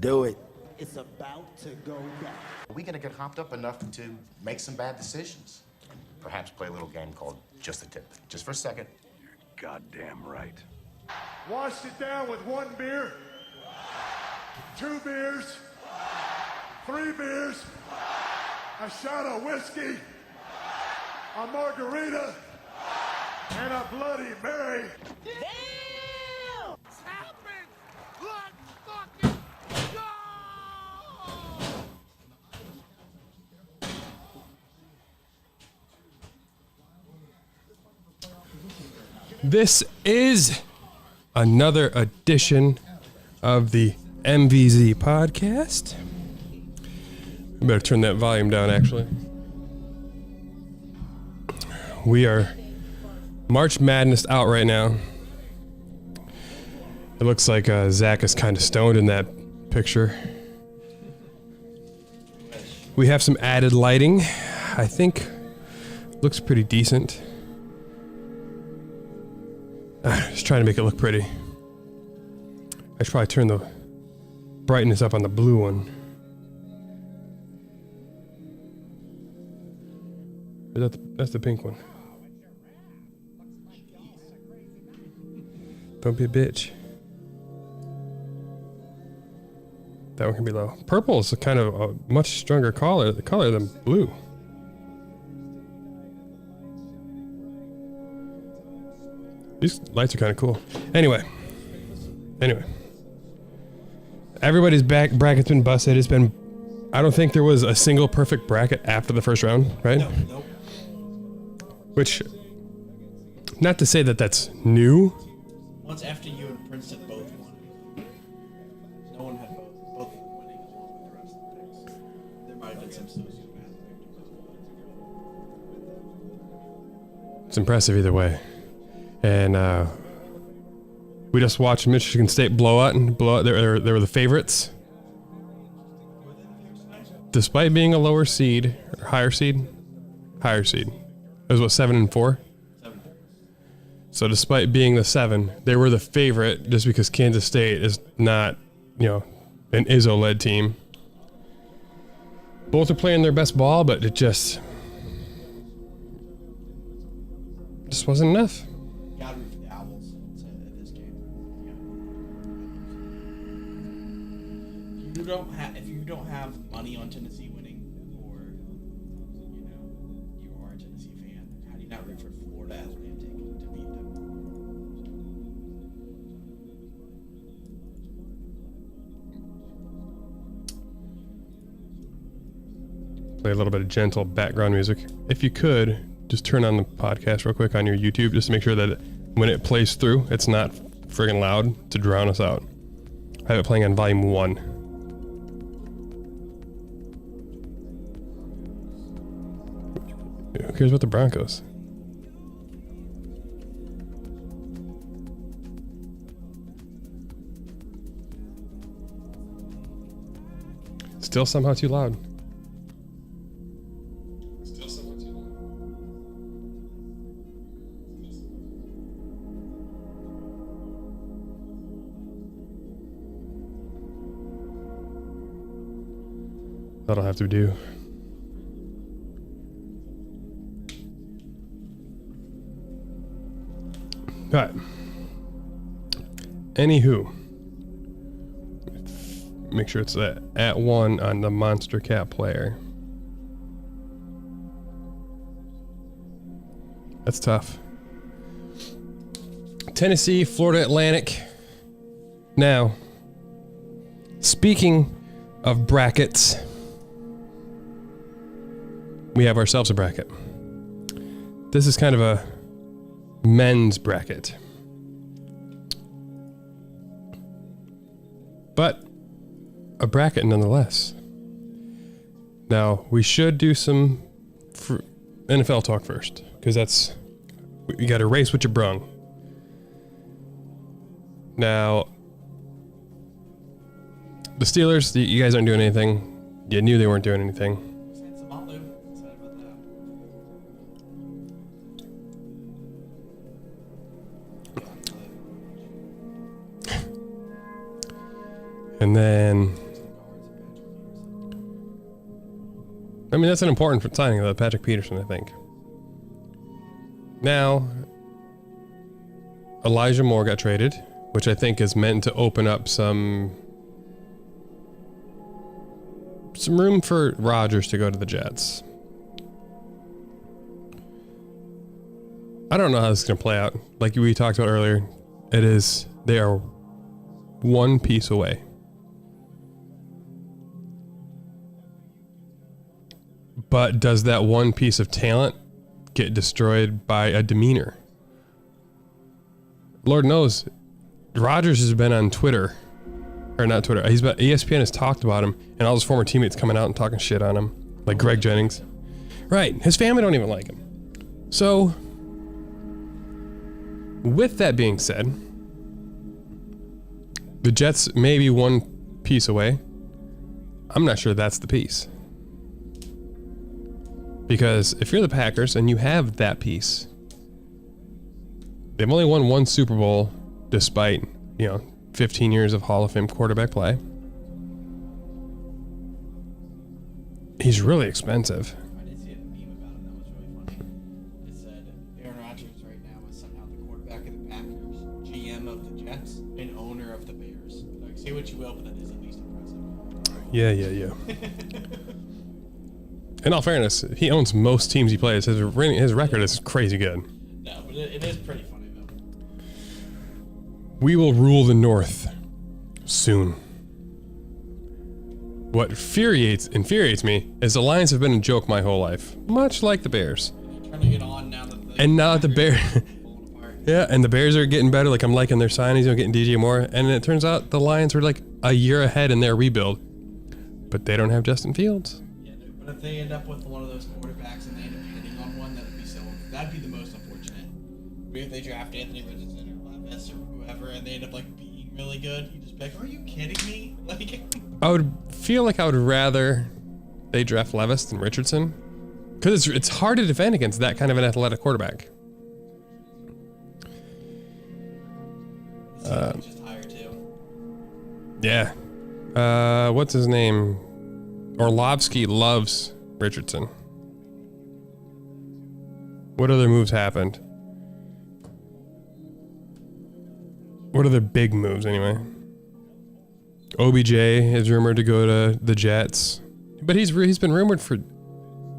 do it. It's about to go down. Are we gonna get hopped up enough to make some bad decisions? Perhaps play a little game called Just a Tip. Just for a second. You're goddamn right. Washed it down with 1 beer, 2 beers, 3 beers, a shot of whiskey, a margarita, and a Bloody Mary. Damn! It's happening! Let's fucking go! This is another edition of the MVZ podcast. I better turn that volume down, actually. We are March Madness out right now. It looks like Zach is kind of stoned in that picture. We have some added lighting. I think looks pretty decent. Just trying to make it look pretty. I should probably turn the brightness up on the blue one. That's the pink one. Don't be a bitch. That one can be low. Purple is a kind of a much stronger color than blue. These lights are kind of cool. Anyway. Everybody's bracket's been busted. It's been, I don't think there was a single perfect bracket after the first round, right? No, nope. Which, not to say that that's new. Once after you and Princeton both won. No one had both of them winning along with the rest of the picks. There might have been some sociopath. It's impressive either way. And we just watched Michigan State blow out. They were the favorites. Despite being a lower seed, or higher seed. It was what, 7 and 4? 7. So despite being the 7, they were the favorite just because Kansas State is not, an Izzo-led team. Both are playing their best ball, but it just wasn't enough. Gotta root for the Owls at this game. Yeah. If you don't have money on Tennessee winning, or you are a Tennessee fan, how do you not root for Florida Atlantic to beat them? Play a little bit of gentle background music. If you could, just turn on the podcast real quick on your YouTube just to make sure that when it plays through, it's not friggin' loud to drown us out. I have it playing on volume 1. Who cares about the Broncos? Still somehow too loud. That'll have to do. All right. Anywho, make sure it's at 1 on the Monster Cat player. That's tough. Tennessee, Florida Atlantic. Now, speaking of brackets, we have ourselves a bracket. This is kind of a men's bracket. But a bracket nonetheless. Now, we should do some NFL talk first, because you got to race what you brung. Now, the Steelers, you guys aren't doing anything. You knew they weren't doing anything. And then I mean, that's an important signing of Patrick Peterson, I think. Now, Elijah Moore got traded, which I think is meant to open up some room for Rodgers to go to the Jets. I don't know how this is going to play out. Like we talked about earlier, they are one piece away. But does that one piece of talent get destroyed by a demeanor? Lord knows, Rodgers has been on Twitter, or not Twitter. ESPN has talked about him, and all his former teammates coming out and talking shit on him, like Greg Jennings. Right, his family don't even like him. So, with that being said, the Jets may be one piece away. I'm not sure that's the piece. Because if you're the Packers and you have that piece, they've only won one Super Bowl despite, 15 years of Hall of Fame quarterback play. He's really expensive. I did see a meme about it that was really funny. It said Aaron Rodgers right now is somehow the quarterback of the Packers, GM of the Jets, and owner of the Bears. Like, say what you will, but that is at least impressive. Yeah. In all fairness, he owns most teams he plays. His record is crazy good. No, but it is pretty funny, though. We will rule the North soon. What infuriates me is the Lions have been a joke my whole life, much like the Bears. They're turning it on now that the Bears, falling apart. yeah, and the Bears are getting better. Like I'm liking their signings, getting DJ Moore, and it turns out the Lions were like a year ahead in their rebuild, but they don't have Justin Fields. Yeah, but if they end up with one of those quarterbacks and they end up hitting on one, that'd be the most unfortunate. Maybe if they draft Anthony Richardson or Levis or whoever, and they end up like being really good, you just be like, "Are you kidding me?" Like, I would feel like I would rather they draft Levis than Richardson, because it's hard to defend against that kind of an athletic quarterback. he's just higher too. Yeah. What's his name? Orlovsky loves Richardson. What other moves happened? What other big moves anyway? OBJ is rumored to go to the Jets, but he's been rumored for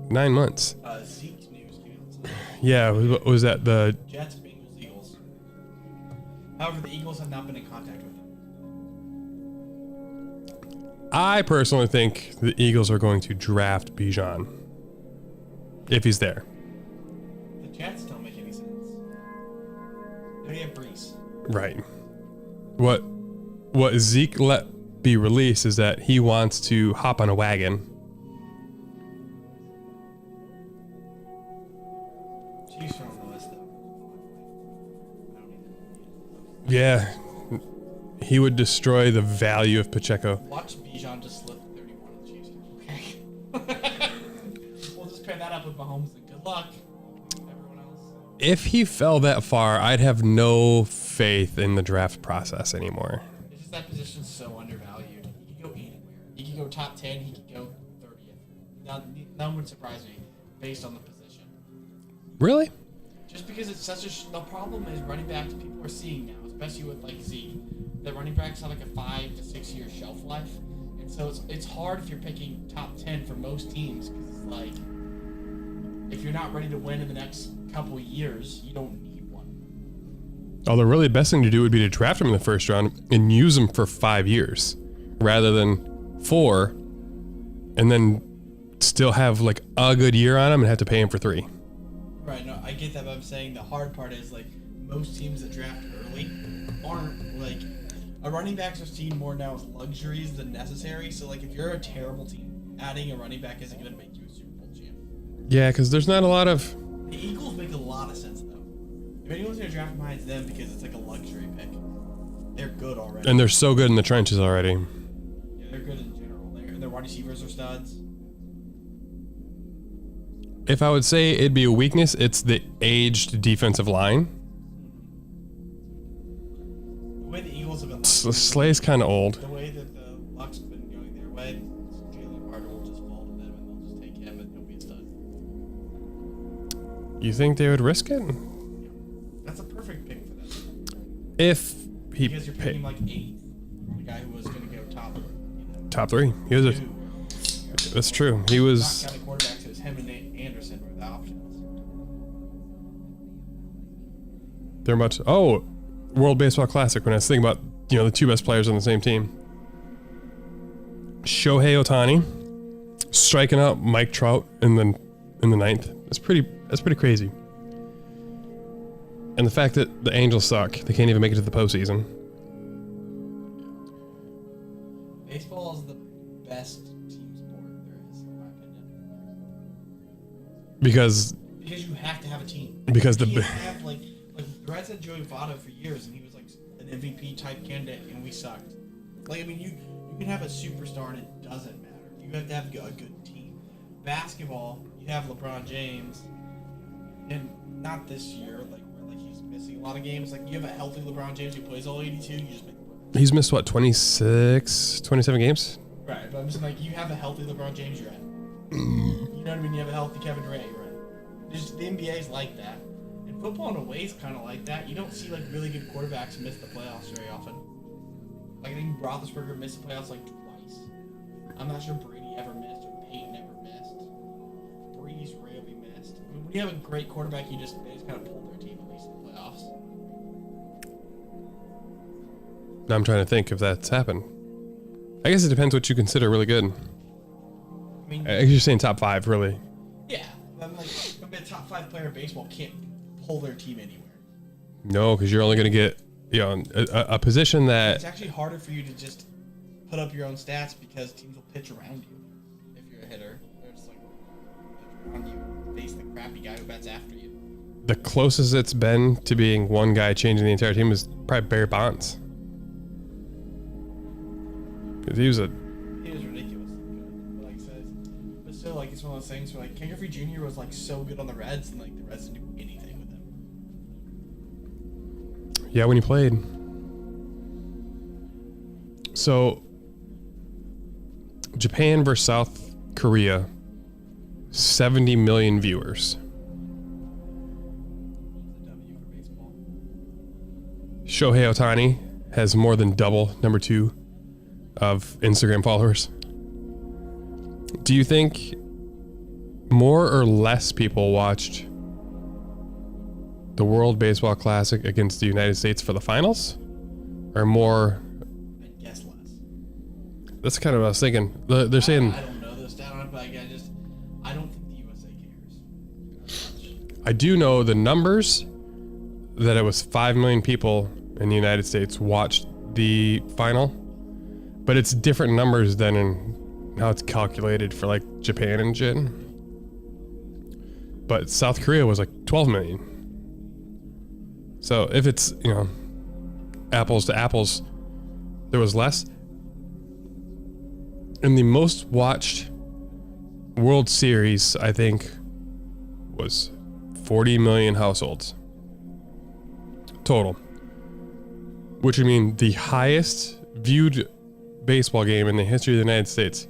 9 months. Zeke's news came out. Yeah, was that the Jets, Bengals, Eagles. However, the Eagles have not been in contact with him. I personally think the Eagles are going to draft Bijan if he's there. The Jets don't make any sense. They already have Brees. Right. What Zeke let be released is that he wants to hop on a wagon. Chiefs are on the list though. I don't even. Yeah. He would destroy the value of Pacheco. Watch Bijan just slip 31 on the Chiefs. Okay. We'll just pair that up with Mahomes and good luck. Everyone else. If he fell that far, I'd have no faith in the draft process anymore. It's just that position's so undervalued. He could go anywhere. He could go top 10. He could go 30th. None would surprise me based on the position. Really? Just because it's such a... the problem is running backs people are seeing now, especially with like Zeke, that running backs have like a 5 to 6 year shelf life. And so it's hard if you're picking top 10 for most teams because it's like, if you're not ready to win in the next couple of years, you don't need one. Although really the best thing to do would be to draft him in the first round and use him for 5 years rather than 4 and then still have like a good year on him and have to pay him for 3. Right, no, I get that, but I'm saying the hard part is like most teams that draft early aren't like, a running backs are seen more now as luxuries than necessary. So like if you're a terrible team, adding a running back isn't going to make you a Super Bowl champ. Yeah, because there's not a lot of... The Eagles make a lot of sense though. If anyone's going to draft him, it's them because it's like a luxury pick. They're good already. And they're so good in the trenches already. Yeah, they're good in general. Their wide receivers are studs. If I would say it'd be a weakness, it's the aged defensive line. The way the Eagles have been Slay's kind of old. the way that the luck's been going their way, Jalen Carter will just fall to them and they'll just take him. And You think they would risk it? That's a perfect pick for them. If he Because you're picking like 8th. The guy who was going to go top. top 3. He was a, that's true. He was. Not counting quarterbacks, it was him and Anderson were the options. They're much. Oh, World Baseball Classic. When I was thinking about the 2 best players on the same team, Shohei Ohtani striking out Mike Trout in the 9th. That's pretty crazy. And the fact that the Angels suck, they can't even make it to the postseason. Baseball is the best team sport there is, in my opinion. Because you have to have a team. Because you the can't have like the Reds had Joey Votto for years, and he was like an MVP type candidate, and we sucked. Like, I mean, you can have a superstar, and it doesn't matter. You have to have a good team. Basketball, you have LeBron James, and not this year, like where like he's missing a lot of games. Like, you have a healthy LeBron James who plays all 82, you just make the playoffs. he's missed what, 26, 27 games? Right, but I'm just like, you have a healthy LeBron James, you're in. You know what I mean? You have a healthy Kevin Durant, you're in. Just the NBA is like that. And football in a way is kind of like that. You don't see like really good quarterbacks miss the playoffs very often. Like, I think Roethlisberger missed the playoffs like twice. I'm not sure Brady ever missed or Peyton ever missed. Brady's rarely missed. I mean, when you have a great quarterback, they just kind of pull their team at least in the playoffs. Now I'm trying to think if that's happened. I guess it depends what you consider really good. I mean, I guess you're saying top 5, really. yeah. I'm like, a top 5 player in baseball can't pull their team anywhere. No, because you're only going to get a position that. It's actually harder for you to just put up your own stats because teams will pitch around you if you're a hitter. They're just like pitch around you, face the crappy guy who bats after you. The closest it's been to being one guy changing the entire team is probably Barry Bonds. Because he was ridiculous. But like I said, but still, like, it's one of those things where like Ken Griffey Jr. was like so good on the Reds, and like the Reds didn't do anything with him. Yeah, when he played. So, Japan versus South Korea, 70 million viewers. It's a W for baseball. Shohei Ohtani has more than double number 2 of Instagram followers. Do you think more or less people watched the World Baseball Classic against the United States for the finals? Or more? I guess less. That's kind of what I was thinking. They're saying... I don't know the stat on it, but I don't think the USA cares. I do know the numbers, that it was 5 million people in the United States watched the final, but it's different numbers than in how it's calculated for like Japan and shit. But South Korea was like 12 million. So if it's, apples to apples, there was less. And the most watched World Series, I think, was 40 million households total, which would mean the highest viewed baseball game in the history of the United States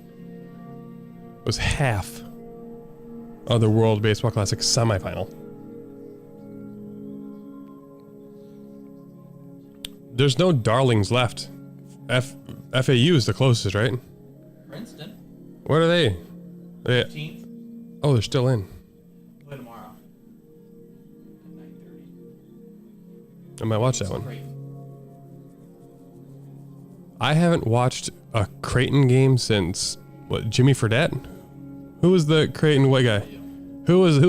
was half of the World Baseball Classic semifinal. There's no darlings left. FAU is the closest, right? Princeton, What are they? 15th. Oh, they're still in. Play tomorrow at 9:30. I might watch that So one. great. I haven't watched a Creighton game since Jimmy Fredette? Who was the Creighton white guy? Who was the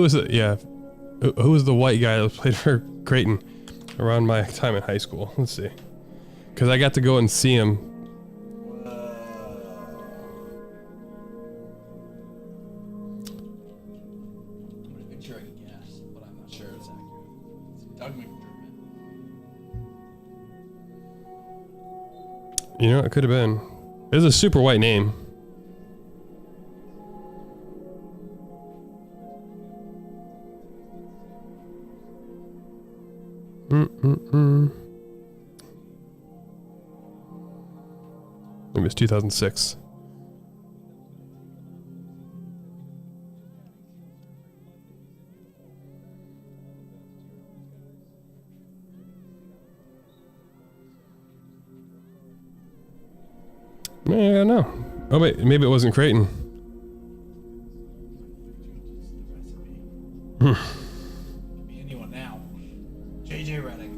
white guy that played for Creighton around my time in high school? Let's see. Because I got to go and see him. I'm gonna venture a guess, but I'm not sure it's accurate. It's Doug McDermott. It could have been. It was a super white name. It was 2006. Yeah, no. Oh wait, maybe it wasn't Creighton. Could be anyone now. JJ Redick.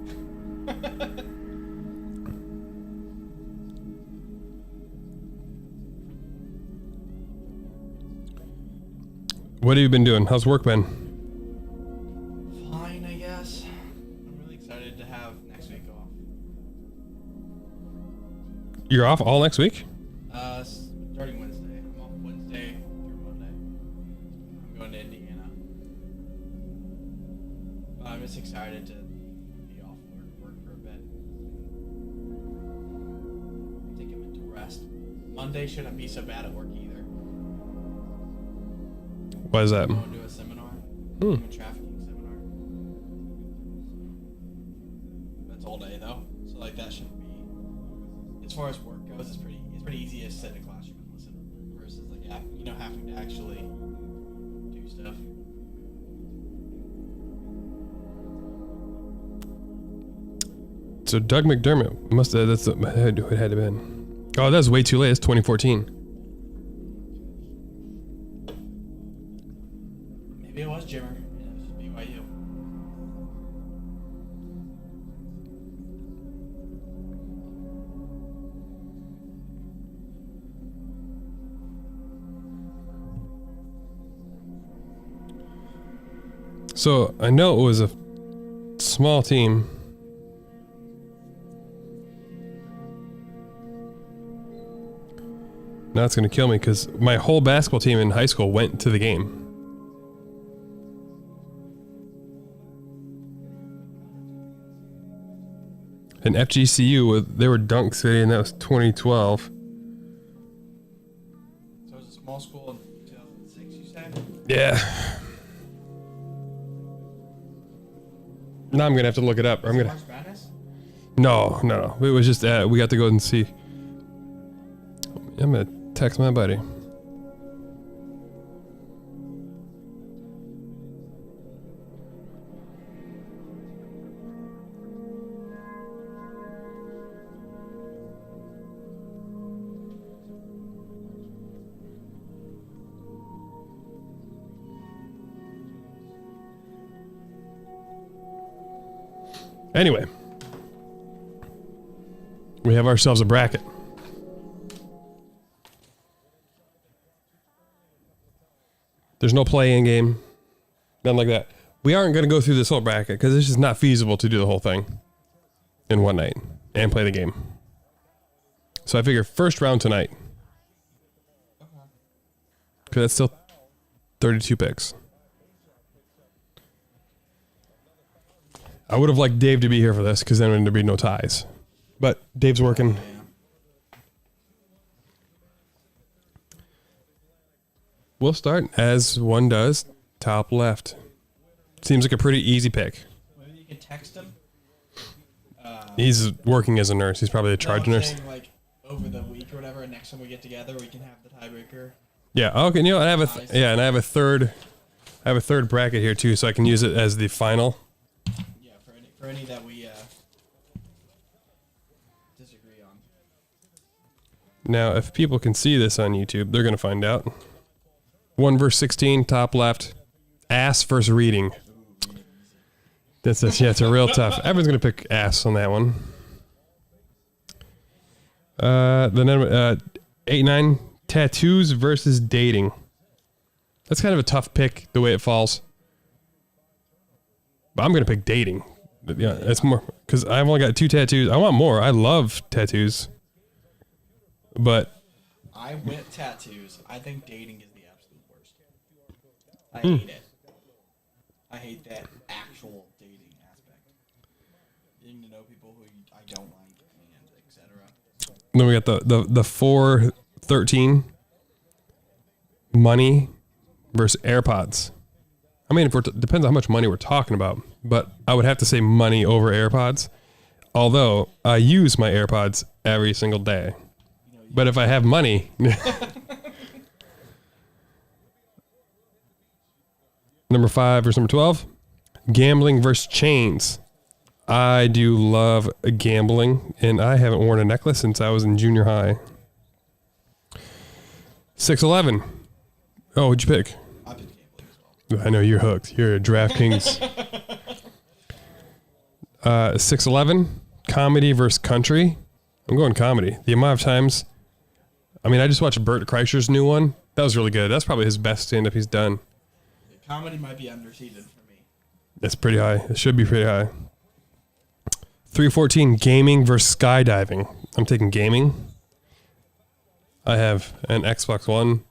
What have you been doing? How's work been? Fine, I guess. I'm really excited to have next week off. You're off all next week? Starting Wednesday. I'm off Wednesday through Monday. I'm going to Indiana. But I'm just excited to be off work for a bit. Take a mental rest. Monday shouldn't be so bad at work either. Why is that? I'm going to a seminar. Human trafficking seminar. That's all day though. So like that shouldn't be, as far as work goes, it's pretty easy to sit in a classroom and listen versus like having to actually do stuff. So Doug McDermott must have, that's who it had to have been. Oh, that's way too late. It's 2014. Maybe it was Jimmer. And it was just BYU. So I know it was a small team. Now it's going to kill me because my whole basketball team in high school went to the game. And FGCU, they were Dunk City, and that was 2012. So it was a small school in 2006, you said? Yeah. Now I'm gonna have to look it up. I'm gonna. March Madness? No. It was just we got to go and see. I'm gonna text my buddy. Anyway, we have ourselves a bracket. There's no play-in game, nothing like that. We aren't going to go through this whole bracket because it's just not feasible to do the whole thing in one night and play the game. So I figure first round tonight. Because that's still 32 picks. I would have liked Dave to be here for this because then there'd be no ties. But Dave's working. We'll start as one does, top left. Seems like a pretty easy pick. Maybe you can text him. He's working as a nurse. He's probably a charge nurse. Saying, like over the week or whatever, next time we get together, we can have the tiebreaker. Yeah. Okay. You know, I have and I have a third. I have a third bracket here too, so I can use it as the final. Yeah, for any that we disagree on. Now, if people can see this on YouTube, they're gonna find out. 1 verse 16, top left. Ass versus reading. Yeah, it's a real tough. Everyone's gonna pick ass on that one. Then 8-9, tattoos versus dating. That's kind of a tough pick the way it falls. But I'm gonna pick dating. Yeah, it's more because I've only got 2 tattoos. I want more. I love tattoos. But I went tattoos. I think dating is the absolute worst. I hate it. I hate that actual dating aspect. Getting to know people who I don't like and etc. then we got the 4-13. Money versus AirPods. I mean, depends on how much money we're talking about, but I would have to say money over AirPods. Although I use my AirPods every single day. But if I have money, number 5 versus number 12, gambling versus chains. I do love gambling, and I haven't worn a necklace since I was in junior high. 6-11. Oh, what'd you pick? I picked gambling as well. I know you're hooked. You're a DraftKings. 6-11. Comedy versus country. I'm going comedy. The amount of times. I mean, I just watched Bert Kreischer's new one. That was really good. That's probably his best stand-up he's done. The comedy might be underseated for me. That's pretty high. It should be pretty high. 314. Gaming versus skydiving. I'm taking gaming. I have an Xbox One,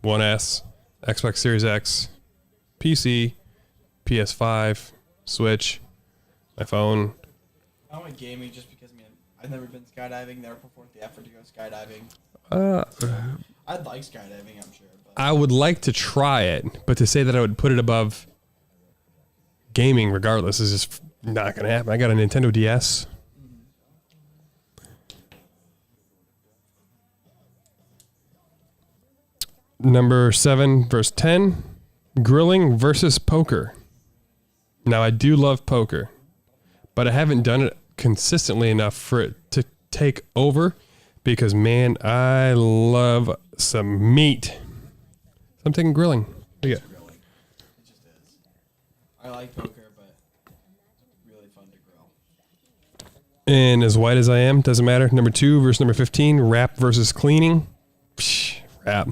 One S, Xbox Series X, PC, PS5, Switch, my phone. I went gaming just because, man, I've never been skydiving, never put forth the effort to go skydiving. I'd like skydiving, I'm sure. But I would like to try it, but to say that I would put it above gaming regardless is just not going to happen. I got a Nintendo DS. Number 7 versus 10. Grilling versus poker. Now, I do love poker, but I haven't done it consistently enough for it to take over because, man, I love some meat. So I'm taking grilling. Yeah. it just is. I like poker, but it's really fun to grill. And as white as I am, doesn't matter. Number 2 versus number 15. Rap versus cleaning. Psh, rap.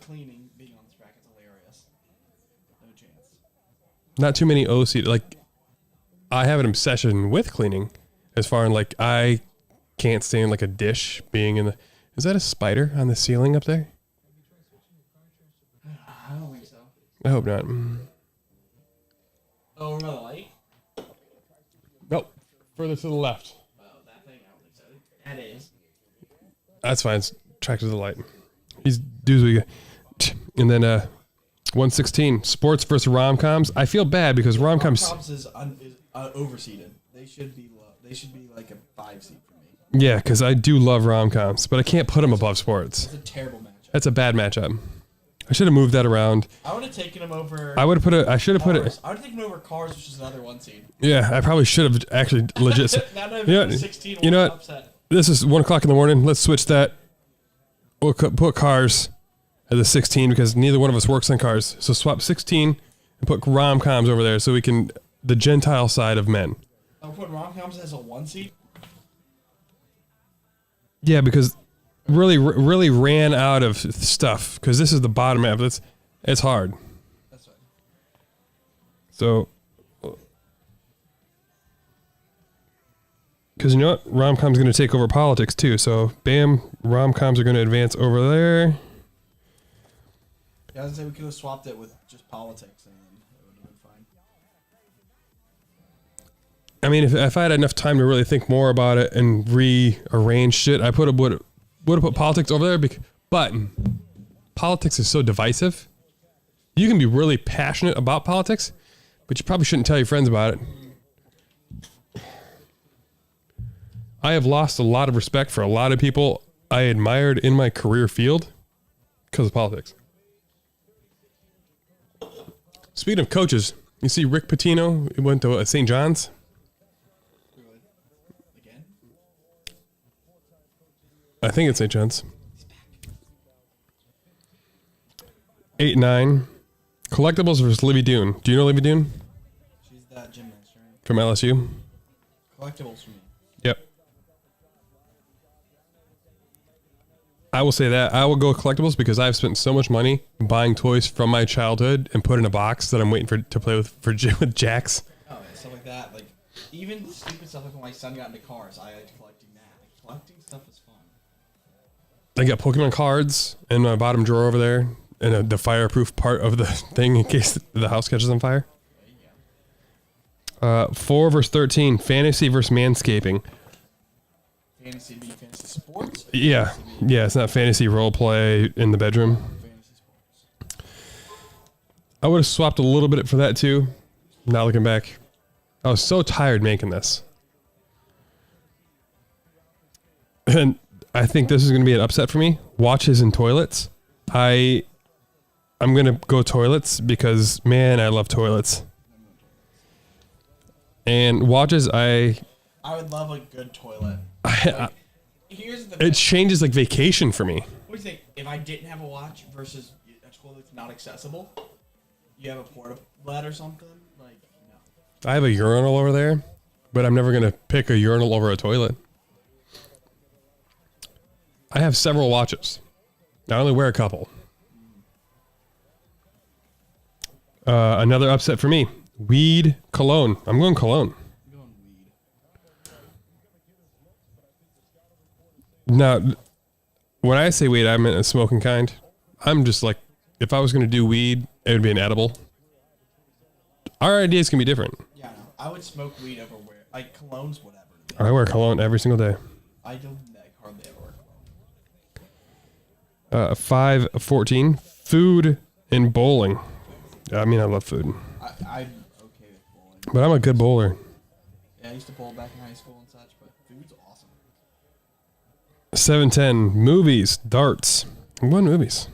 Cleaning, being on this bracket's hilarious. No chance. Not too many OC. Like, I have an obsession with cleaning as far as, like, I can't stand, like, a dish being in the... Is that a spider on the ceiling up there? I don't think so. I hope not. Oh, we're by the light? Nope. Further to the left. Oh, that thing? I don't think so. That is. That's fine. It's track to the light. He's dudes we got. And then 116. Sports versus rom-coms. I feel bad because rom-coms... Rom-coms is overseeded. They should be like a 5 seed for me. Yeah, because I do love rom-coms, but I can't put them above sports. It's a terrible matchup. That's a bad matchup. I should have moved that around. I would have taken him over. I would have put it. I should have put it. I would have taken him over Cars, which is another 1 seed. Yeah, I probably should have actually legit. Now you know, 16 you know what? upset. This is 1 o'clock in the morning. Let's switch that. We'll put Cars at the 16 because neither one of us works on Cars. So swap 16 and put rom-coms over there so we can the Gentile side of men. I'll put rom-coms as a 1 seed. Yeah, because really ran out of stuff because this is the bottom half. It's hard. That's right. So, because you know what? Rom-com's going to take over politics too. So, bam, rom-coms are going to advance over there. Yeah, I was gonna say we could have swapped it with just politics and then it would have been fine. I mean, if I had enough time to really think more about it and rearrange shit, I would have put politics over there. But politics is so divisive. You can be really passionate about politics, but you probably shouldn't tell your friends about it. I have lost a lot of respect for a lot of people I admired in my career field because of politics. Speaking of coaches, you see Rick Pitino went to St. John's. Again? I think it's St. John's. 8-9. Collectibles versus Livy Dune. Do you know Livy Dune? She's that gymnast, right? From LSU? Collectibles for me. Yep. I will say that. I will go with collectibles because I've spent so much money buying toys from my childhood and put in a box that I'm waiting to play with with Jax. Oh, yeah, stuff like that. Like, even stupid stuff like when my son got into cars, I liked collecting that. Like, collecting stuff is fun. I got Pokemon cards in my bottom drawer over there and the fireproof part of the thing in case the house catches on fire. 4 versus 13. Fantasy versus manscaping. Fantasy being fantasy sports? Yeah. Yeah, it's not fantasy role play in the bedroom. Fantasy sports. I would have swapped a little bit for that too. Now looking back. I was so tired making this. And I think this is going to be an upset for me. Watches and toilets. I'm going to go toilets because, man, I love toilets. And watches, I would love a good toilet. Here's the. It changes like vacation for me. What do you think? If I didn't have a watch versus a toilet that's not accessible, you have a portable or something like no. I have a urinal over there, but I'm never gonna pick a urinal over a toilet. I have several watches. I only wear a couple. Another upset for me. Weed, cologne. I'm going cologne. I'm going weed. Now, when I say weed, I mean a smoking kind. I'm just like, if I was going to do weed, it would be an edible. Our ideas can be different. Yeah, no. I would smoke weed over where like cologne's whatever. I wear cologne every single day. I don't like hardly ever wear cologne. 5:14. Food and bowling. I mean, I love food, I'm okay with bowling. but I'm a good bowler. Yeah, I used to bowl back in high school and such, but food's awesome. 7:10. Movies, darts. I'm going movies,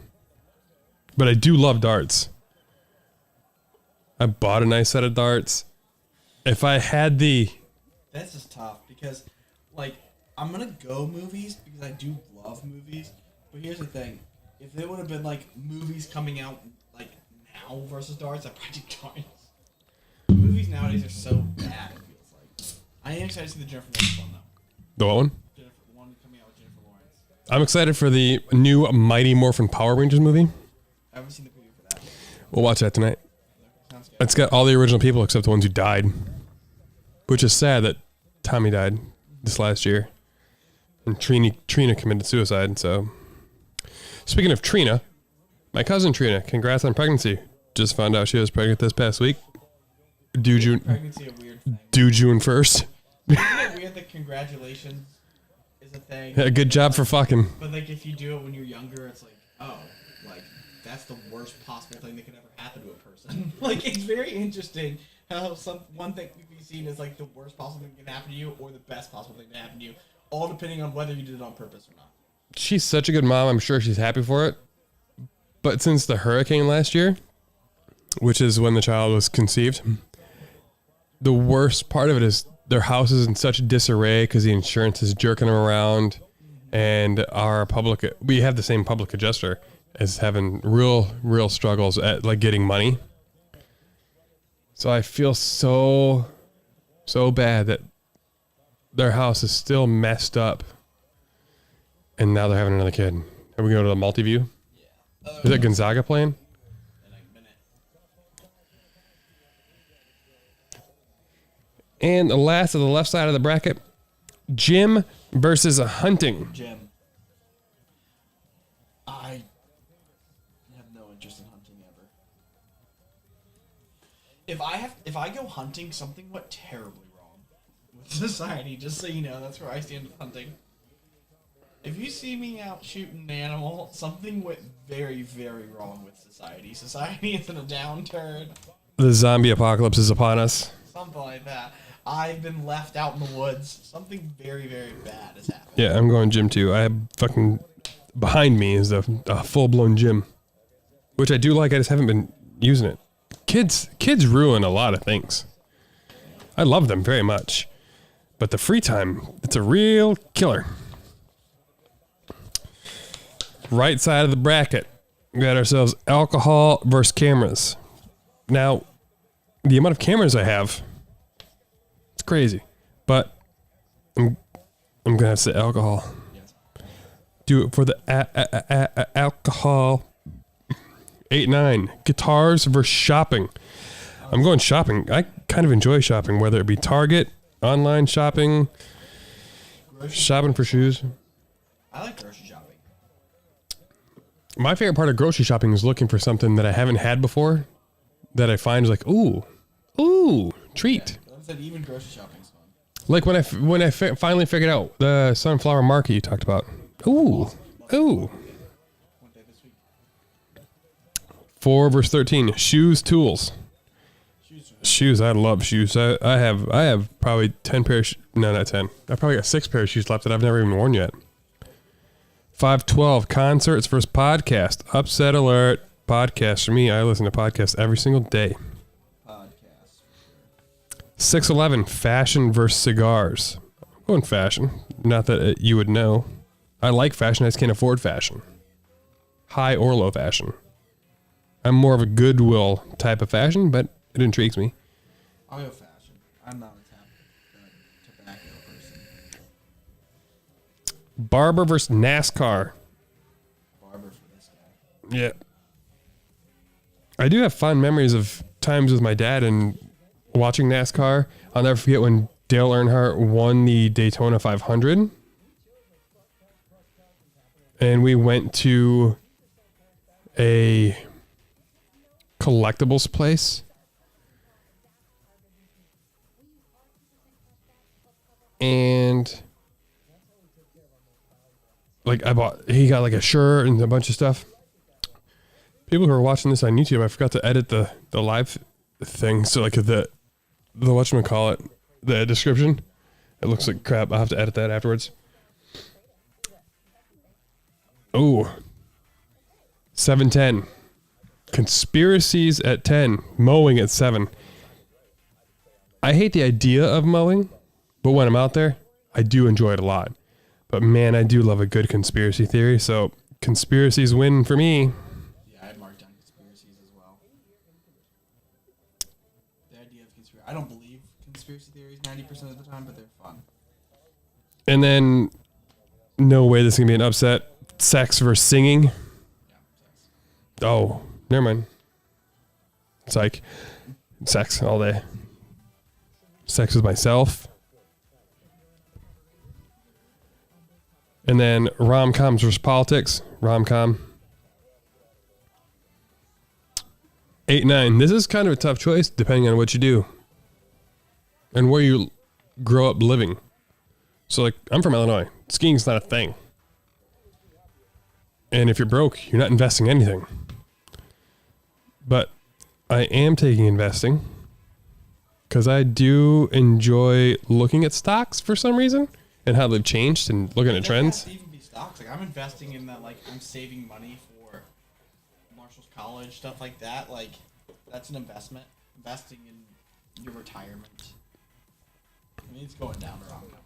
but I do love darts. I bought a nice set of darts. If I had the That's just tough because, like, I'm gonna go movies because I do love movies. But here's the thing: if there would have been like movies coming out like now versus darts, I'd probably do darts. Movies nowadays are so bad. It feels like. I am excited to see the Jennifer Lawrence one though. the what one? The one coming out with Jennifer Lawrence. I'm excited for the new Mighty Morphin Power Rangers movie. I haven't seen the preview for that. We'll watch that tonight. Sounds good. It's got all the original people except the ones who died, which is sad that Tommy died this last year, and Trina committed suicide. So, speaking of Trina, my cousin Trina, congrats on pregnancy. Just found out she was pregnant this past week. Due June Pregnancy a weird thing. due June 1st. Isn't it weird that congratulations is a thing? Yeah, good job for fucking. But like if you do it when you're younger, it's like, oh, like that's the worst possible thing that could ever happen to a person. Like it's very interesting how one thing can be seen as like the worst possible thing that can happen to you or the best possible thing to happen to you, all depending on whether you did it on purpose or not. She's such a good mom. I'm sure she's happy for it. But since the hurricane last year, which is when the child was conceived, the worst part of it is their house is in such disarray because the insurance is jerking them around, and we have the same public adjuster is having real struggles at like getting money. So I feel so bad that their house is still messed up, and now they're having another kid. Are we going to the multi-view? Yeah. Is that Gonzaga playing? In a minute. And the last of the left side of the bracket, gym versus hunting. Jim. I have no interest in hunting ever. If I go hunting, something went terribly wrong with society. Just so you know, that's where I stand with hunting. If you see me out shooting an animal, something went very, very wrong with society. Society is in a downturn. The zombie apocalypse is upon us. Something like that. I've been left out in the woods. Something very, very bad has happened. Yeah, I'm going gym too. I have fucking behind me is a full-blown gym, which I do like. I just haven't been using it. Kids ruin a lot of things. I love them very much, but the free time, it's a real killer. Right side of the bracket, we got ourselves alcohol versus cameras. Now, the amount of cameras I have, it's crazy, but I'm gonna have to say alcohol. Do it for the alcohol. 8-9 guitars versus shopping. I'm going shopping. I kind of enjoy shopping, whether it be Target, online shopping, shopping for shoes. I like grocery shopping. My favorite part of grocery shopping is looking for something that I haven't had before, that I find is like, ooh, treat. I said even grocery shopping is fun. Like when I finally figured out the sunflower market you talked about. Ooh. One day this week. 4 versus 13. Shoes, tools. Shoes. I love shoes. I have probably 10 pairs. No, not 10. I probably got 6 pairs of shoes left that I've never even worn yet. 5-12. Concerts versus podcast. Upset alert. Podcast for me. I listen to podcasts every single day. Podcast. 6-11. Fashion versus cigars. I'm going fashion. Not that you would know. I like fashion. I just can't afford fashion. High or low fashion. I'm more of a Goodwill type of fashion, but it intrigues me. I'll go fashion. I'm not a tobacco person. Barber versus NASCAR. Barber for this guy. Yeah. I do have fond memories of times with my dad and watching NASCAR. I'll never forget when Dale Earnhardt won the Daytona 500. And we went to a collectibles place. And like he got like a shirt and a bunch of stuff. People who are watching this on YouTube, I forgot to edit the live thing. So like the whatchamacallit, the description, it looks like crap. I'll have to edit that afterwards. Oh, 7:10. Conspiracies at 10. Mowing at 7. I hate the idea of mowing, but when I'm out there, I do enjoy it a lot. But man, I do love a good conspiracy theory. So conspiracies win for me. Yeah, I'd mark down conspiracies as well. The idea of conspiracy. I don't believe conspiracy theories 90% of the time, but they're fun. And then, no way this is going to be an upset. Sex versus singing. Yeah, sex. Oh, never mind. It's like sex all day. Sex with myself. And then rom-coms versus politics. Rom-com. 8-9. This is kind of a tough choice depending on what you do and where you grow up living. So like, I'm from Illinois. Skiing's not a thing. And if you're broke, you're not investing anything. But I am taking investing because I do enjoy looking at stocks for some reason and how they've changed and looking at trends. It doesn't have to even be stocks. Like I'm investing in that. Like I'm saving money for Marshall's college, stuff like that. Like that's an investment. Investing in your retirement. I mean, it's going down the wrong later,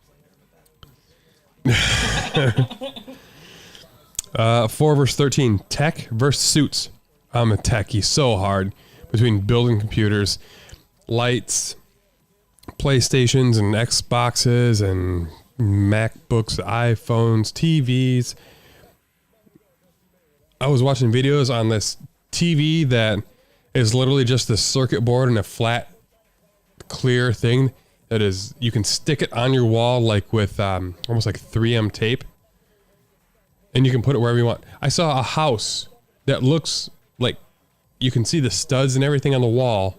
but that. 4 versus 13. Tech versus suits. I'm a techie so hard between building computers, lights, PlayStations and Xboxes and MacBooks, iPhones, TVs. I was watching videos on this TV that is literally just a circuit board and a flat, clear thing that is, you can stick it on your wall like with almost like 3M tape. And you can put it wherever you want. I saw a house that looks like you can see the studs and everything on the wall,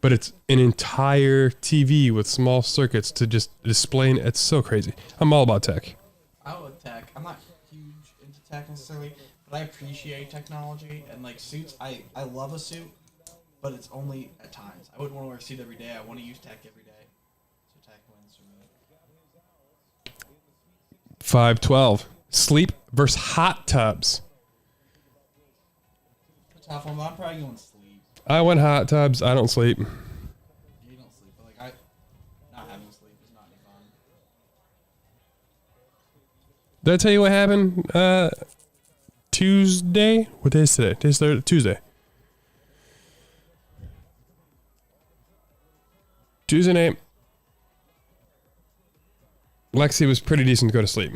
but it's an entire TV with small circuits to just display. It's so crazy. I'm all about tech. I love tech. I'm not huge into tech necessarily, but I appreciate technology and like suits. I love a suit, but it's only at times. I wouldn't want to wear a suit every day. I want to use tech every day. So tech wins for me. 5-12. Sleep versus hot tubs. Tough one, but I'm probably going sleep. I went hot tubs. I don't sleep. You don't sleep, but like not having sleep is not any fun. Did I tell you what happened? Tuesday? What day is today? Today's Tuesday. Tuesday night. Lexi was pretty decent to go to sleep.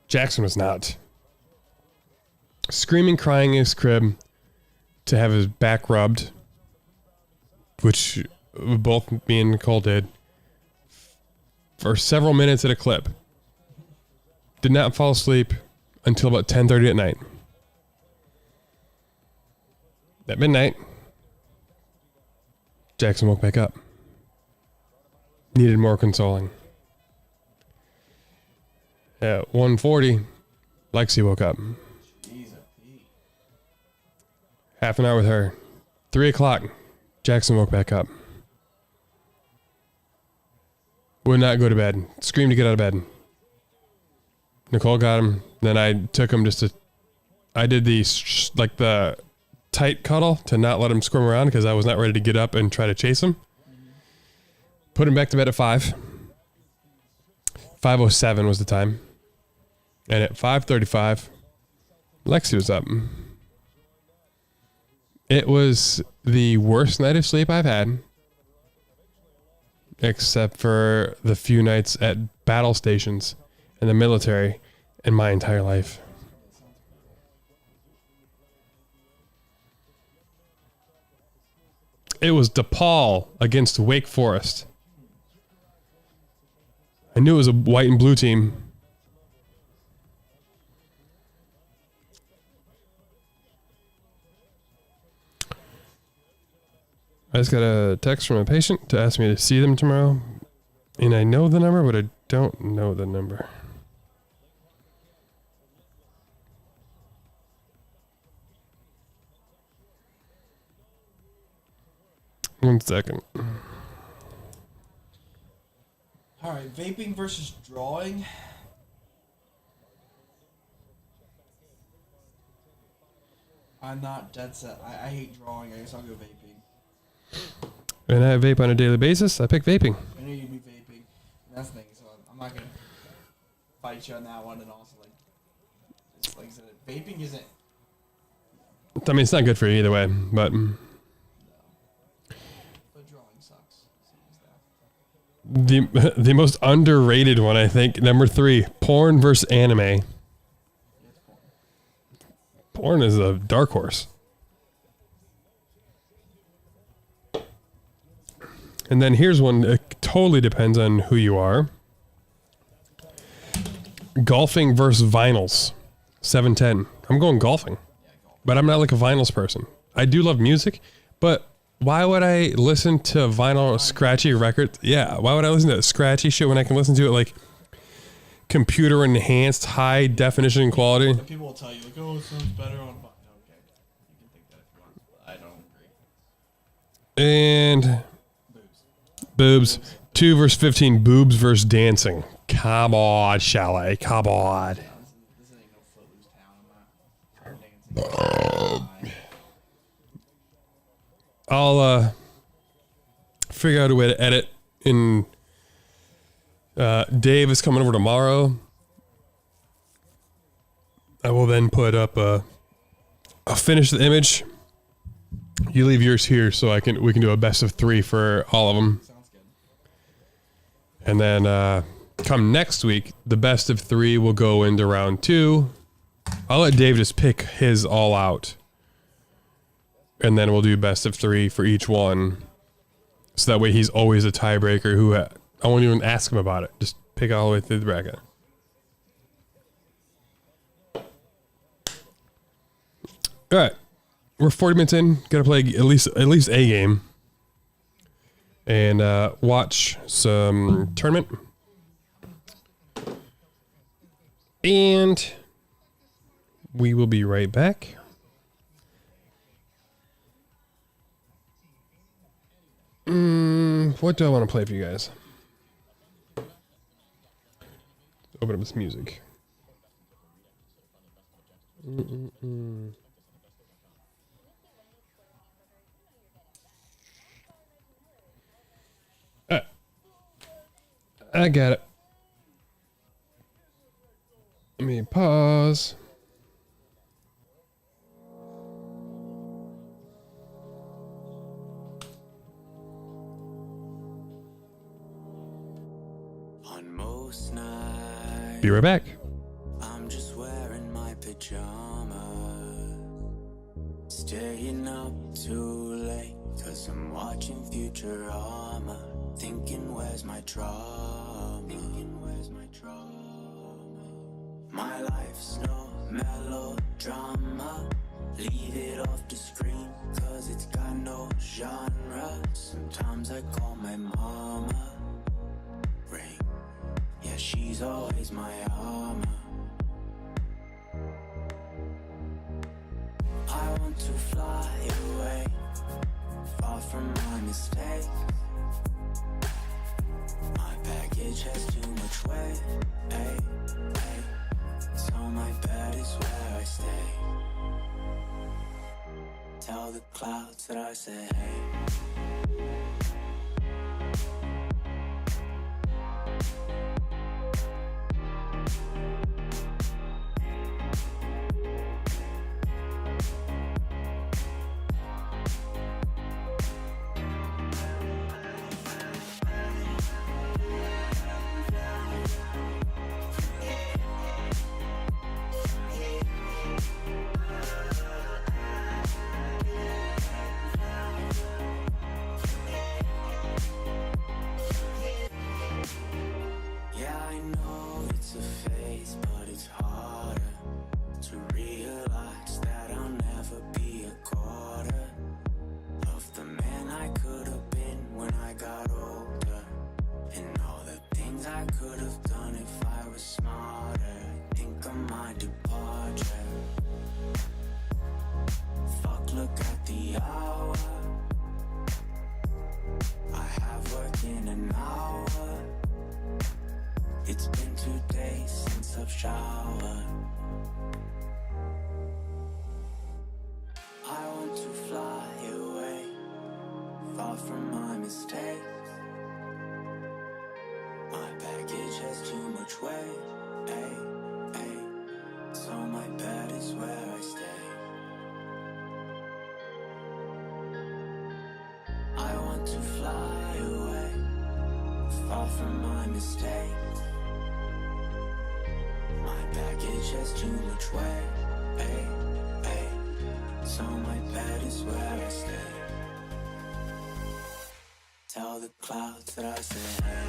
Jackson was not. Screaming, crying in his crib to have his back rubbed, which both me and Nicole did, for several minutes at a clip. Did not fall asleep until about 10:30 at night. At midnight, Jackson woke back up. Needed more consoling. At 1:40, Lexi woke up. Half an hour with her. 3 o'clock, Jackson woke back up. Would not go to bed. Screamed to get out of bed. Nicole got him. Then I took him I did the tight cuddle to not let him squirm around because I was not ready to get up and try to chase him. Put him back to bed at 5. 5:07 was the time. And at 5:35, Lexi was up. It was the worst night of sleep I've had, except for the few nights at battle stations in the military in my entire life. It was DePaul against Wake Forest. I knew it was a white and blue team. I just got a text from a patient to ask me to see them tomorrow. And I know the number, but I don't know the number. One second. All right, vaping versus drawing. I'm not dead set. I hate drawing. I guess I'll go vaping. And I vape on a daily basis. I pick vaping. I knew you'd be vaping. And that's the thing. So I'm not gonna fight you on that one. And also, it's like I said, vaping isn't. I mean, it's not good for you either way, but But drawing sucks. the most underrated one, I think, number 3, porn versus anime. It's porn. Porn is a dark horse. And then here's one that totally depends on who you are. Golfing versus vinyls. 710. I'm going golfing. But I'm not like a vinyls person. I do love music, but why would I listen to vinyl scratchy records? Yeah, why would I listen to scratchy shit when I can listen to it like computer enhanced high definition quality? And people will tell you, like, oh, it sounds better on. Okay. You can think that if you want. But I don't agree. And boobs. 2 versus 15. Boobs versus dancing. Come on, Chalet. Come on. This ain't no footloose town. I'm not dancing. I'll figure out a way to edit. In Dave is coming over tomorrow. I will then put up I'll finish the image. You leave yours here so we can do a best of 3 for all of them. Sounds good. And then come next week, the best of 3 will go into round 2. I'll let Dave just pick his all out. And then we'll do best of 3 for each one. So that way he's always a tiebreaker who I won't even ask him about it. Just pick all the way through the bracket. All right. We're 40 minutes in. Got to play at least a game. And watch some tournament. And we will be right back. What do I want to play for you guys? Open up this music. I got it. Let me pause. On most nights, Be right back. I'm just wearing my pajamas, staying up too late, 'cause I'm watching Futurama, thinking where's my drama, my life's no melodrama, leave it off the screen, 'cause it's got no genre, sometimes I call my mama, ring, yeah, she's always my armor. I want to fly away, far from my mistakes. My baggage has too much weight, ay, ay. So my bed is where I stay. Tell the clouds that I say hey. the hour. I have worked in an hour. It's been 2 days since I've showered. I want to fly away, far from my mistakes. My baggage has too much weight, so my bed is where I stay. I want to fly away, far from my mistakes. My baggage has too much weight, so my bed is where I stay. Tell the clouds that I say hey.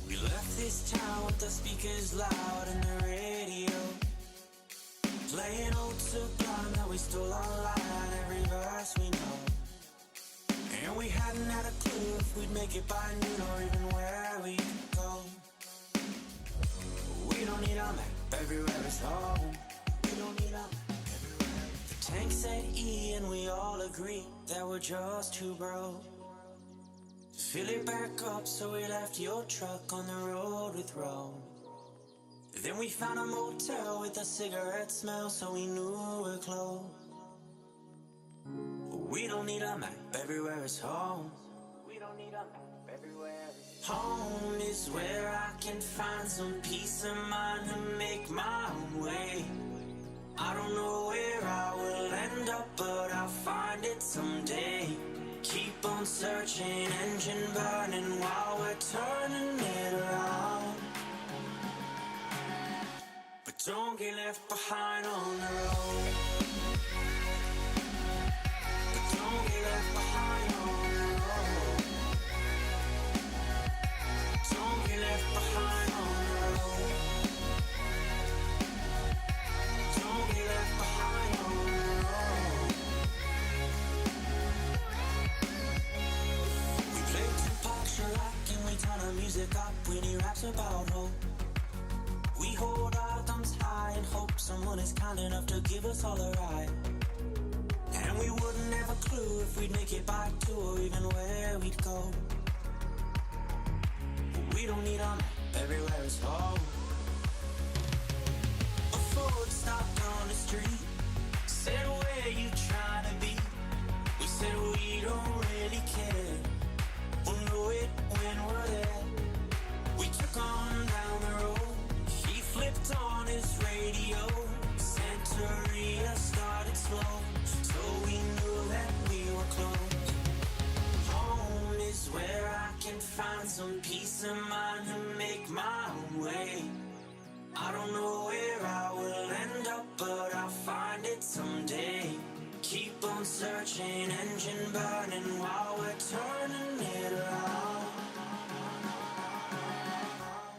We left this town with the speakers loud and the radio playing old Sublime that we stole online, every verse we know. And we hadn't had a clue if we'd make it by noon or even where we'd go. We don't need a map, everywhere is home. We don't need a map, everywhere. The tank said E and we all agree that we're just too broke to fill it back up, so we left your truck on the road with Rome. Then we found a motel with a cigarette smell, so we knew we're close. We don't need a map, everywhere is home. We don't need a map, everywhere is home. Is where I can find some peace of mind and make my own way. I don't know where I will end up, but I'll find it someday. Keep on searching, engine burning while we're turning it around. But don't get left behind on the road. But don't get left behind on the road. Don't get left behind on the road. Don't get left behind on the road. We play Tupac, Chirac, and we turn our music up when he raps about hope. We hold our thumbs high and hope someone is kind enough to give us all a ride. And we wouldn't have a clue if we'd make it back to or even where we'd go. We don't need a map, everywhere is home. A Ford stopped on the street, said where you trying to be. We said we don't really care, we'll know it when we're there. We took on down the road, he flipped on his radio. Santeria started slow, so we knew that we were close. Home is where I can find some peace of mind and make my own way. I don't know where I will end up, but I'll find it someday. Keep on searching, engine burning while we're turning it around.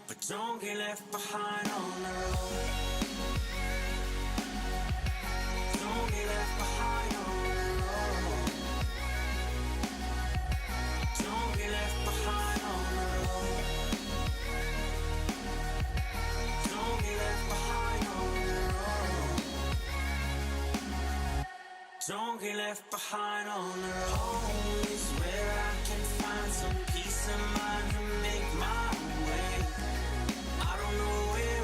But don't get left behind on the road. Don't get left behind on the road. Don't get left behind on the road. Don't get left behind on the road. Don't get left behind on the road. Home is where I can find some peace of mind and make my own way. I don't know where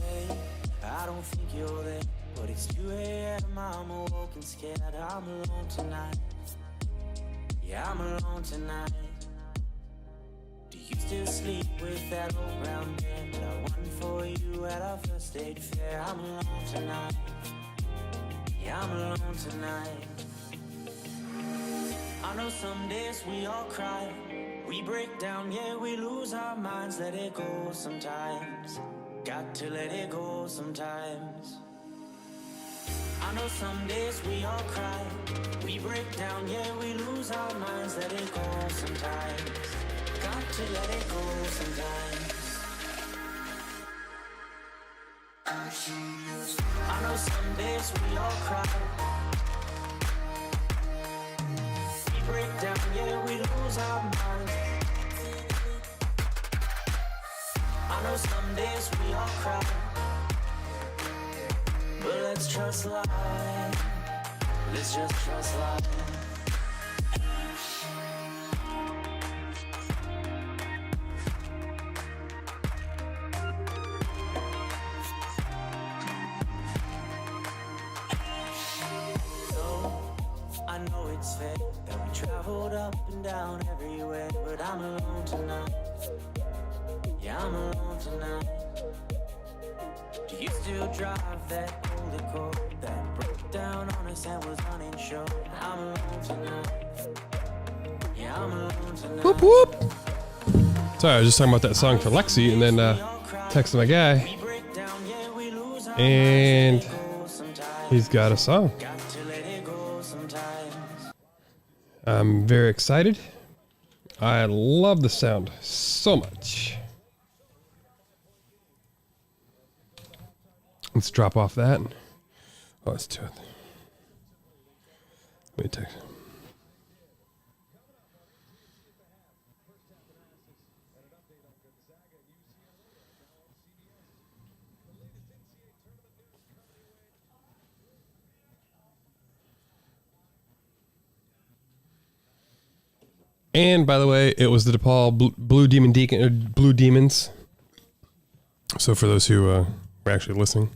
Hey, I don't think you're there, but it's 2 a.m. I'm awoke and scared. I'm alone tonight. Yeah, I'm alone tonight. Do you still sleep with that old brown bed that I won for you at our first date fair? I'm alone tonight. Yeah, I'm alone tonight. I know some days we all cry, we break down, yeah, we lose our minds. Let it go sometimes, got to let it go sometimes. I know some days we all cry, we break down, yeah, we lose our minds. Let it go sometimes, got to let it go sometimes. I know some days we all cry, we break down, yeah, we lose our minds. I know some days we all cry, but let's trust life. Let's just trust life. So, I know it's fate that we traveled up and down everywhere, but I'm alone tonight. Yeah, I'm alone tonight. Do you still drive that old Accord that broke down on us and was uninsured? I'm alone tonight. Yeah, I'm alone tonight. Whoop whoop. Sorry, I was just talking about that song for Lexi, and then texted my guy, We break down, yeah, we lose our and minds sometimes. he's got a song. Got to let it go sometimes. I'm very excited. I love the sound so much. Let's drop off that. Oh, let's do it. Let me text. And by the way, it was the DePaul Blue Demons. So for those who were actually listening.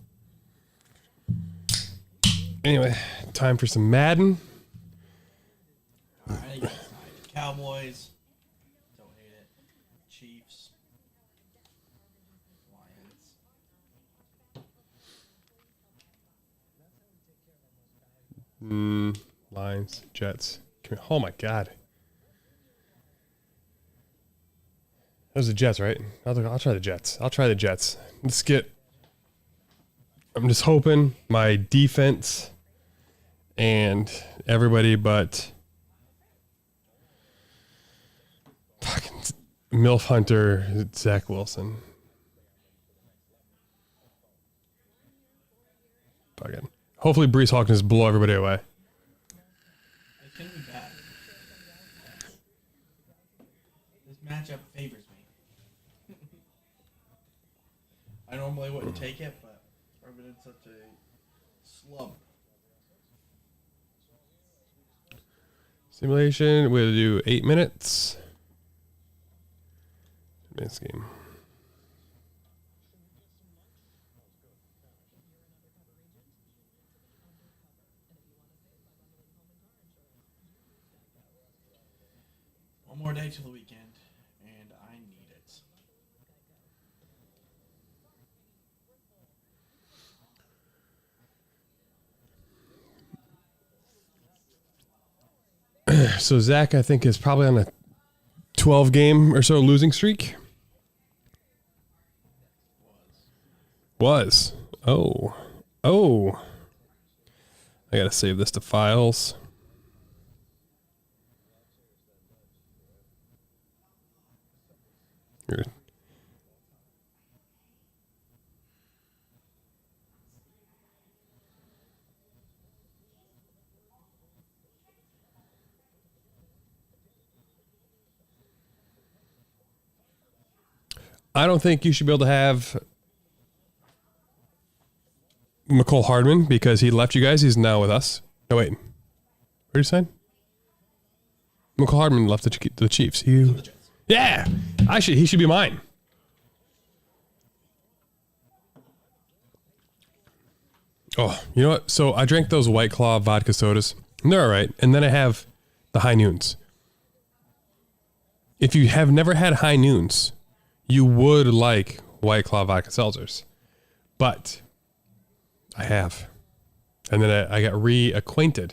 Anyway, time for some Madden. All right, get excited. Cowboys. Don't hate it. Chiefs. Lions. Lions, Jets. Oh my God. Those are the Jets, right? I'll try the Jets. I'll try the Jets. I'm just hoping my defense and everybody but fucking MILF Hunter, Zach Wilson. Fucking. Hopefully Brees Hall can just blow everybody away. It can be bad. This matchup favors me. I normally wouldn't take it, but I've been in such a slump. Simulation, we'll do 8 minutes. Advanced game. One more day till the weekend, and I need it. So Zach, I think, is probably on a 12 game or so losing streak. Was. Oh. I gotta save this to files. Here. I don't think you should be able to have McCole Hardman because he left you guys. He's now with us. No, wait. Where did you sign? McCole Hardman left the Chiefs. Yeah. He should be mine. Oh, you know what? So I drank those White Claw vodka sodas. And they're all right. And then I have the High Noons. If you have never had High Noons, you would like White Claw vodka seltzers. But I have. And then I got reacquainted.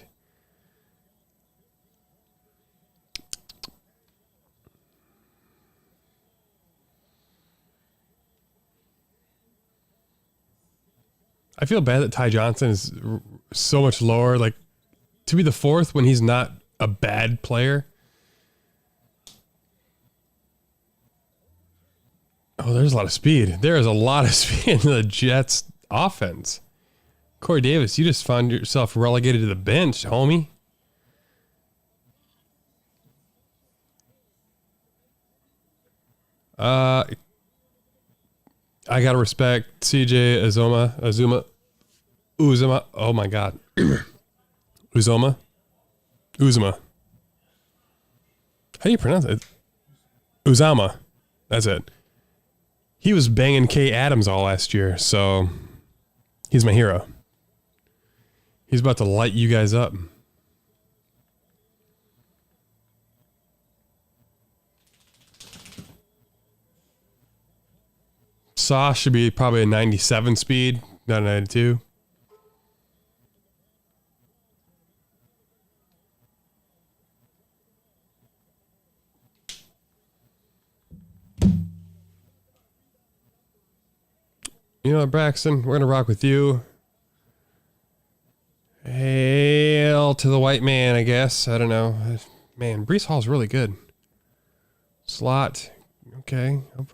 I feel bad that Ty Johnson is so much lower. Like, to be the fourth when he's not a bad player. Oh, there's a lot of speed. There is a lot of speed in the Jets offense. Corey Davis, you just found yourself relegated to the bench, homie. I gotta respect CJ Uzoma. Oh my God. Uzoma. How do you pronounce it? Uzama. That's it. He was banging Kay Adams all last year, so he's my hero. He's about to light you guys up. Sauce should be probably a 97 speed, not a 92. You know what, Braxton? We're going to rock with you. Hail to the white man, I guess. I don't know. Man, Brees Hall's really good. Slot. Okay. All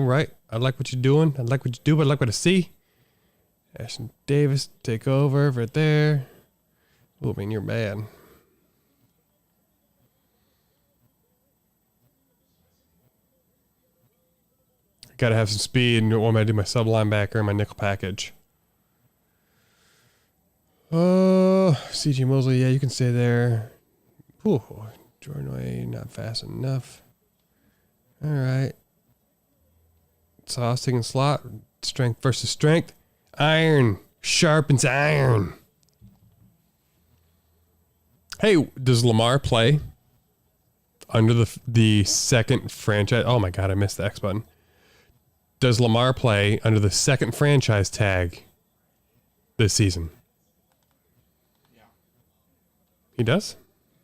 right. I like what you're doing. I like what you do, but I like what I see. Ashton Davis, take over right there. Oh, man, you're bad. Got to have some speed. And what am I do? My sub linebacker and my nickel package. Oh, CJ Mosley. Yeah, you can stay there. Ooh, Jordan Way, not fast enough. All right. Sauce taking slot. Strength versus strength. Iron sharpens iron. Hey, does Lamar play under the second franchise? Oh my God, I missed the X button. Does Lamar play under the second franchise tag this season? Yeah. He does?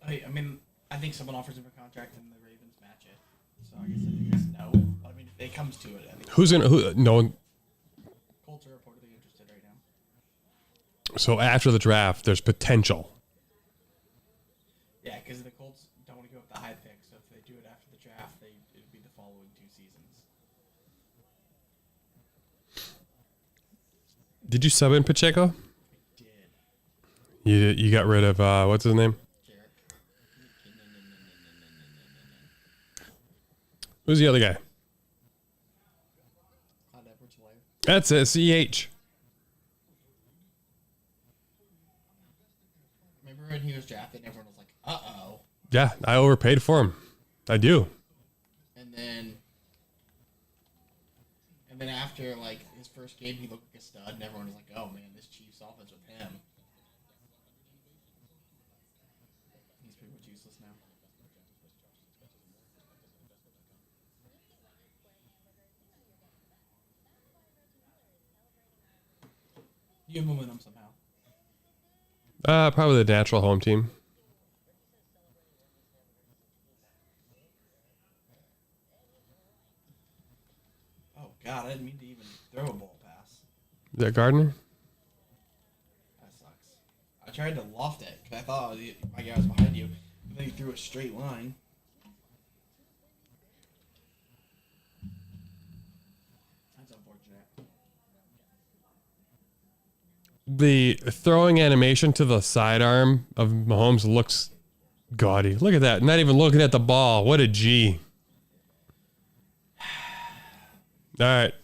I mean, I think someone offers him a contract and the Ravens match it. So I guess no. But I mean, if it comes to it, I think No one. Colts are reportedly interested right now. So after the draft, there's potential. Yeah, because the Colts don't want to give up the high pick. So if they do it after the draft, it would be the following 2 seasons. Did you sub in Pacheco? I did. You got rid of what's his name? Who's the other guy? That's it, CH. Remember when he was drafted and everyone was like, uh-oh. Yeah, I overpaid for him. I do. And then after like his first game, he looked like a stud, and everyone was like, "Oh man, this Chiefs offense with him." He's pretty much useless now. You have momentum somehow. Probably the natural home team. Oh God, I didn't mean to even throw a ball pass. Is that Gardner? That sucks. I tried to loft it because I thought my guy was behind you, and then he threw a straight line. That's unfortunate. The throwing animation to the sidearm of Mahomes looks gaudy. Look at that. Not even looking at the ball. What a G. All right.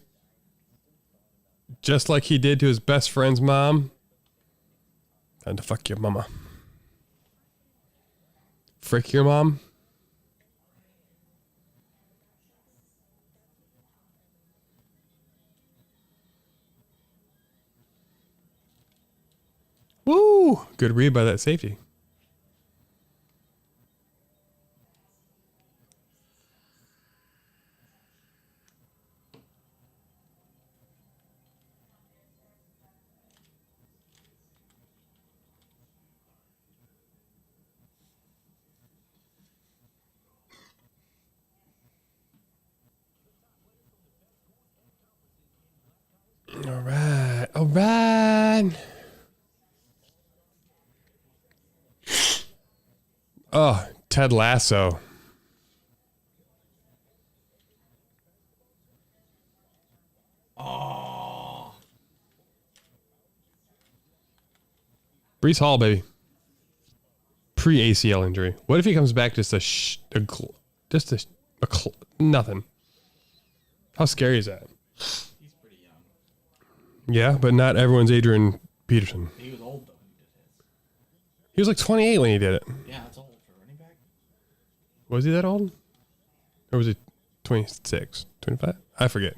Just like he did to his best friend's mom. Time to fuck your mama. Frick your mom. Woo! Good read by that safety. All right. All right. Oh, Ted Lasso. Oh. Brees Hall, baby. Pre-ACL injury. What if he comes back just nothing? How scary is that? He's pretty young. Yeah, but not everyone's Adrian Peterson. He was old, though, when he did his. He was like 28 when he did it. Yeah, that's old for a running back. Was he that old? Or was he 26, 25? I forget.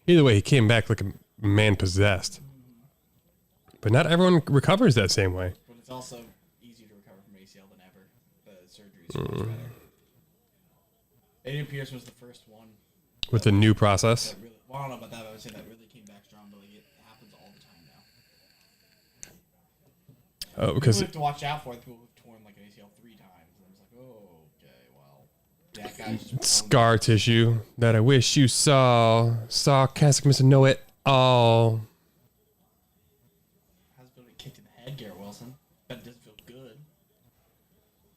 Either way, he came back like a man possessed. But not everyone recovers that same way. But it's also easier to recover from ACL than ever. The surgeries are much better. Adrian Peterson was the first one. With the new process. That really, well, I don't know about that, but I would say that really came back strong, but like, it happens all the time now. Oh, because People have to watch out for it. People who've torn like an ACL 3 times. And it's like, oh, okay, well, that guy's just scar tissue that I wish you saw. Sarcastic Mr. Know It All. Has been kicked in the head, Garrett Wilson. That doesn't feel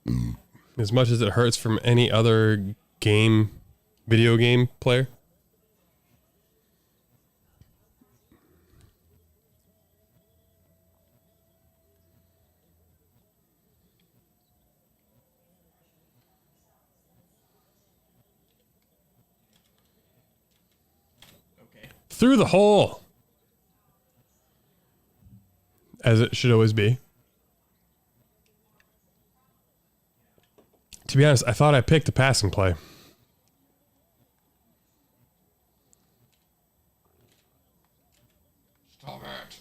good. As much as it hurts from any other video game player. Okay. Through the hole. As it should always be. To be honest, I thought I picked the passing play. Stop it.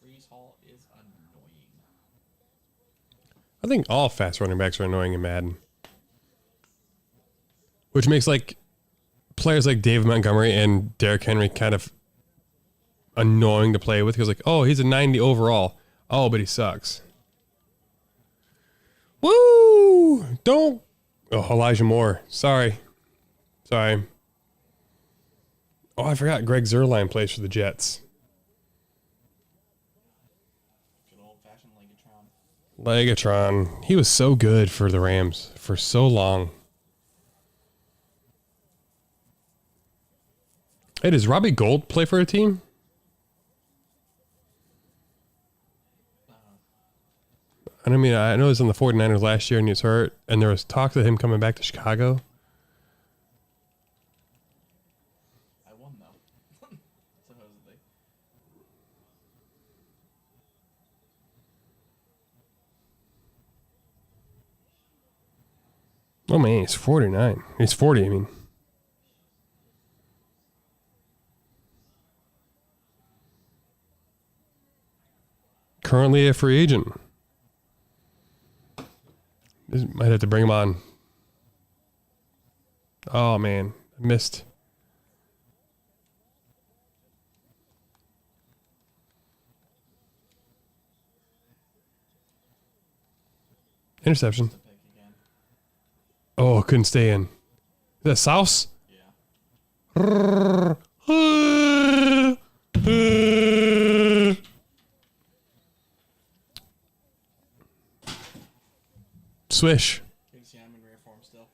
Brees Hall is annoying. I think all fast running backs are annoying in Madden. Which makes like players like David Montgomery and Derrick Henry kind of annoying to play with because like, oh, he's a 90 overall. Oh, but he sucks. Woo! Don't. Oh, Elijah Moore. Sorry. Oh, I forgot Greg Zuerlein plays for the Jets. Good old-fashioned Legatron. Legatron. He was so good for the Rams for so long. Hey, does Robbie Gould play for a team? I mean, I know he was on the 49ers last year and he was hurt, and there was talk of him coming back to Chicago. I won, though. Supposedly. Oh, man, he's 49. He's 40, I mean. Currently a free agent. Might have to bring him on. Oh, man. I missed. Interception. Oh, couldn't stay in. Is that Sauce? Yeah. Swish. Good to see I'm in rare form still.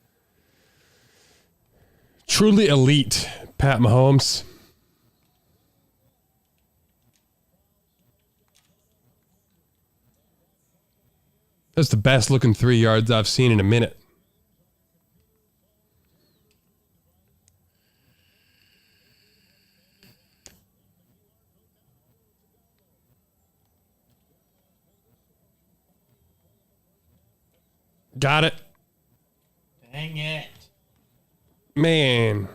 Truly elite, Pat Mahomes. That's the best looking 3 yards I've seen in a minute. Got it. Dang it. Man.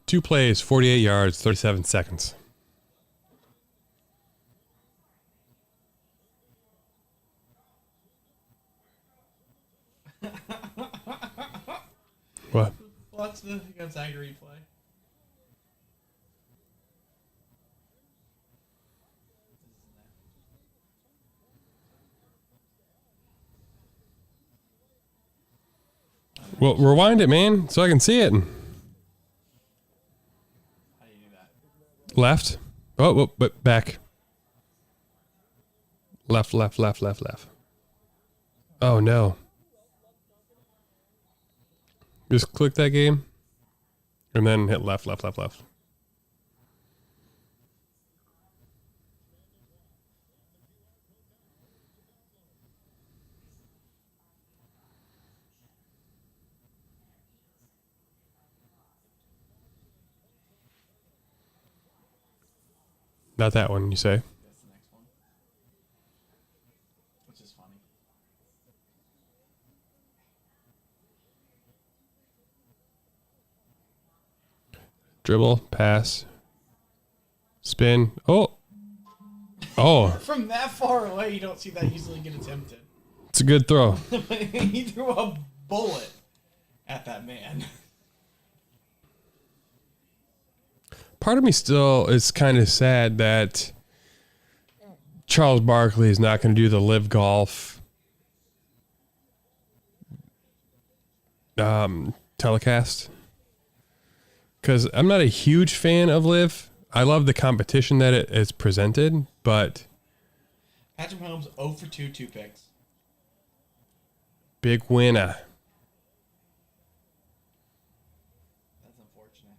Two plays, 48 yards, 37 seconds. What? Watch the Gonzaga replay. Well, rewind it, man, so I can see it. How do you do that? Left. Oh, but back. Left. Oh, no. Just click that game. And then hit left. Not that one, you say? That's the next one. Which is funny. Dribble, pass, spin. Oh. From that far away, you don't see that easily get attempted. It's a good throw. He threw a bullet at that man. Part of me still is kind of sad that Charles Barkley is not going to do the Live Golf telecast. Because I'm not a huge fan of Live. I love the competition that it is presented, but... Patrick Mahomes 0 for 2 picks. Big winner. That's unfortunate.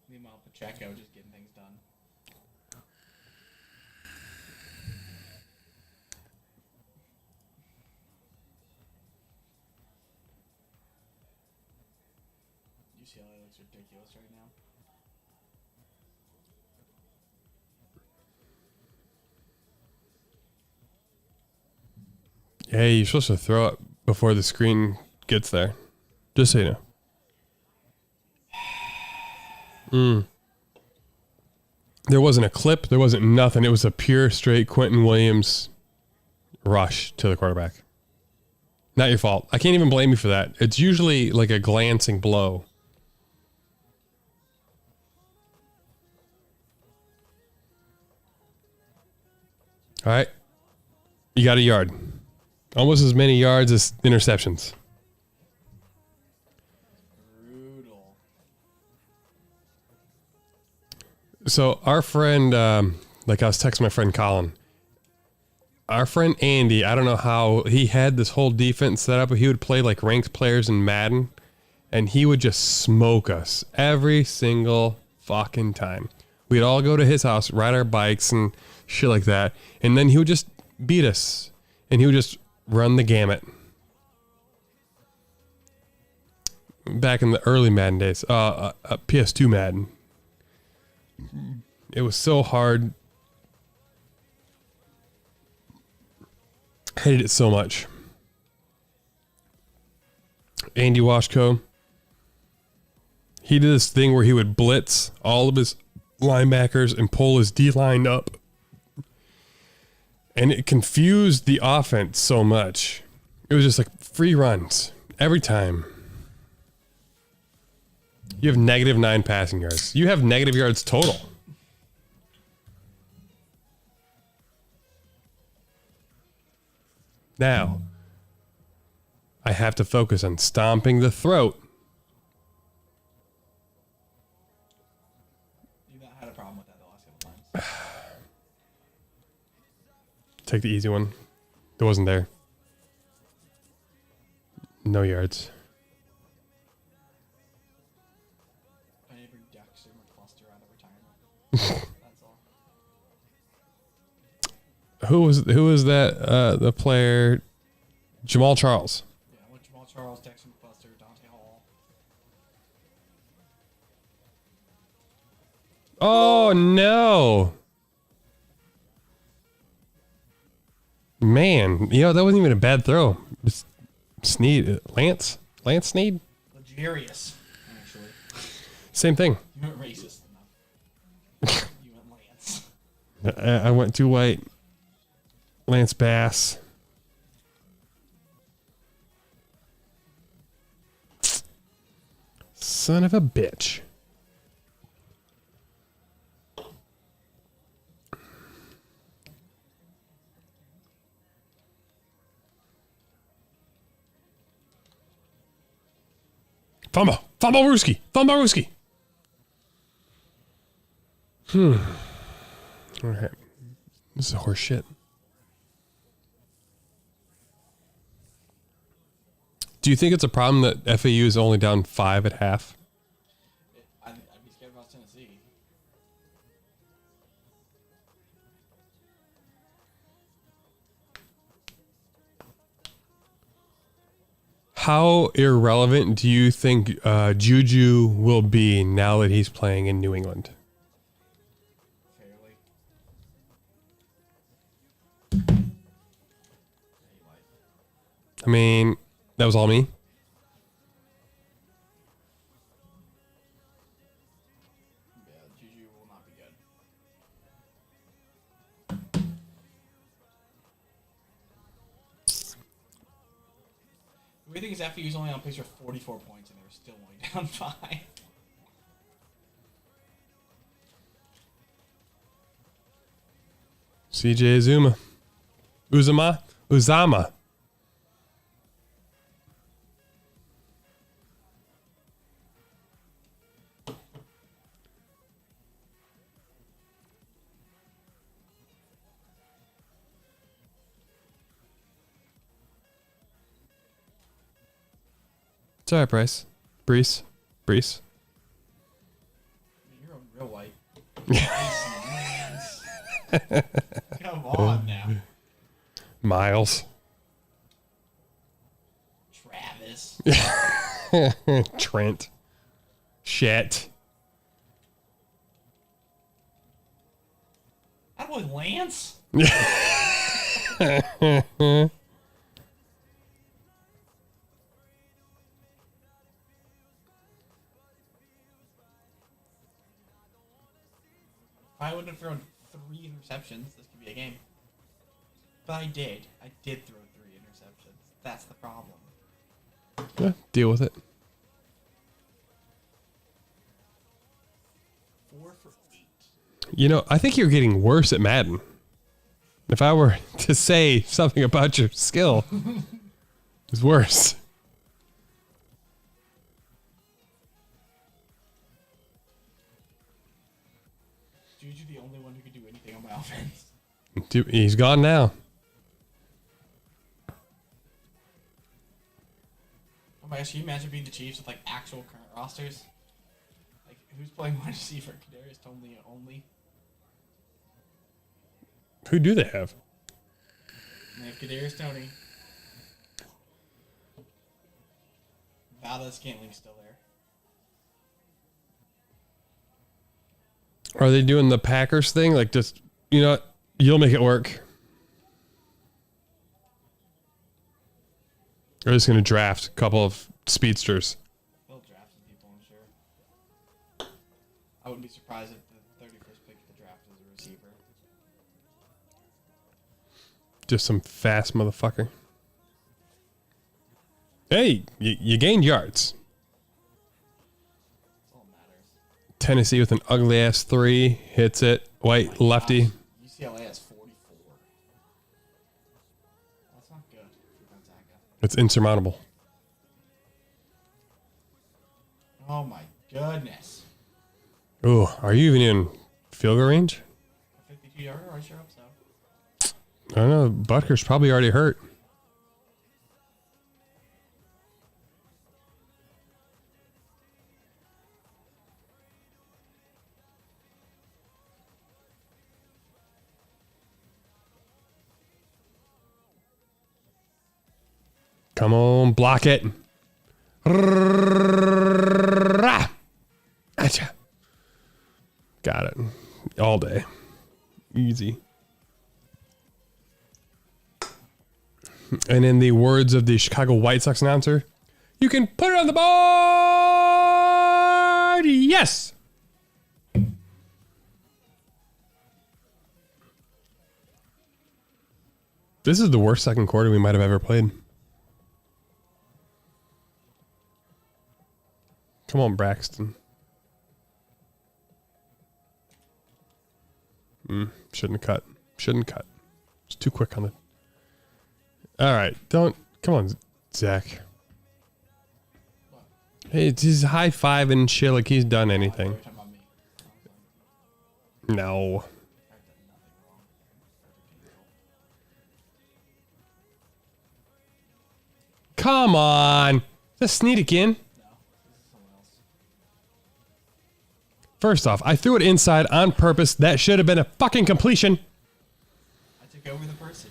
Meanwhile, Pacheco just getting things done. UCLA looks ridiculous right now. Hey, you're supposed to throw it before the screen gets there. Just so you know. There wasn't a clip. There wasn't nothing. It was a pure, straight Quentin Williams rush to the quarterback. Not your fault. I can't even blame you for that. It's usually like a glancing blow. All right. You got a yard. Almost as many yards as interceptions. Brutal. So our friend, like I was texting my friend Colin, our friend Andy, I don't know how he had this whole defense set up, but he would play like ranked players in Madden, and he would just smoke us every single fucking time. We'd all go to his house, ride our bikes and shit like that, and then he would just beat us, and he would just run the gamut. Back in the early Madden days, PS2 Madden. It was so hard. Hated it so much. Andy Washko. He did this thing where he would blitz all of his linebackers and pull his D-line up. And it confused the offense so much. It was just like free runs every time. You have -9 passing yards. You have negative yards total. Now, I have to focus on stomping the throat. You've not had a problem with that the last couple times. Take the easy one. It wasn't there. No yards. I need to bring Dexter McCluster out of retirement. That's all. Who was that? The player, Jamal Charles. Yeah, I want Jamal Charles, Dexter McCluster, Dante Hall. Oh, no. Man, that wasn't even a bad throw. Just Sneed. Lance Sneed? Luxurious, actually. Same thing. You weren't racist enough. You went Lance. I went too white. Lance Bass. Son of a bitch. Fumble Rooski. All right. This is horse shit. Do you think it's a problem that FAU is only down 5 at half? I'd be scared about Tennessee. How irrelevant do you think Juju will be now that he's playing in New England? Fairly. I mean, that was all me. Yeah, Juju will not be good. The weird thing is FAU's only on pace for 44 points and they were still only down 5. CJ Uzama. It's all right, Brees. You're a real white. Come on now. Miles. Travis. Trent. Shit. That was Lance. If I wouldn't have thrown 3 interceptions, this could be a game. But I did. I did throw 3 interceptions. That's the problem. Yeah, deal with it. 4 for 8. I think you're getting worse at Madden. If I were to say something about your skill, it's worse. Juju the only one who could do anything on my offense. Dude, he's gone now. Oh my gosh, can you imagine being the Chiefs with like actual current rosters? Like, who's playing wide receiver? Kadarius Toney only. Who do they have? And they have Kadarius Toney. Valdez-Scantling's still there. Are they doing the Packers thing? Like, just, you'll make it work. They're just going to draft a couple of speedsters. They'll draft some people, I'm sure. I wouldn't be surprised if the 31st pick of the draft was a receiver. Just some fast motherfucker. Hey, you gained yards. That's all that matters. Tennessee with an ugly ass 3 hits it. White lefty. Gosh, UCLA has 44. That's not good for Gonzaga. It's insurmountable. Oh my goodness. Ooh, are you even in field goal range? 52-yarder? I sure hope so. I don't know. Butker's probably already hurt. Come on, block it. Acha. Got it. All day. Easy. And in the words of the Chicago White Sox announcer, you can put it on the board. Yes. This is the worst second quarter we might have ever played. Come on, Braxton. Shouldn't have cut. Shouldn't cut. It's too quick on it. All right, don't. Come on, Zach. Hey, he's high five and shit like he's done anything. No. Come on. Is that Snedekin? First off, I threw it inside on purpose. That should have been a fucking completion. I took over the person.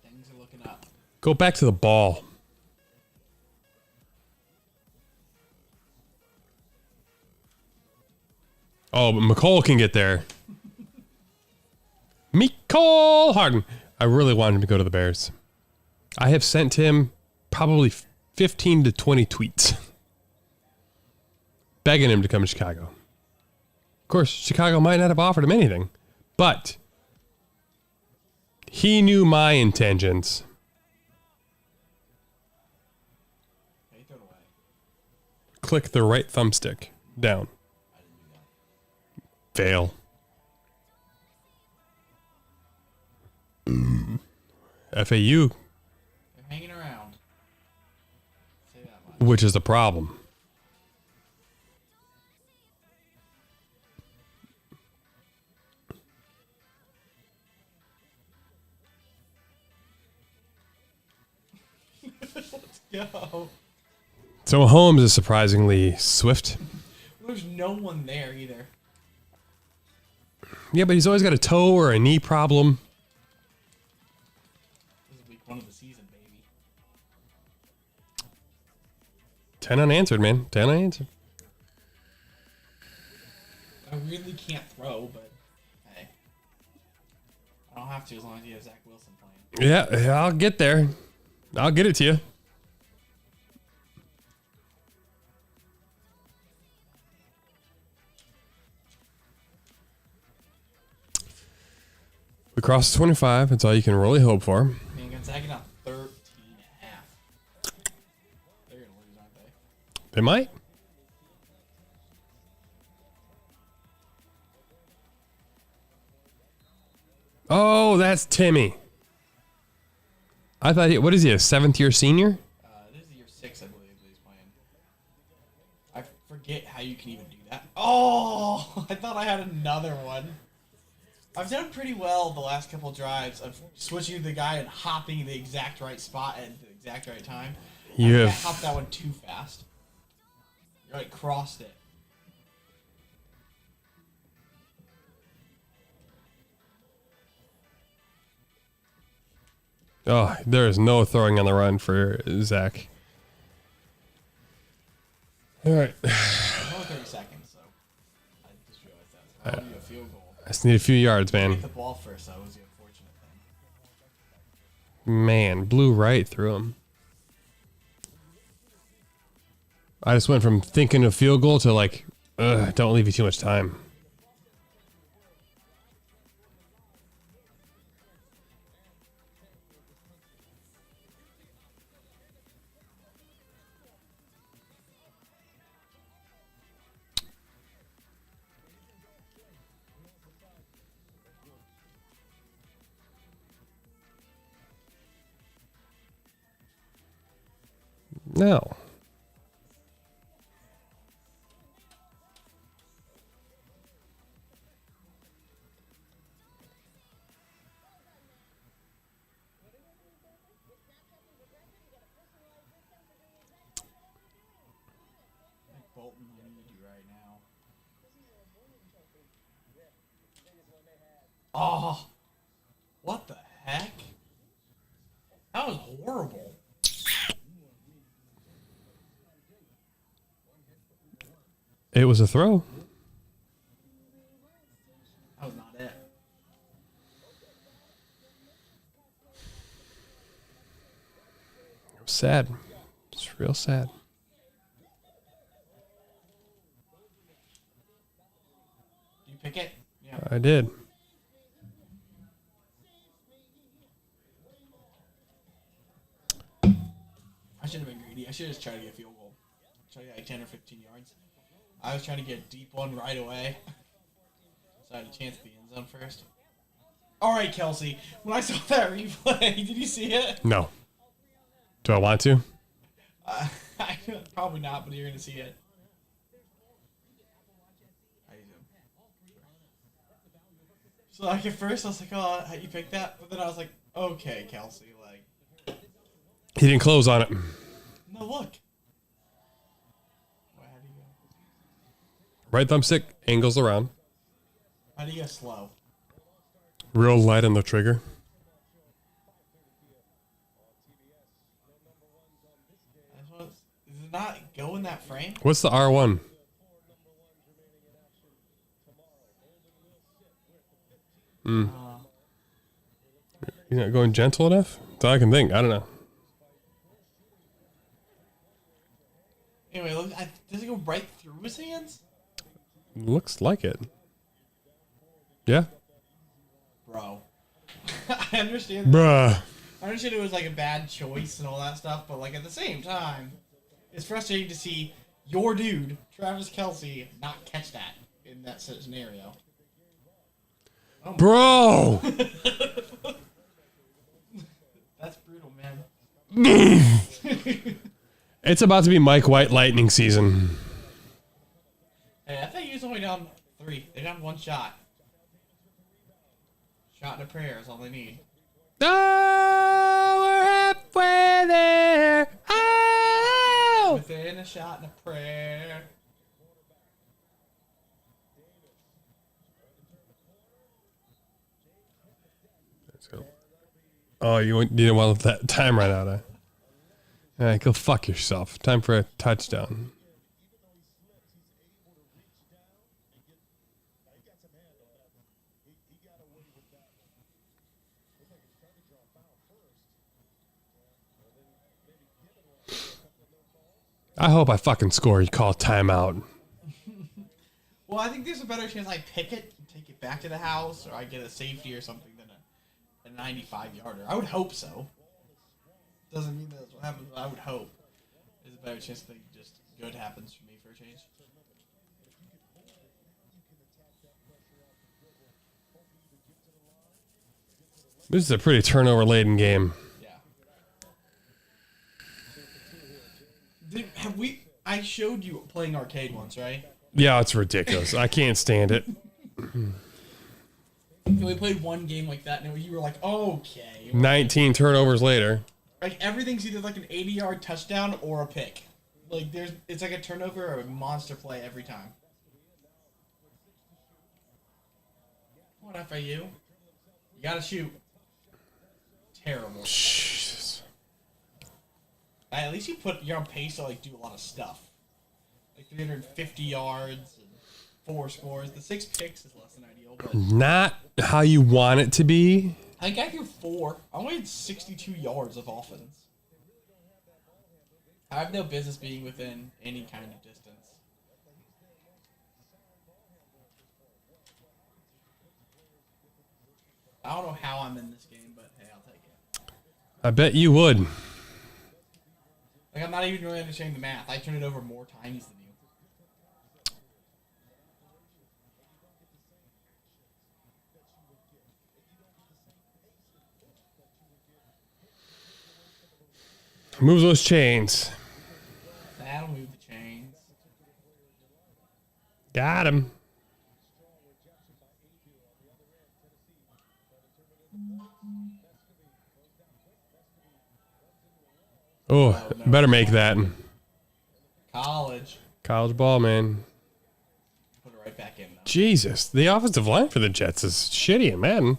Things are looking up. Go back to the ball. Oh, but McCall can get there. McCall Harden. I really wanted him to go to the Bears. I have sent him probably 15 to 20 tweets begging him to come to Chicago. Of course, Chicago might not have offered him anything, but he knew my intentions. Click the right thumbstick down. Fail. FAU. Hanging around. Say that much. Which is the problem. Let's go. So Holmes is surprisingly swift. There's no one there either. Yeah, but he's always got a toe or a knee problem. This is week 1 of the season, baby. 10 unanswered, man. 10 unanswered. I really can't throw, but hey. I don't have to as long as you have Zach Wilson playing. Yeah, I'll get there. I'll get it to you. We crossed 25. That's all you can really hope for. Man, Gonzaga down 13.5. They're gonna lose, aren't they? They might. Oh, that's Timmy. I thought what is he, a 7th year senior? This is year 6, I believe, that he's playing. I forget how you can even do that. Oh, I thought I had another one. I've done pretty well the last couple drives of switching to the guy and hopping the exact right spot at the exact right time. I hopped that one too fast. You like crossed it. Oh, there is no throwing on the run for Zach. All right. Only 30 seconds, so I just realized that. So I need a field goal. I just need a few yards, man. Get the ball first. That was the unfortunate thing. Man, blew right through him. I just went from thinking of field goal to like, don't leave you too much time. No. Bolton, I need you right now. Oh, what the heck? That was horrible. It was a throw. That was not it. It was sad. It's real sad. Do you pick it? Yeah. I did. I should have been greedy. I should have just tried to get a field goal. Try to get like 10 or 15 yards. I was trying to get a deep one right away. So I had a chance at the end zone first. All right, Kelsey. When I saw that replay, did you see it? No. Do I want to? Probably not, but you're going to see it. How you doing? So like at first I was like, oh, how you picked that? But then I was like, okay, Kelsey, like. He didn't close on it. No, look. Wait, how do you go? Right thumbstick angles around. How do you go slow? Real light on the trigger. Does it not go in that frame? What's the R1? You're not going gentle enough? That's all I can think. I don't know. Anyway, look, does it go right through his hands? Looks like it. Yeah. Bro. I understand. Bruh. I understand it was like a bad choice and all that stuff, but like at the same time, it's frustrating to see your dude, Travis Kelsey, not catch that in that scenario. Oh Bro! That's brutal, man. It's about to be Mike White lightning season. Hey, I think he was only down 3. They got 1 shot. Shot and a prayer is all they need. Oh, we're halfway there. Oh! Within a shot and a prayer. Let's go. Oh, you didn't want to let that time run out, huh? All right, go fuck yourself. Time for a touchdown. I hope I fucking score. You call timeout. Well, I think there's a better chance I pick it and take it back to the house, or I get a safety or something than a 95-yarder. I would hope so. Doesn't mean that's what happens, but I would hope. There's a better chance that just good happens for me for a change. This is a pretty turnover-laden game. Yeah. I showed you playing arcade once, right? Yeah, it's ridiculous. I can't stand it. We played one game like that, and you were like, okay. 19 turnovers later. Like, everything's either like an 80-yard touchdown or a pick. Like, it's like a turnover or a monster play every time. What up, FAU? You gotta shoot. Terrible. Jesus. At least you're on pace to like do a lot of stuff. Like 350 yards and 4 scores. The 6 picks is less than ideal, but Not how you want it to be. I think I threw 4. I only had 62 yards of offense. I have no business being within any kind of distance. I don't know how I'm in this game, but hey, I'll take it. I bet you would. Like, I'm not even really understanding the math. I turned it over more times than you. Move those chains. That'll move the chains. Got him. Oh, better make that. College. College ball, man. Put it right back in, though. Jesus, the offensive line for the Jets is shitty in Madden.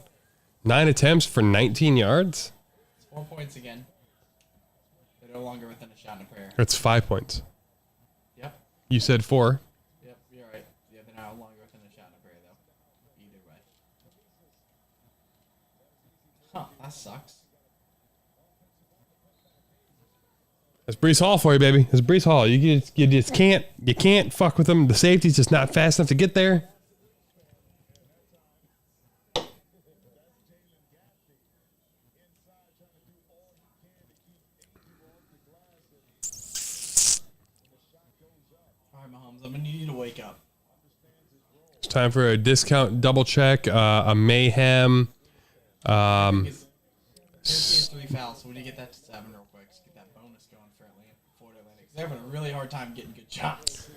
9 attempts for 19 yards. It's 4 points again. They're no longer within a shot and a prayer. It's 5 points. Yep. You said 4. Yep. That sucks. That's Brees Hall for you, baby. That's Brees Hall. You just can't fuck with him. The safety's just not fast enough to get there. All right, Mahomes, I'm gonna need you to wake up. It's time for a discount double check, a mayhem. There's 3 fouls, so when you get that to 7 real quick, just get that bonus going for Florida Atlantic. They're having a really hard time getting good shots.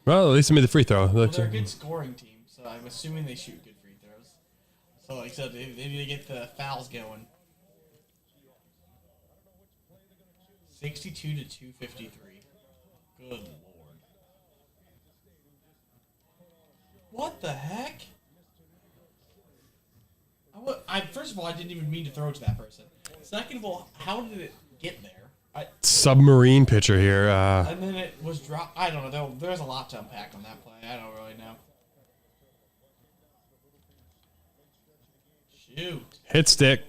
Well, at least they made the free throw. Well, they're a good scoring team, so I'm assuming they shoot good free throws. So, like I said, they need to get the fouls going. 62 to 253. Good lord. What the heck? First of all, I didn't even mean to throw it to that person. Second of all, how did it get there? Submarine pitcher here. And then it was dropped. I don't know. There's a lot to unpack on that play. I don't really know. Shoot. Hit stick.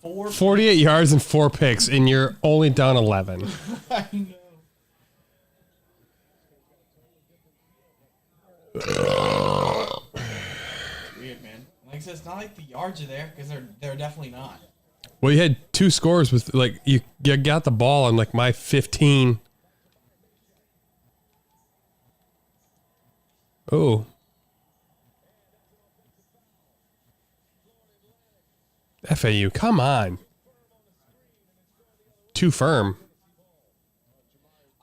48 yards and 4 picks, and you're only down 11. I know. Weird, man. Like I said, it's not like the yards are there, because they're definitely not. Well, you had 2 scores with, like, you got the ball on, like, my 15. Oh. FAU, come on. Too firm.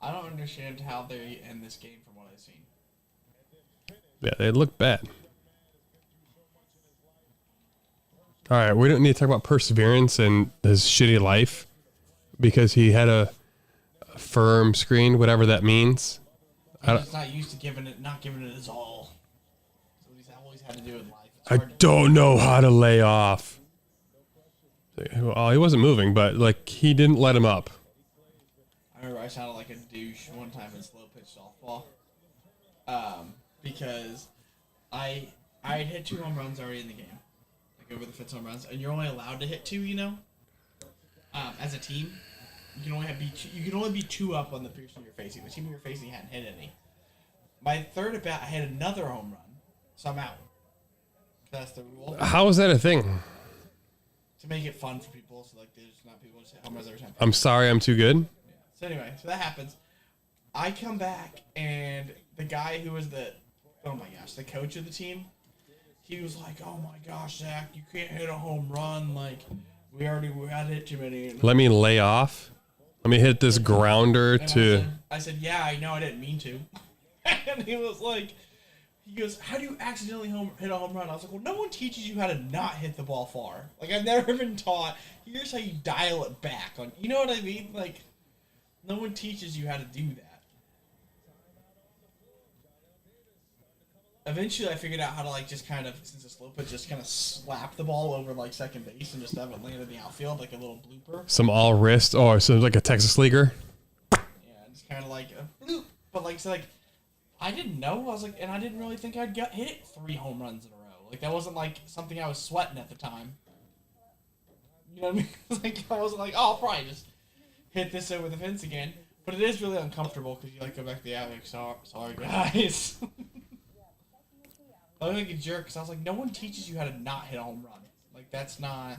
I don't understand how they end this game from what I've seen. Yeah, they look bad. All right, we don't need to talk about perseverance and his shitty life because he had a firm screen, whatever that means. He's just not used to not giving it his all. That's what he's always had to do in life. I don't know how to lay off. Well, he wasn't moving, but like he didn't let him up. I remember I sounded like a douche one time in slow pitch softball, because I had hit 2 home runs already in the game, like over the fence home runs, and you're only allowed to hit 2, you know. As a team, you can only be 2 up on the person you're facing. The team you're facing hadn't hit any. My third at bat, I had another home run, so I'm out. That's the rule. How is that a thing? To make it fun for people, so like there's not people just hit home runs every time. I'm sorry, I'm too good. Yeah. So anyway, so that happens. I come back, and the guy who was the coach of the team, he was like, "Oh my gosh, Zach, you can't hit a home run. Like, we had hit too many." Let me lay off. Let me hit this grounder And to. I said, "Yeah, I know, I didn't mean to." And he goes, "How do you accidentally hit a home run?" I was like, "Well, no one teaches you how to not hit the ball far. Like, I've never been taught. Here's how you dial it back. You know what I mean? Like, no one teaches you how to do that." Eventually, I figured out how to, like, just kind of, since it's slow pitch, just kind of slap the ball over, like, second base and just have it land in the outfield, like a little blooper. Some all wrist. Oh, so like a Texas leaguer. Yeah, just kind of like a bloop. But, like, so, like, I didn't know. I was like, and I didn't really think I'd hit 3 home runs in a row. Like, that wasn't, like, something I was sweating at the time. You know what I mean? Like, I wasn't like, oh, I'll probably just hit this over the fence again. But it is really uncomfortable because you, like, go back to the alley, like, sorry, guys. I was like a jerk because I was like, no one teaches you how to not hit a home run. Like, that's not.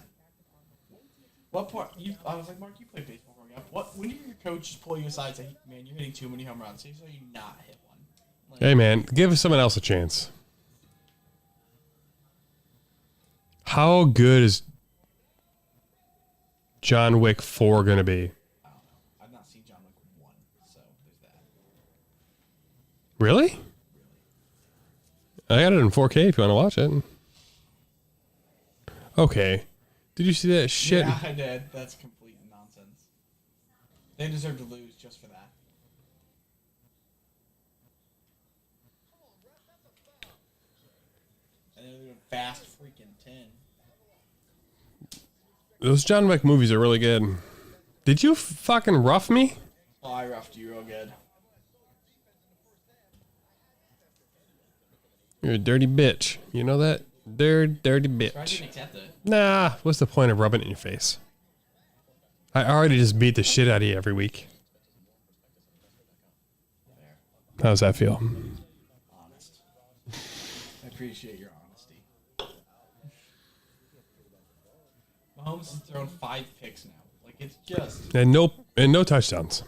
What part? I was like, Mark, you played baseball growing up. When did your coach just pull you aside and say, man, you're hitting too many home runs? So you not hit one. Like, Hey man, give someone else a chance. How good is John Wick 4 gonna be? I don't know. I've not seen John Wick 1, so there's that. Really? I got it in 4K if you want to watch it. Okay. Did you see that shit? Yeah, I did. That's complete nonsense. They deserve to lose just for that. And they're doing Fast freaking 10. Those John Wick movies are really good. Did you fucking rough me? Oh, I roughed you real good. You're a dirty bitch. You know that? Dirty Try to bitch. accept it. Nah, what's the point of rubbing it in your face? I already just beat the shit out of you every week. How does that feel? Honest. I appreciate your honesty. Mahomes has thrown 5 picks now. Like, it's just... And no touchdowns.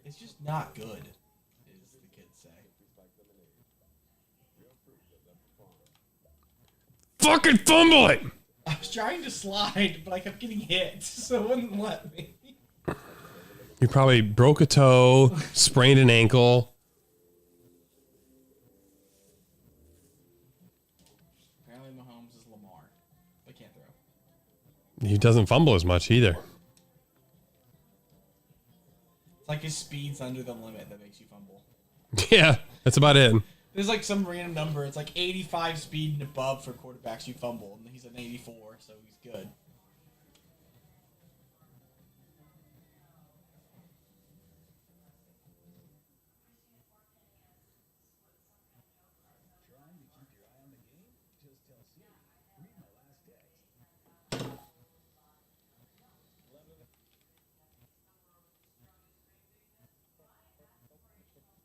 It's just not good, as the kids say. Fucking fumble it! I was trying to slide, but I kept getting hit, so it wouldn't let me. You probably broke a toe, sprained an ankle. Apparently Mahomes is Lamar, but can't throw. He doesn't fumble as much either. It's like his speed's under the limit that makes you fumble. Yeah, that's about it. There's like some random number. It's like 85 speed and above for quarterbacks you fumble, and he's an 84, so he's good.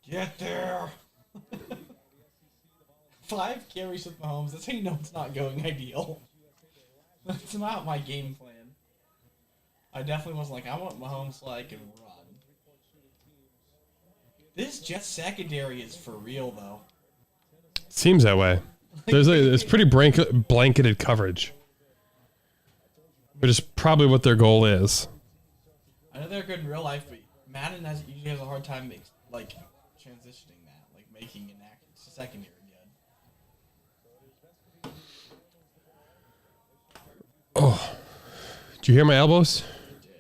Get there. 5 carries with Mahomes. That's how you know it's not going ideal. That's not my game plan. I definitely wasn't like, I want Mahomes so I can run. This Jets secondary is for real, though. Seems that way. It's pretty blanketed coverage. Which is probably what their goal is. I know they're good in real life, but Madden usually has a hard time transitioning that, like making an secondary good. Oh. Did you hear my elbows? I did.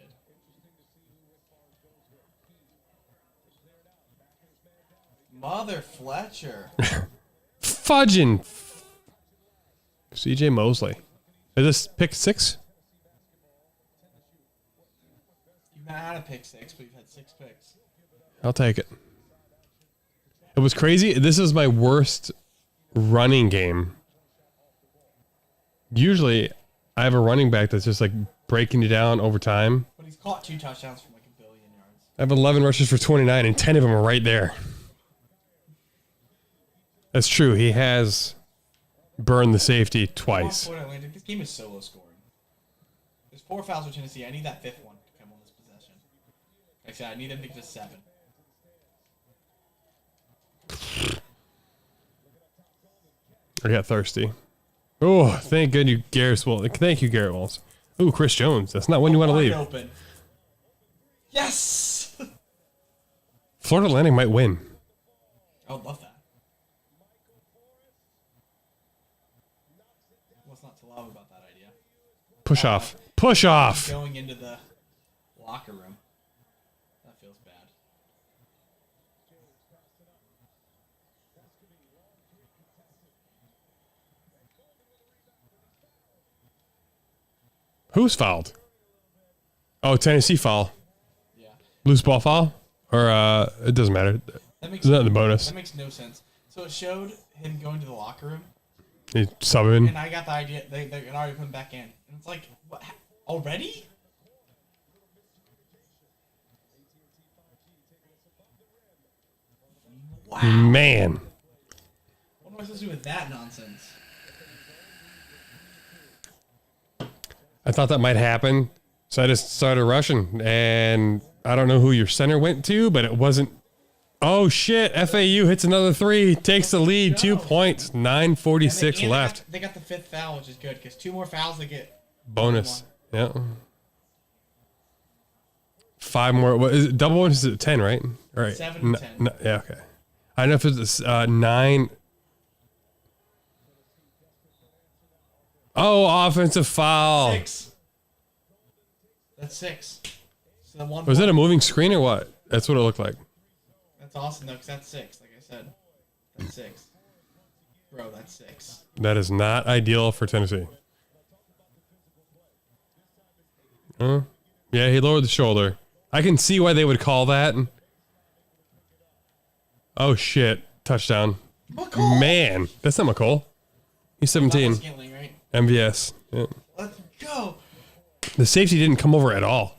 Mother Fletcher. Fudging. CJ Mosley. Is this pick 6? You've not had a pick 6, but you've had 6 picks. I'll take it. It was crazy. This is my worst running game. Usually, I have a running back that's just like breaking you down over time. But he's caught 2 touchdowns from like a billion yards. I have 11 rushes for 29, and 10 of them are right there. That's true. He has burned the safety twice. This game is so low scoring. There's 4 fouls for Tennessee. I need that 5th one to come on this possession. Like I said, I need them to get to 7. I got thirsty. Oh, thank God you, Garrett Wills. Thank you, Garrett Wills. Ooh, Chris Jones. That's not when you want to leave. Open. Yes! Florida Atlantic might win. I would love that. What's not to love about that idea? Push off. Push off. Going into the locker room. That feels bad. Who's fouled? Oh, Tennessee foul. Yeah. Loose ball foul? Or, it doesn't matter. It's not in the bonus. That makes no sense. So it showed him going to the locker room. He sub him in. And I got the idea they already put him back in. And it's like, what? Already? Wow. Man. What am I supposed to do with that nonsense? I thought that might happen. So I just started rushing. And I don't know who your center went to, but it wasn't. Oh, shit. FAU hits another 3. Takes the lead. 2 points. 9:46 left. They got the 5th foul, which is good, because 2 more fouls they get. Bonus. Yeah. 5 more. What is it? Double bonus is 10, right? All right. 7 and 10. Yeah, okay. I don't know if it's 9. Oh, offensive foul. 6. That's 6. So the one Was that a moving screen or what? That's what it looked like. That's awesome, though, because that's 6, like I said. That's 6. Bro, that's 6. That is not ideal for Tennessee. Yeah, he lowered the shoulder. I can see why they would call that. Oh, shit. Touchdown. McCall. Man, that's not McCall. He's 17. Scantling, right? MVS. Yeah. Let's go. The safety didn't come over at all.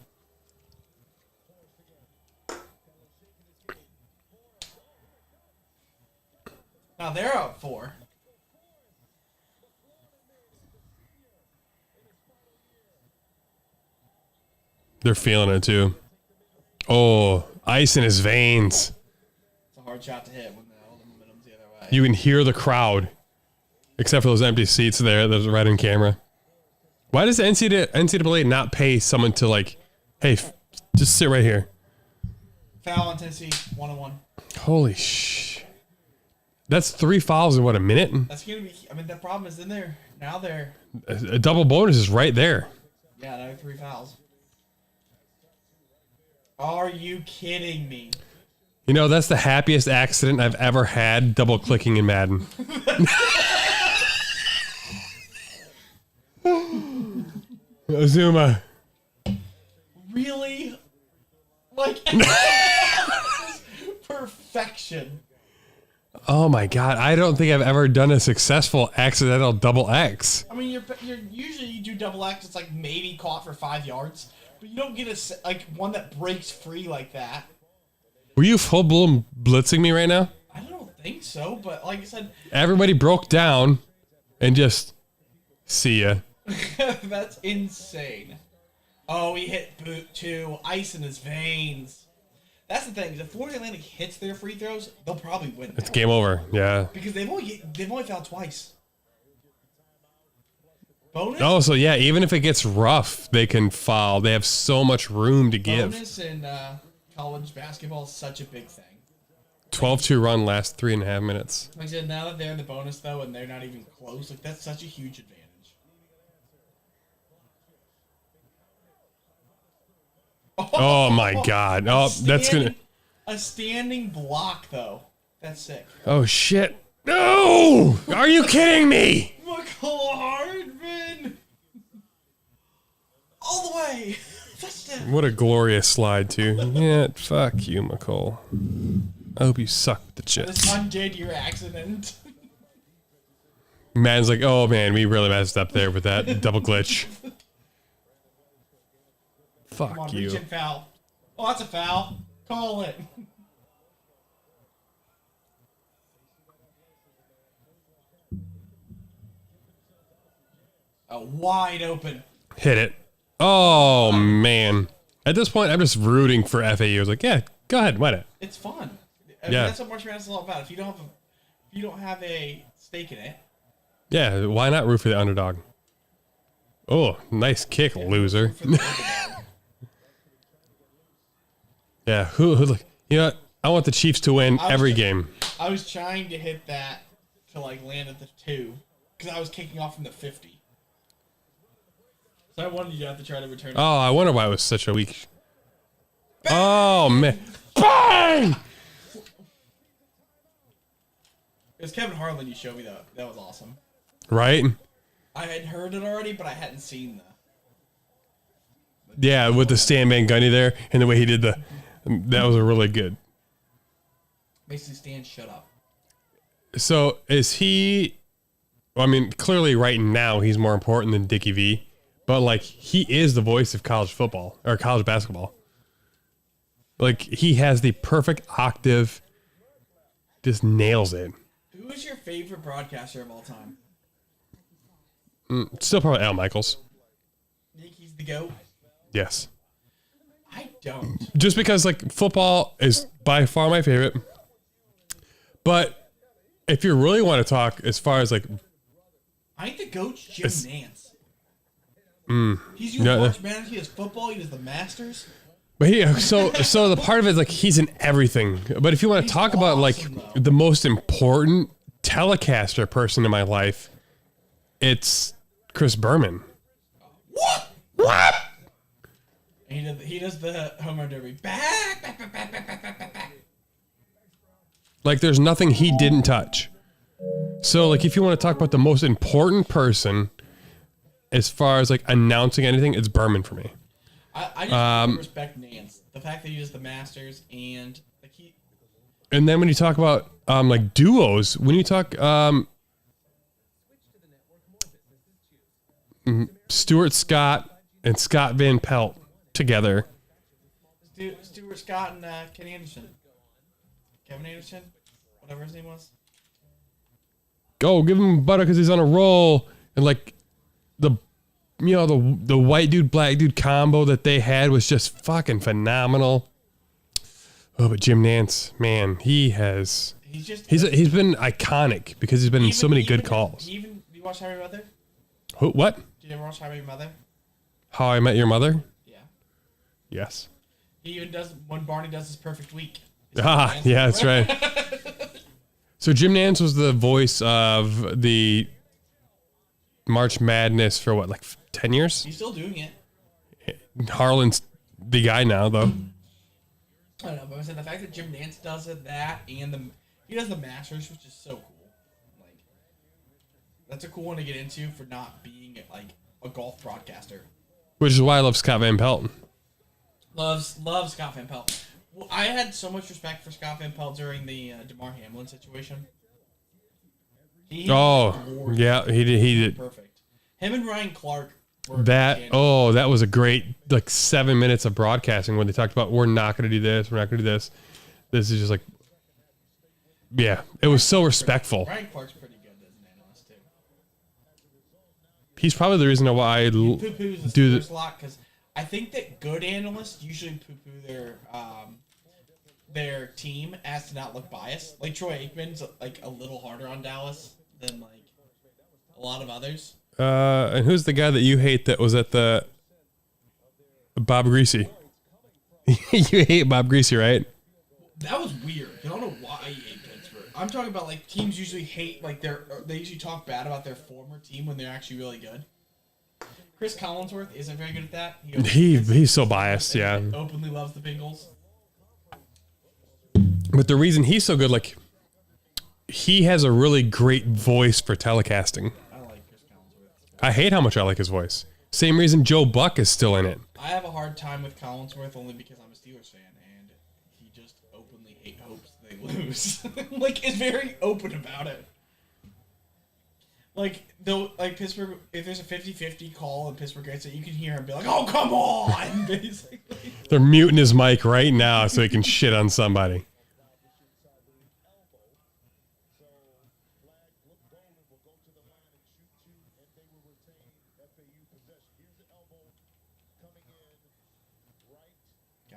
Now they're up 4. They're feeling it too. Oh, ice in his veins. It's a hard shot to hit when all the momentum's the other way. You can hear the crowd, except for those empty seats there. That's right in camera. Why does the NCAA not pay someone to like, hey, just sit right here? Foul on Tennessee, 1-1. Holy sh! That's 3 fouls in what, a minute? That's gonna be. I mean, the problem is in there now. They're A double bonus is right there. yeah, now 3 fouls. Are you kidding me? You know, that's the happiest accident I've ever had, double clicking in Madden. Azuma. Really? Like perfection. Oh my god, I don't think I've ever done a successful accidental double X. I mean, you're usually you do double X. It's like maybe caught for 5 yards, but you don't get like one that breaks free like that. Were you full blown blitzing me right now? I don't think so, but like I said, Everybody broke down and just see ya. that's insane. Oh, he hit boot too. Ice in his veins. That's the thing. If Florida Atlantic hits their free throws, they'll probably win. It's game over. Yeah. Because they've only fouled twice. Bonus. Oh, so yeah, even if it gets rough, they can foul. They have so much room to give. Bonus in college basketball is such a big thing. 12-2 run last 3.5 minutes. Like I said, now that they're in the bonus though, and they're not even close, like that's such a huge advantage. Oh my god. Oh, that's gonna. A standing block though. That's sick. Oh shit. No! Are you kidding me? McCall Hardman. All the way. Touchdown. What a glorious slide too. Yeah, fuck you, McCall. I hope you suck with the This chips. undid your accident. Man's like, oh man, we really messed up there with that double glitch. Come on, Fuck reach you. and foul. Oh, that's a foul. Call it. Wide open. Hit it. Oh man. At this point, I'm just rooting for FAU. I was like, yeah, go ahead, win it. It's fun. I mean, Yeah. that's what March Madness is all about. If you don't have a stake in it, Yeah, why not root for the underdog? Oh, nice kick, loser. for the underdog. Yeah, who look, you know what? I want the Chiefs to win every game. I was trying to hit that to like land at the 2 because I was kicking off from the 50. So I wanted you to have to try to return. Oh, I wonder why it was such a weak. Oh man. Bang! It was Kevin Harlan you showed me though. That was awesome. Right? I had heard it already, but I hadn't seen Yeah, with the Stan Van Gundy there and the way he did that was a really good. Basically, Stan, shut up. So is he? Well, I mean, clearly right now he's more important than Dickie V, but like he is the voice of college football or college basketball. Like he has the perfect octave, just nails it. Who is your favorite broadcaster of all time? Still probably Al Michaels. Think he's the GOAT? Yes. I don't. Just because like football is by far my favorite. But if you really want to talk as far as like I think the GOAT's Jim It's- Nance. mm, He's used no, March Madness, he does football, he does the Masters. but so the part of it is like he's in everything. But if you want to He's talk about like awesome, though. the most important telecaster person in my life, it's Chris Berman. What? And he does the home run derby. Back. Like there's nothing he didn't touch. So like if you want to talk about the most important person as far as like announcing anything, it's Berman for me. I just really respect Nance. The fact that he does the Masters and like And then when you talk about like duos, when you talk Stuart Scott and Scott Van Pelt together. Stuart Scott and Kenny Anderson. Kevin Anderson? Whatever his name was. Go give him butter because he's on a roll. And like the white dude, black dude combo that they had was just fucking phenomenal. Oh, but Jim Nance, man, he's been iconic because he's been in so many good calls. Do you watch How I Met Your Mother? What? Did you ever watch How I Met Your Mother? How I Met Your Mother? Yeah. Yes. He even does when Barney does his perfect week. Ah, yeah, that's right. So Jim Nance was the voice of the March Madness for what, like 10 years? He's still doing it. Harlan's the guy now, though. I don't know, but I said the fact that Jim Nance does it, and he does the Masters, which is so cool. Like, that's a cool one to get into for not being like a golf broadcaster. Which is why I love Scott Van Pelt. Loves Scott Van Pelt. Well, I had so much respect for Scott Van Pelt during the DeMar Hamlin situation. He did. Perfect. Him and Ryan Clark. That was a great like 7 minutes of broadcasting when they talked about we're not going to do this, we're not going to do this. This is just like, yeah, it was so respectful. Ryan Clark's pretty good as an analyst too. He's probably the reason why I do this a lot because I think that good analysts usually poo-poo their team as to not look biased. Like Troy Aikman's like a little harder on Dallas than like a lot of others. And who's the guy that you hate that was at the Bob Greasy? You hate Bob Greasy, right? That was weird. I don't know why he hate Pittsburgh. I'm talking about like teams usually hate like they usually talk bad about their former team when they're actually really good. Chris Collinsworth isn't very good at that. He's so biased, yeah. Openly loves the Bengals. But the reason he's so good, like, he has a really great voice for telecasting. I like Chris Collinsworth. I hate how much I like his voice. Same reason Joe Buck is still in it. I have a hard time with Collinsworth only because I'm a Steelers fan and he just openly hopes they lose. Like, is very open about it. Like, Pittsburgh, if there's a 50-50 call and Pittsburgh gets it, you can hear him be like, oh, come on, basically. They're muting his mic right now so he can shit on somebody.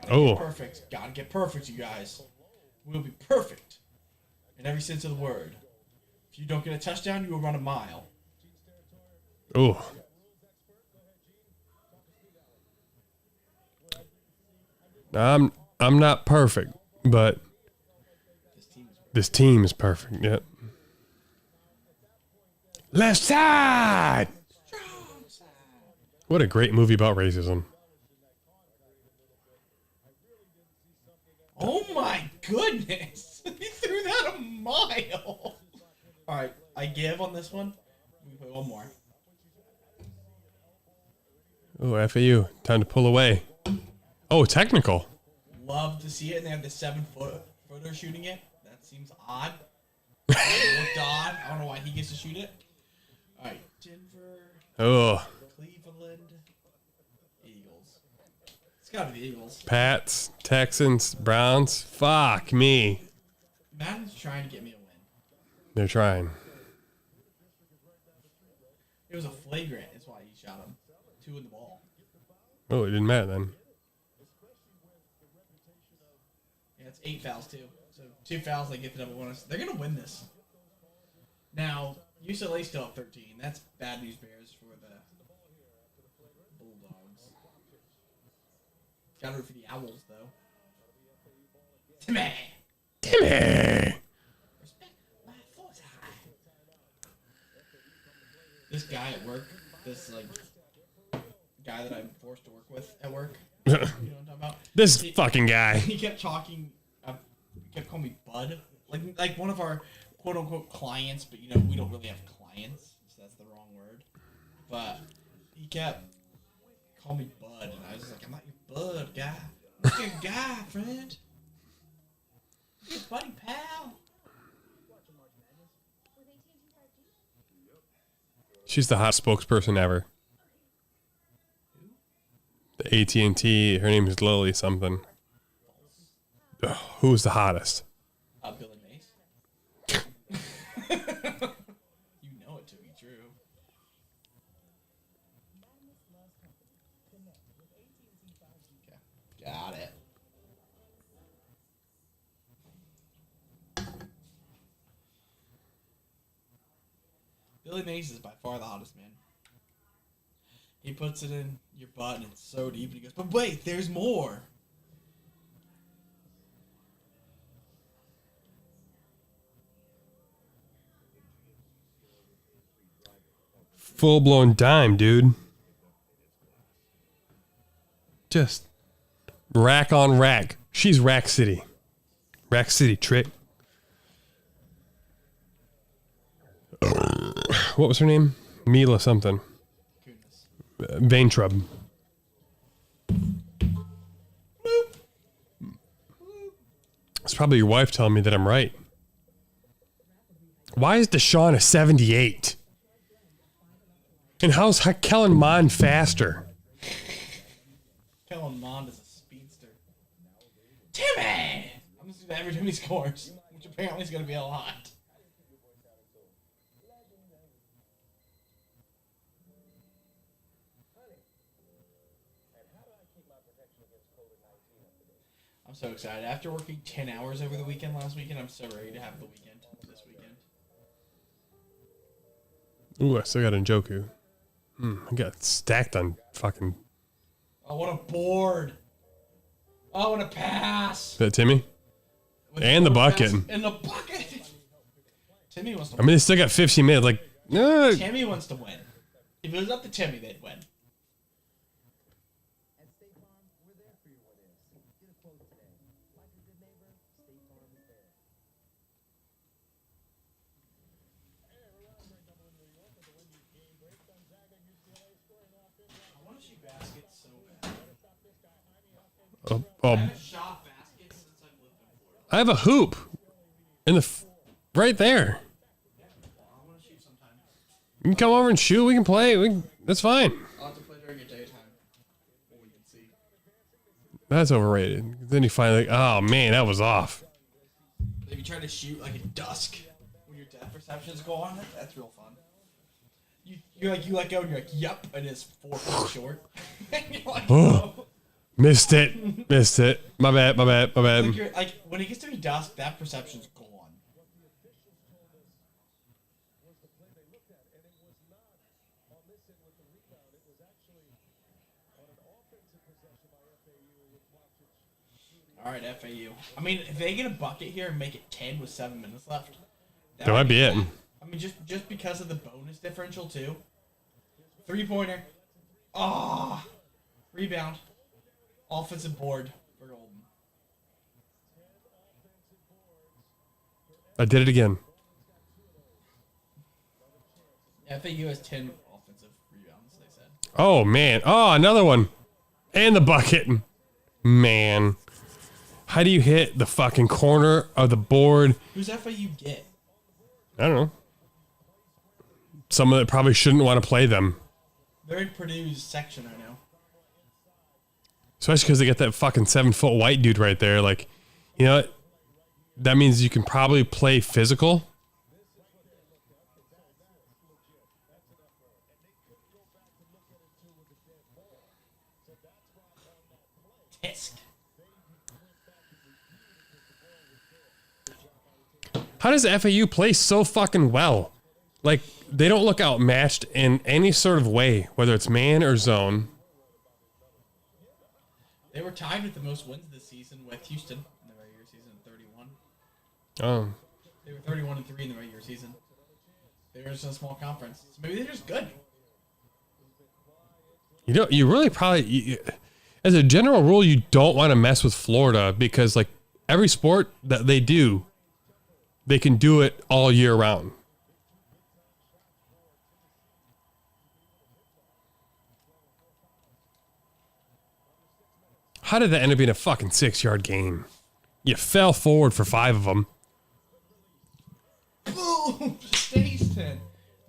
Perfect. Gotta get perfect, you guys. We'll be perfect in every sense of the word. If you don't get a touchdown, you will run a mile. Oh. I'm not perfect, but this team is perfect. Yep. Left side. What a great movie about racism. Oh my goodness! He threw that a mile. All right, I give on this one. We play one more. Oh, FAU. Time to pull away. Oh, technical. Love to see it, and they have the 7-footer shooting it. That seems odd. It looked odd. I don't know why he gets to shoot it. All right, Denver. Oh. Cleveland. Eagles. It's gotta be the Eagles. Pats, Texans, Browns. Fuck me. Madden's trying to get me a win. They're trying. It was a flagrant. That's why he shot him. 2 in the ball. Oh, it didn't matter then. Yeah, it's 8 fouls too. So 2 fouls, they get the double bonus. They're gonna win this. Now UCLA still have 13. That's bad news bears for the Bulldogs. Gotta root for the Owls though. Timmy. Respect my force high. This guy at work, this like guy that I'm forced to work with at work. You know what I'm talking about? This fucking guy. He kept talking. He kept calling me Bud, like one of our quote unquote clients, but you know we don't really have clients, so that's the wrong word. But he kept calling me Bud, and I was just like, I'm not your Bud guy. I'm your guy, friend. It's Buddy Pal. She's the hot spokesperson ever. The AT&T, her name is Lily something. Ugh, who's the hottest? Billy Mays. You know it to be true. Okay, got it. Billy Mays is by far the hottest man. He puts it in your butt and it's so deep and he goes, but wait, there's more. Full-blown dime, dude. Just rack on rack. She's Rack City. Rack City trick. What was her name? Mila something. Vaintrub. It's probably your wife telling me that I'm right. Why is Deshaun a 78? And how's Kellen Mond faster? Kellen Mond is a speedster. Timmy! I'm just gonna do that every time he scores, which apparently is gonna be a lot. I'm so excited. After working 10 hours over the weekend last weekend, I'm so ready to have the weekend this weekend. Ooh, I still got Njoku. I got stacked on fucking... Oh, what a board. Oh, what a pass. Is that Timmy? And the bucket. And the bucket. Timmy wants to I mean, they still got 15 minutes. Like, Timmy wants to win. If it was up to Timmy, they'd win. I have a hoop in the right there. You can come over and shoot. We can play. That's fine. I'll have to play during your daytime. What we can see. That's overrated. Then you find like, oh man, that was off. If you try to shoot like at dusk when your depth perceptions go on, that's real fun. You let go and you're like, yup, and it's 4 feet short. You're like, no. Missed it. Missed it. My bad. Like when it gets to be dusk, that perception's gone. All right, FAU. I mean, if they get a bucket here and make it 10 with 7 minutes left, That might be it. I mean, just because of the bonus differential too. 3-pointer. Ah, rebound. Offensive board for Golden. I did it again. FAU has 10 offensive rebounds, they said. Oh man. Oh, another one. And the bucket. Man. How do you hit the fucking corner of the board? Who's FAU get? I don't know. Someone that probably shouldn't want to play them. They're in Purdue's section, I know. Especially because they get that fucking 7-foot white dude right there. Like, you know what? That means you can probably play physical. Tisk. How does FAU play so fucking well? Like, they don't look outmatched in any sort of way, whether it's man or zone. They were tied with the most wins this season with Houston in the regular season, 31. Oh. They were 31-3 in the regular season. They were just in a small conference, so maybe they're just good. You know, you really probably, as a general rule, you don't want to mess with Florida because, like, every sport that they do, they can do it all year round. How did that end up being a fucking 6-yard game? You fell forward for 5 of them. Boom! State's 10.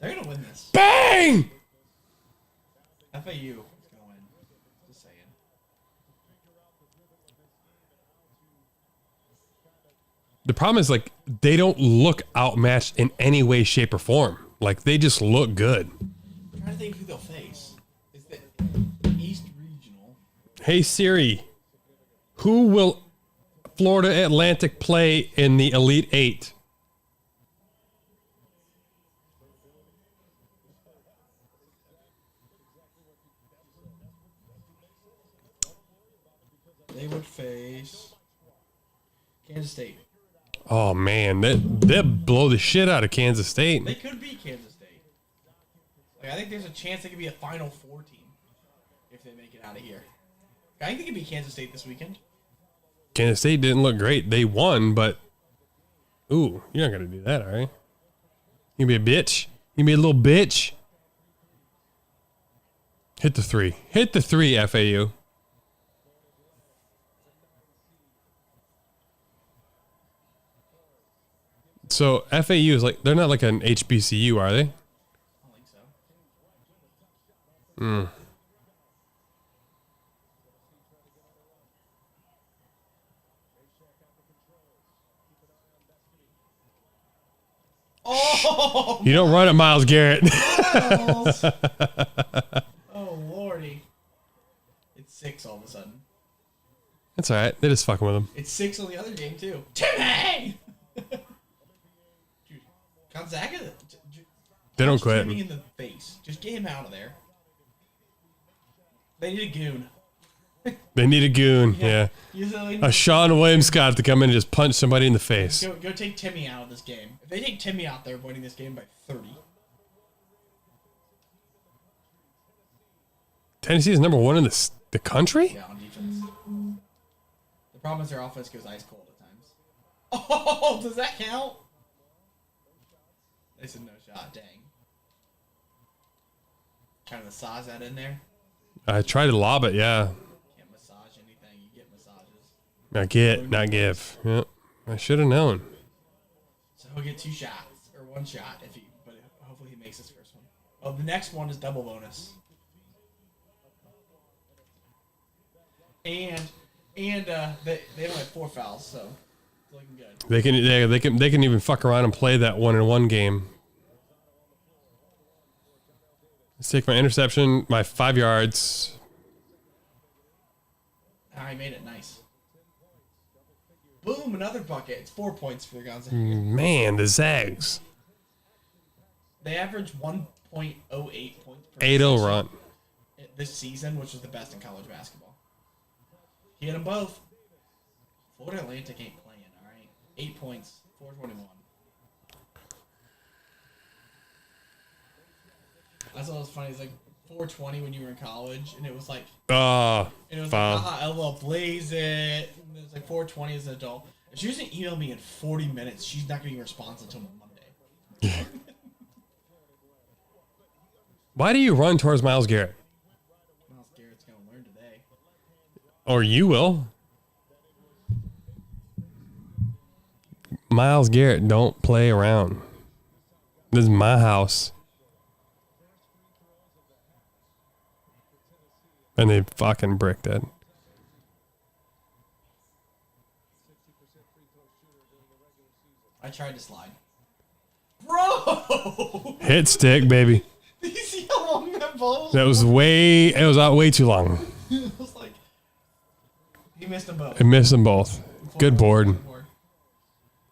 They're gonna win this. Bang! FAU is gonna win. Just saying. The problem is, like, they don't look outmatched in any way, shape, or form. Like, they just look good. I'm trying to think who they'll face. Is the East Regional? Hey, Siri. Who will Florida Atlantic play in the Elite 8? They would face Kansas State. Oh, man. They'll blow the shit out of Kansas State. They could beat Kansas State. Like, I think there's a chance they could be a Final Four team if they make it out of here. I think they could beat Kansas State this weekend. Kansas State didn't look great. They won, but... Ooh, you're not going to do that, all right? You can be a bitch. You can be a little bitch. Hit the 3. Hit the 3, FAU. So, FAU is like... They're not like an HBCU, are they? I don't think so. Hmm. Oh! You don't run it, Miles Garrett. Miles. Oh, lordy. It's 6 all of a sudden. That's all right. They're just fucking with him. It's 6 on the other game, too. Timmy! Dude, Gonzaga... They don't punch quit. Timmy in the face. Just get him out of there. They need a goon. They need a goon, yeah. A Sean Williams Scott to come in and just punch somebody in the face. Go take Timmy out of this game. If they take Timmy out, they're winning this game by 30. Tennessee is number 1 in the country? Yeah, on defense. The problem is their offense goes ice cold at times. Oh, does that count? They said no shot. Dang. Trying to massage that in there. I tried to lob it, yeah. Can't massage anything. You get massages. Not get, not give. Yep. I should have known. So he'll get 2 shots or 1 shot if he, but hopefully he makes his first one. Oh, the next one is double bonus. And they only have 4 fouls, so it's looking good. They can even fuck around and play that 1-on-1 game. Let's take my interception, my 5 yards. Ah, he made it nice. Boom, another bucket. It's 4 points for Gonzaga. Man, the Zags. They average 1.08 points per 8-0 run. this season, which is the best in college basketball. He hit them both. Florida Atlantic ain't playing, all right? 8 points, 421. That's what was funny. It's like 420 when you were in college, and it was like, Oh, and it was foul. like, haha, LOL, blaze it. And it was like 420 as an adult. If she doesn't email me in 40 minutes, she's not getting a response until Monday. Why do you run towards Miles Garrett? Miles Garrett's going to learn today. Or you will. Miles Garrett, don't play around. This is my house. And they fucking bricked it. I tried to slide. Bro! Hit stick, baby. Did you see how long that ball was? That was out way too long. It was like, he missed them both. I missed them both. Good board.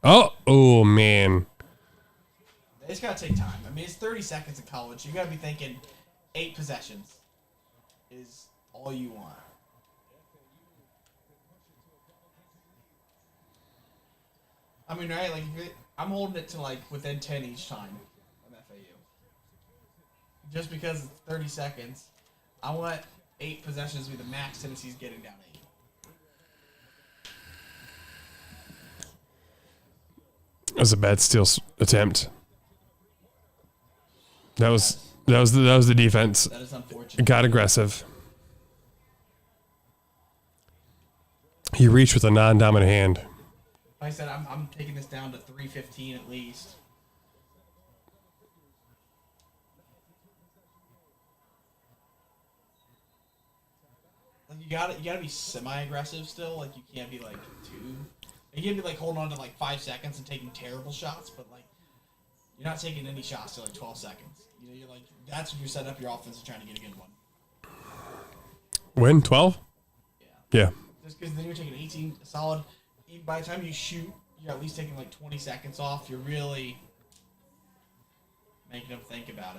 Oh, man. They just gotta take time. I mean, it's 30 seconds in college. You gotta be thinking 8 possessions is all you want. I mean, right? Like, I'm holding it to like within 10 each time on FAU. Just because it's 30 seconds, I want 8 possessions to be the max Tennessee's getting down 8. That was a bad steal attempt. That was the defense. That is It unfortunate. got aggressive. He reached with a non-dominant hand. Like I said, I'm taking this down to 315 at least. Like you gotta be semi-aggressive still. Like you can't be like too. You can't be like holding on to like 5 seconds and taking terrible shots, but like you're not taking any shots to like 12 seconds. You know, you're like that's when you set up your offense and trying to get a good one. Win 12? Yeah. Just because then you're taking 18 solid. By the time you shoot, you're at least taking like 20 seconds off. You're really making them think about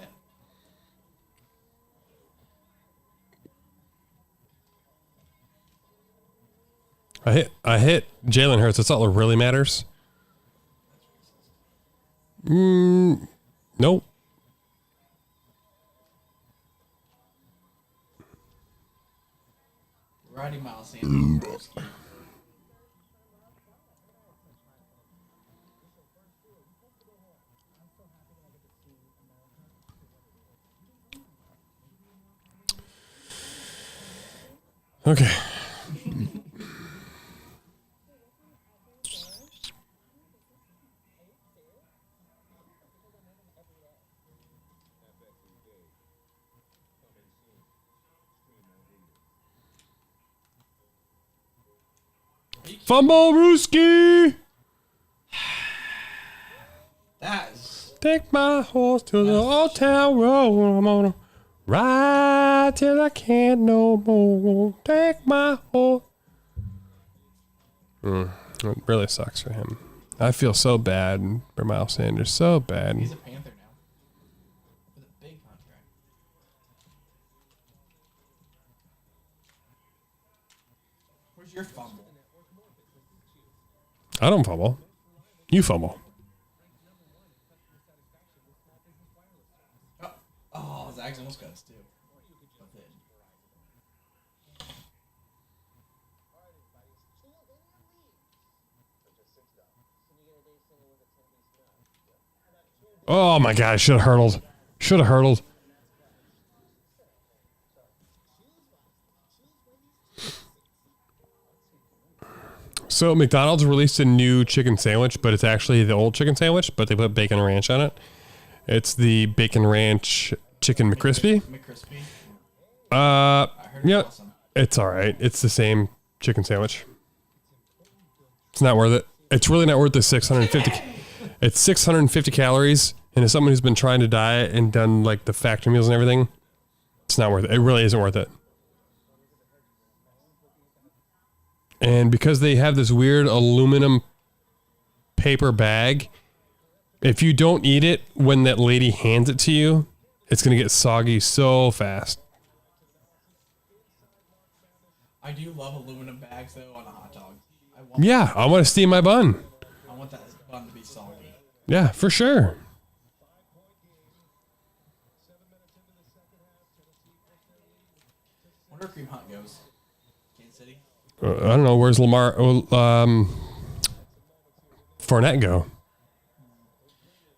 it. I hit Jalen Hurts. That's all that really matters. Nope. Riding Miles Sanders. Okay. Fumble Rooski! That is. Take my horse to the old town road. I'm gonna ride till I can't no more. Take my horse. It really sucks for him. I feel so bad for Miles Sanders. So bad. He's a Panther now. With a big contract. Where's your fumble? I don't fumble. You fumble. Oh, Zags almost got us too. But then. Oh my god, I should have hurdled. Should have hurdled. So McDonald's released a new chicken sandwich, but it's actually the old chicken sandwich, but they put bacon ranch on it. It's the bacon ranch chicken McCrispy. McCrispy. Yeah, It's awesome. it's all right. It's the same chicken sandwich. It's not worth it. It's really not worth the 650. It's 650 calories, and as someone who's been trying to diet and done like the factory meals and everything, it's not worth it. It really isn't worth it. And because they have this weird aluminum paper bag, if you don't eat it when that lady hands it to you, it's going to get soggy so fast. I do love aluminum bags though on a hot dog. Yeah, I want to steam my bun. I want that bun to be soggy. Yeah, for sure. I wonder where Kareem Hunt goes. Kansas City. I don't know. Where's Lamar? Fournette go?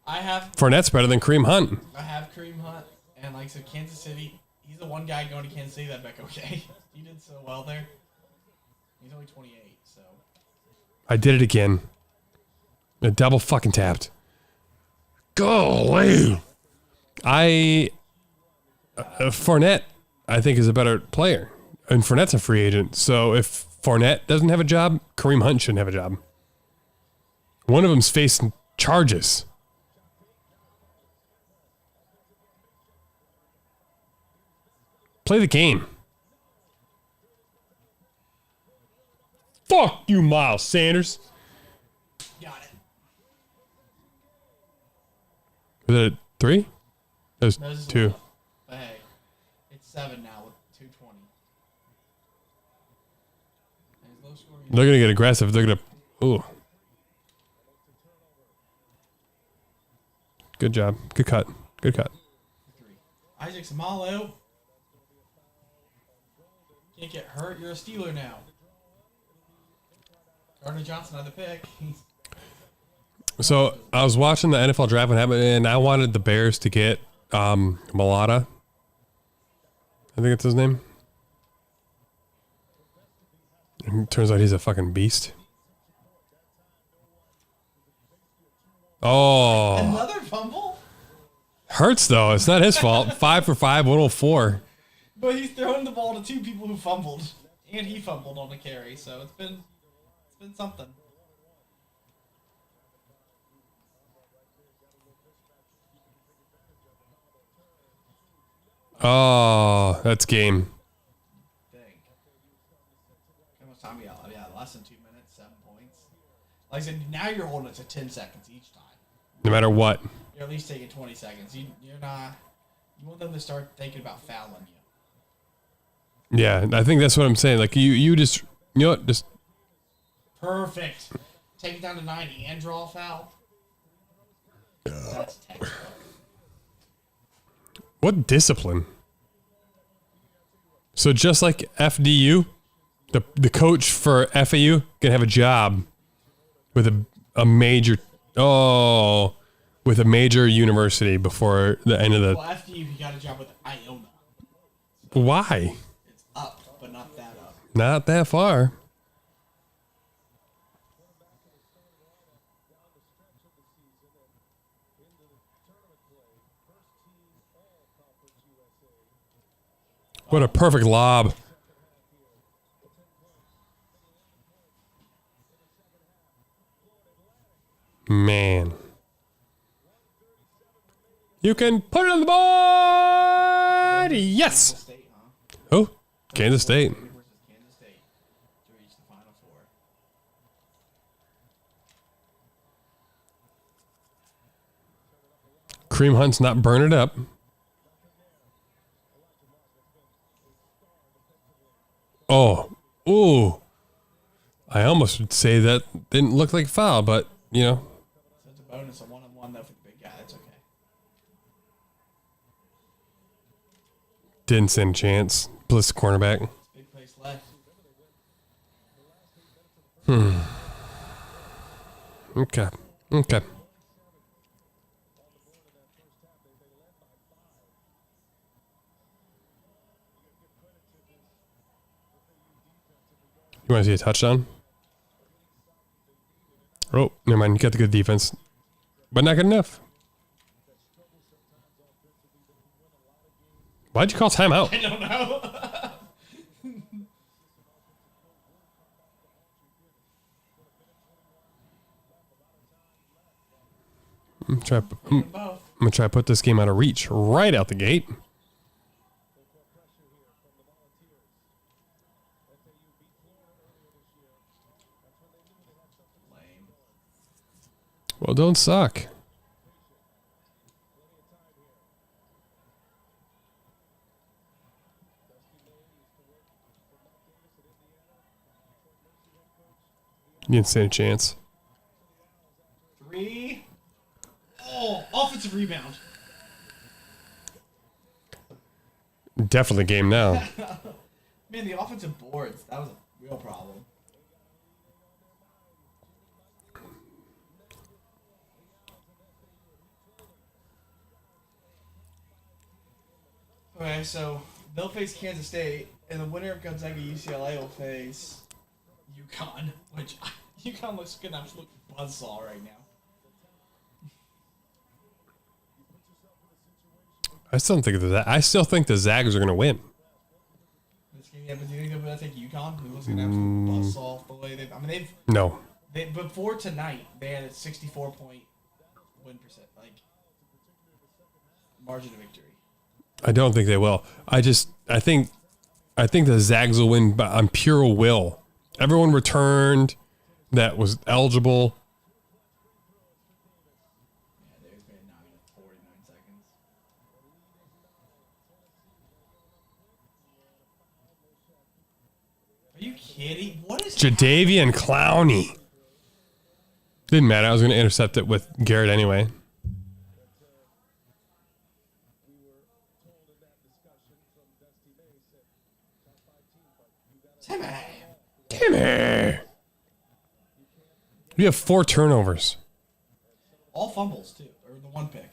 Fournette's better than Kareem Hunt. I have Kareem Hunt, and like so, Kansas City. He's the one guy going to Kansas City that back okay. He did so well there. He's only 28, so. I did it again. A double fucking tapped. Golly. Fournette, I think, is a better player. And Fournette's a free agent. So if Fournette doesn't have a job, Kareem Hunt shouldn't have a job. One of them's facing charges. Play the game. Fuck you, Miles Sanders. Got it. Was it 3? That was That was 2. But hey, it's 7 now with 220. And his low scoring. They're going to get aggressive. They're going to... Ooh. Good job. Good cut. Good cut. Isaac Samalo. Can't get hurt. You're a Steeler now. Gardner Johnson had the pick. So I was watching the NFL draft when it happened, and I wanted the Bears to get Malata. I think it's his name. And it turns out he's a fucking beast. Oh. Another fumble? Hurts, though. It's not his fault. 5 for 5, 104. But he's throwing the ball to two people who fumbled. And he fumbled on the carry, so it's been something. Oh, that's game. Dang. How much time we got? Yeah, less than 2 minutes, 7 points. Like I said, now you're holding it to 10 seconds each time. No matter what. You're at least taking 20 seconds. You're not. You want them to start thinking about fouling you. Yeah, I think that's what I'm saying. Like, you just, you know what, just. Perfect. Take it down to 90 and draw a foul. That's textbook. What discipline? So just like FDU, the coach for FAU can have a job with a major with a major university before the end of the. Well, FDU, he got a job with Iona. Why? It's up, but not that up. Not that far. What a perfect lob. Man. You can put it on the board. Yes. Kansas State, huh? Oh, Kansas State. Versus Kansas State to reach the Final Four. Cream Hunt's not burning it up. Oh, ooh. I almost would say that didn't look like a foul, but, you know. So it's a bonus, a one-on-one though for the big guy. That's okay. Didn't stand a chance. Bliss cornerback. It's big place left. Okay. Okay. You want to see a touchdown? Oh, never mind. You got the good defense. But not good enough. Why'd you call timeout? I don't know. I'm Both. gonna try to put this game out of reach right out the gate. Lame. Well, don't suck. You didn't stand a chance. 3. Oh, offensive rebound. Definitely game now. Man, the offensive boards, that was a real problem. Okay, so they'll face Kansas State, and the winner of Gonzaga UCLA will face UConn, which UConn looks like an absolute buzzsaw right now. I still think the Zags are gonna win. This game, yeah, but do you think they're going to take UConn? Who looks like an absolute buzzsaw the way they've. No. Before tonight, they had a 64-point win percent, like margin of victory. I don't think they will. I think the Zags will win on pure will. Everyone returned that was eligible. Yeah, there's been 49 seconds. Are you kidding? What is Jadeveon Clowney. Didn't matter. I was going to intercept it with Garrett anyway. Timmy. We have 4 turnovers. all fumbles too, or the one pick?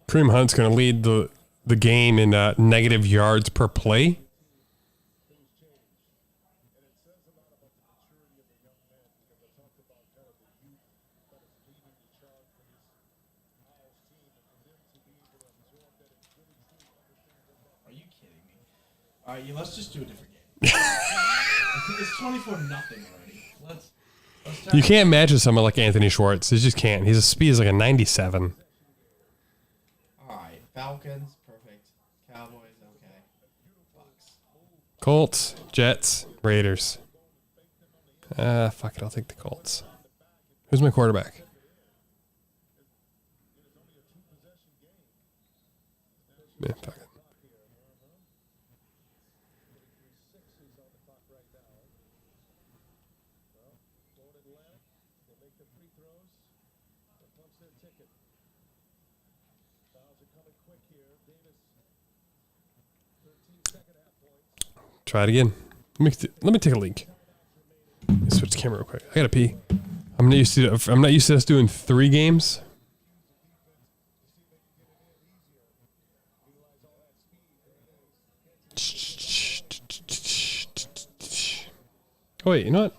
Kareem Hunt's going to lead the game in negative yards per play. All right, let's just do a different game. It's 24-0 already. Let's try. You can't match with someone like Anthony Schwartz. You just can't. His speed is like a 97. All right, Falcons, perfect. Cowboys, okay. Bucks. Colts, Jets, Raiders. Fuck it. I'll take the Colts. Who's my quarterback? Yeah, fuck it. Try it again. Let me take a leak. Let me switch the camera real quick. I gotta pee. I'm not used to us doing 3 games. Oh wait, you know what?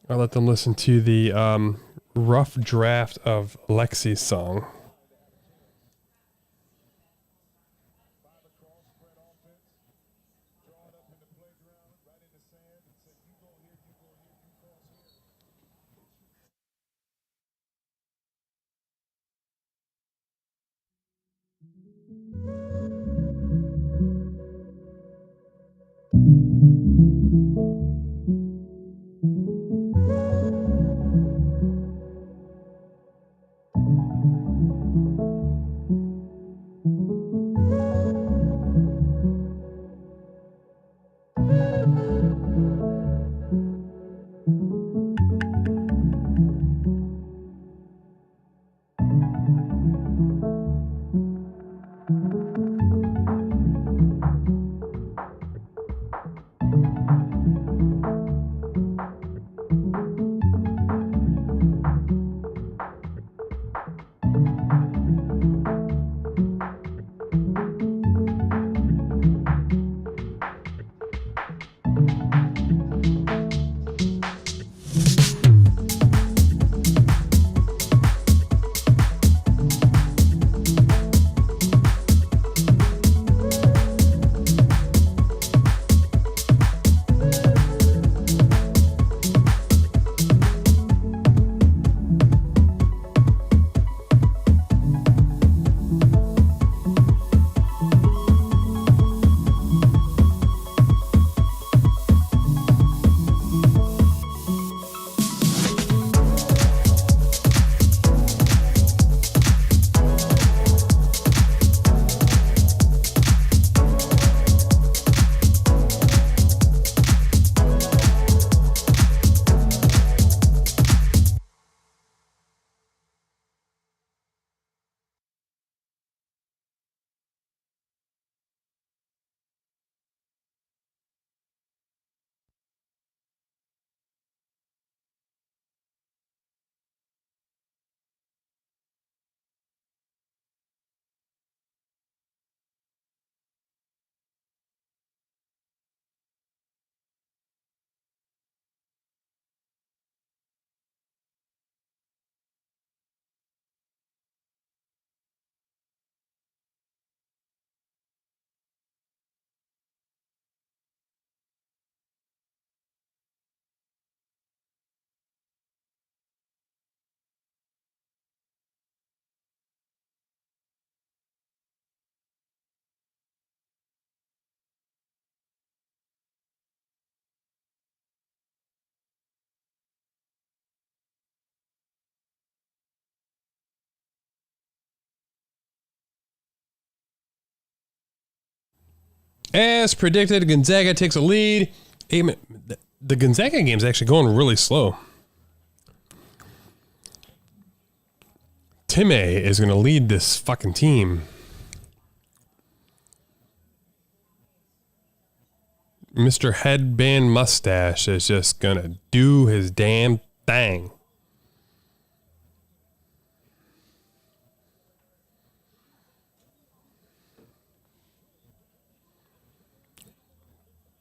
I'll let them listen to the rough draft of Lexi's song. As predicted, Gonzaga takes a lead. The Gonzaga game's actually going really slow. Time is going to lead this fucking team. Mr. Headband Mustache is just going to do his damn thing.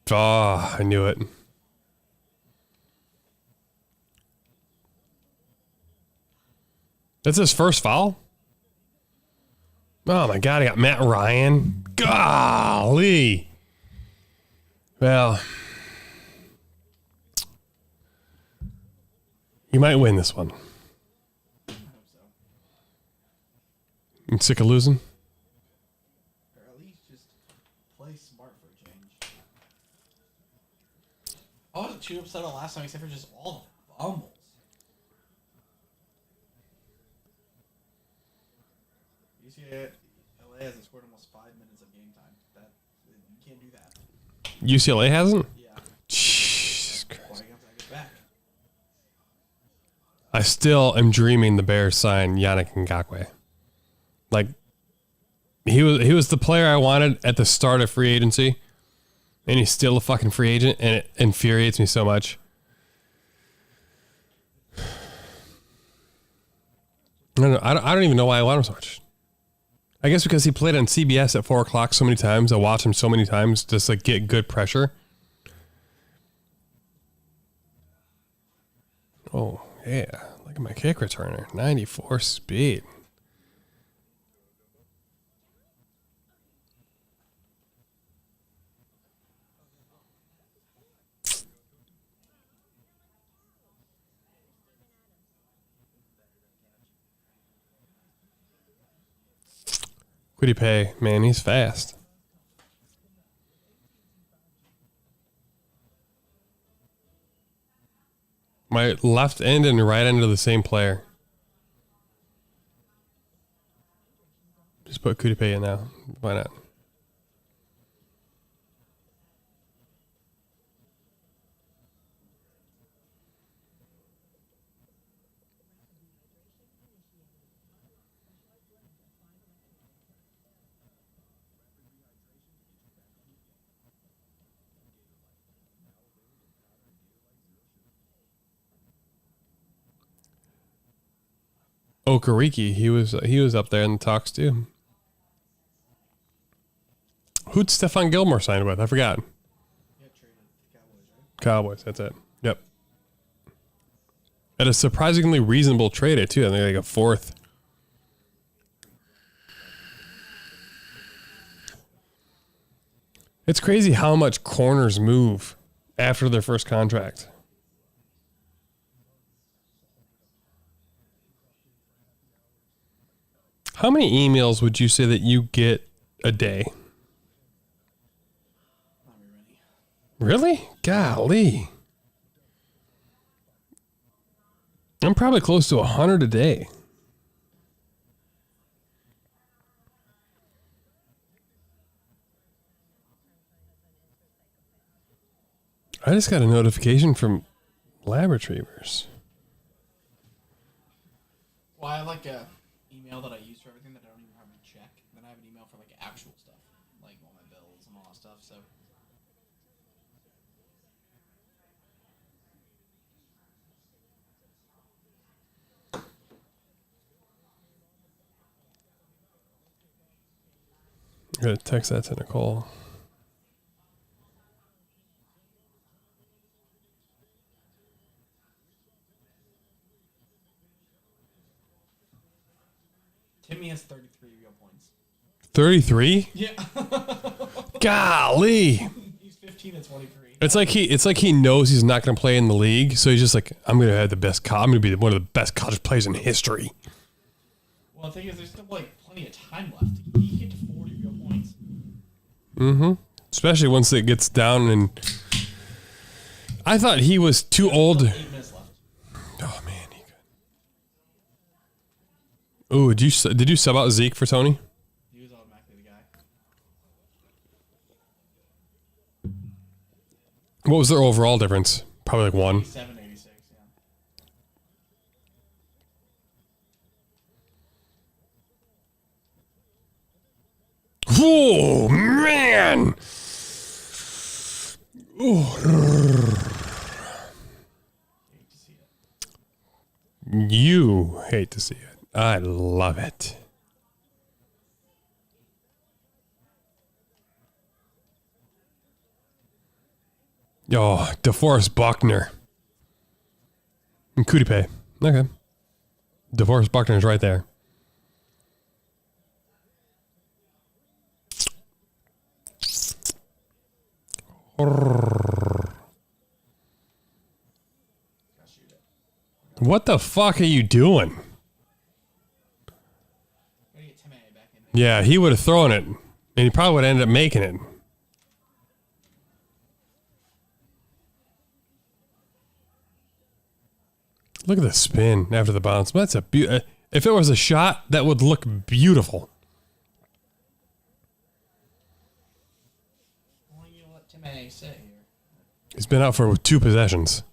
Oh, I knew it. That's his first foul? Oh my God, I got Matt Ryan. Golly. Well, you might win this one. I hope so. I'm sick of losing. Or at least just play smart for a change. I wasn't too upset the last time, except for just all the fumbles. UCLA hasn't scored almost 5 minutes of game time. That you can't do that. UCLA hasn't? Yeah. Jesus Why Christ. you have to get back? I still am dreaming the Bears sign Yannick Ngakoue. Like, he was the player I wanted at the start of free agency, and he's still a fucking free agent, and it infuriates me so much. I don't even know why I want him so much. I guess because he played on CBS at 4 o'clock so many times. I watched him so many times just like get good pressure. Oh, yeah. Look at my kick returner. 94 speed. Quiddy Pay, man, he's fast. My left end and right end are the same player. Just put Quiddy Pay in now. Why not? Okereke, he was up there in the talks too. Who'd Stephon Gilmore signed with? I forgot. Yeah, traded the Cowboys, right? Cowboys, that's it. Yep. At a surprisingly reasonable trade it too. I think like a fourth. It's crazy how much corners move after their first contract. How many emails would you say that you get a day? Not very many. Really? Golly. I'm probably close to 100 a day. I just got a notification from Lab Retrievers. Well, I have like a email that I use for everything that I don't even have to check. Then I have an email for like actual stuff, like all my bills and all that stuff. So I'm going to text that to Nicole. Timmy has 33 real points. 33? Yeah. Golly. He's 15 and 23. It's like he knows he's not going to play in the league, so he's just like, I'm going to have the best. I'm going to be one of the best college players in history. Well, the thing is, there's still like plenty of time left. He can get to 40 real points. Mm-hmm. Especially once it gets down, and I thought he was too old. 8 minutes left. Oh man, he could. Ooh, did you sub out Zeke for Tony? He was automatically the guy. What was their overall difference? Probably like 1. 87, 86, yeah. Oh man! Ooh. Hate to see it. You hate to see it. I love it. Oh, DeForest Buckner. And Kudipe. Okay. DeForest Buckner is right there. What the fuck are you doing? Yeah, he would have thrown it, and he probably would have ended up making it. Look at the spin after the bounce. That's a if it was a shot, that would look beautiful. How long you let Timmy sit here? He's been out for 2 possessions.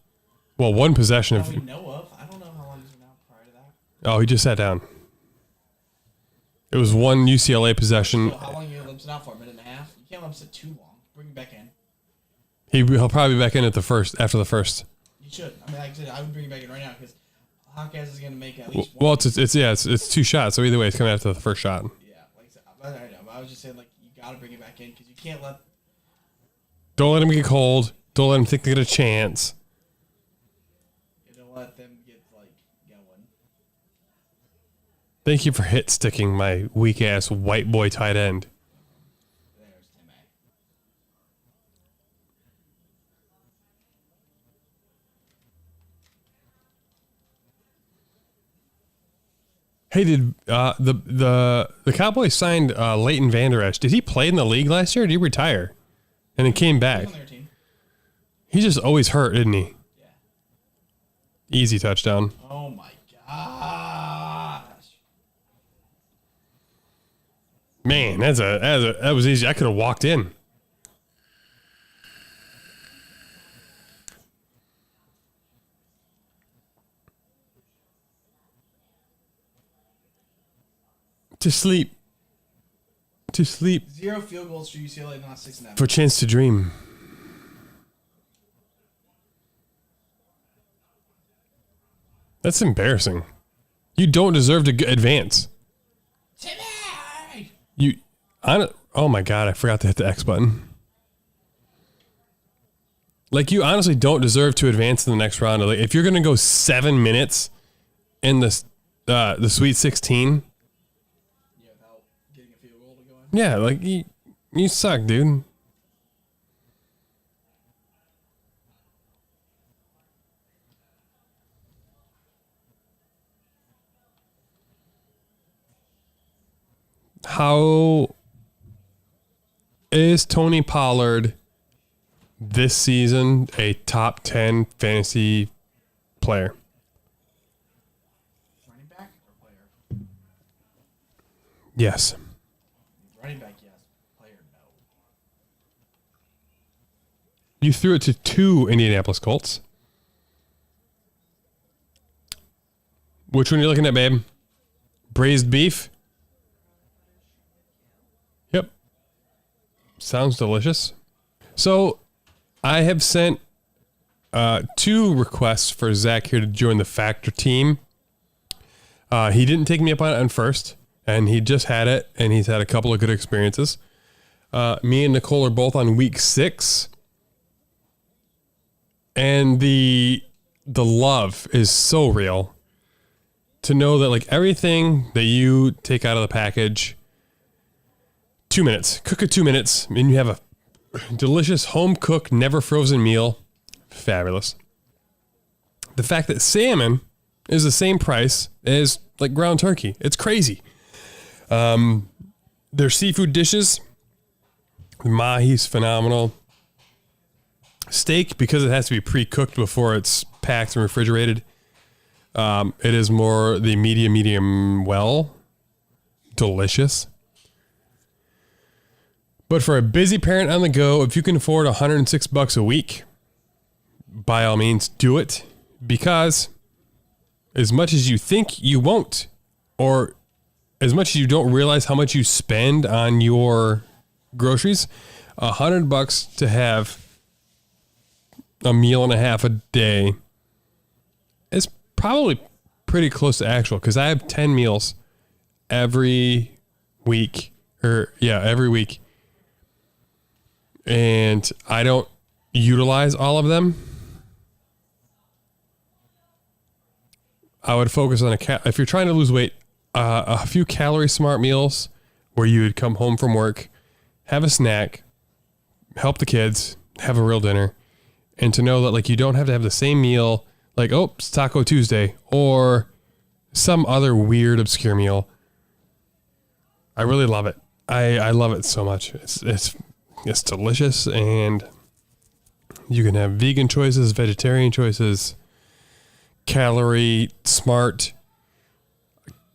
Well, 1 possession That of. we know of. I don't know how long he's been out prior to that. Oh, he just sat down. It was 1 UCLA possession. So how long you let him sit out for? A minute and a half? You can't let him sit too long. Bring him back in. He'll probably be back in at the first after the first. You should. I mean, like I said, I would bring him back in right now because Hawkeyes is going to make at least one. Well, it's 2 shots, so either way, it's coming after the first shot. Yeah, like I said, I know. But I was just saying, like, you got to bring him back in because you can't let. Don't let him get cold. Don't let him think they get a chance. You don't let them get like going. Thank you for hit sticking my weak ass white boy tight end. There's Timmy. Hey, did the Cowboys signed Leighton Vander Esch? Did he play in the league last year? Or did he retire and then came back? He's on their team. He's just always hurt, isn't he? Yeah. Easy touchdown. Oh my gosh. Man, that was easy. I could have walked in. To sleep. 0 field goals for UCLA in the last 6 and a half. For a chance to dream. That's embarrassing. You don't deserve to advance. Timmy! Oh my God, I forgot to hit the X button. Like, you honestly don't deserve to advance to the next round. Like, if you're going to go 7 minutes in the Sweet 16. Yeah, without getting a field goal to go in. Yeah, like, you suck, dude. How is Tony Pollard this season a top 10 fantasy player? Running back or player? Yes. Running back, yes. Player, no. You threw it to 2 Indianapolis Colts. Which one are you looking at, babe? Braised beef? Yep. Sounds delicious. So, I have sent 2 requests for Zach here to join the Factor team. He didn't take me up on it on first, and he just had it, and he's had a couple of good experiences. Me and Nicole are both on week 6, and the love is so real to know that, like, everything that you take out of the package, 2 minutes, cook it 2 minutes, and you have a delicious home cooked, never frozen meal. Fabulous. The fact that salmon is the same price as like ground turkey. It's crazy. Their seafood dishes, mahi's phenomenal. Steak, because it has to be pre-cooked before it's packed and refrigerated. It is more the medium well. Delicious. But for a busy parent on the go, if you can afford $106 a week, by all means, do it. Because as much as you think you won't, or as much as you don't realize how much you spend on your groceries, $100 to have a meal and a half a day is probably pretty close to actual. Because I have 10 meals every week. Every week. And I don't utilize all of them. I would focus on if you're trying to lose weight, a few calorie smart meals where you would come home from work, have a snack, help the kids, have a real dinner, and to know that like you don't have to have the same meal, like, oh, it's Taco Tuesday or some other weird obscure meal. I really love it. I love it so much. It's delicious, and you can have vegan choices, vegetarian choices, calorie smart,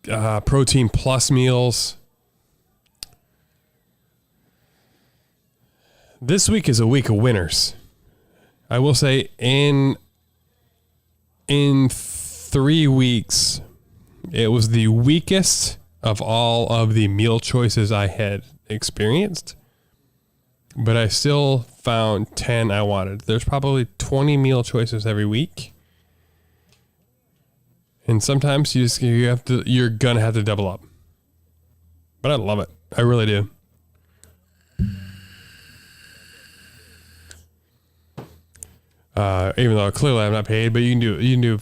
protein plus meals. This week is a week of winners. I will say in 3 weeks, it was the weakest of all of the meal choices I had experienced, but I still found 10 I wanted. There's probably 20 meal choices every week. And sometimes you're gonna have to double up. But I love it. I really do. Even though clearly I'm not paid, but you can do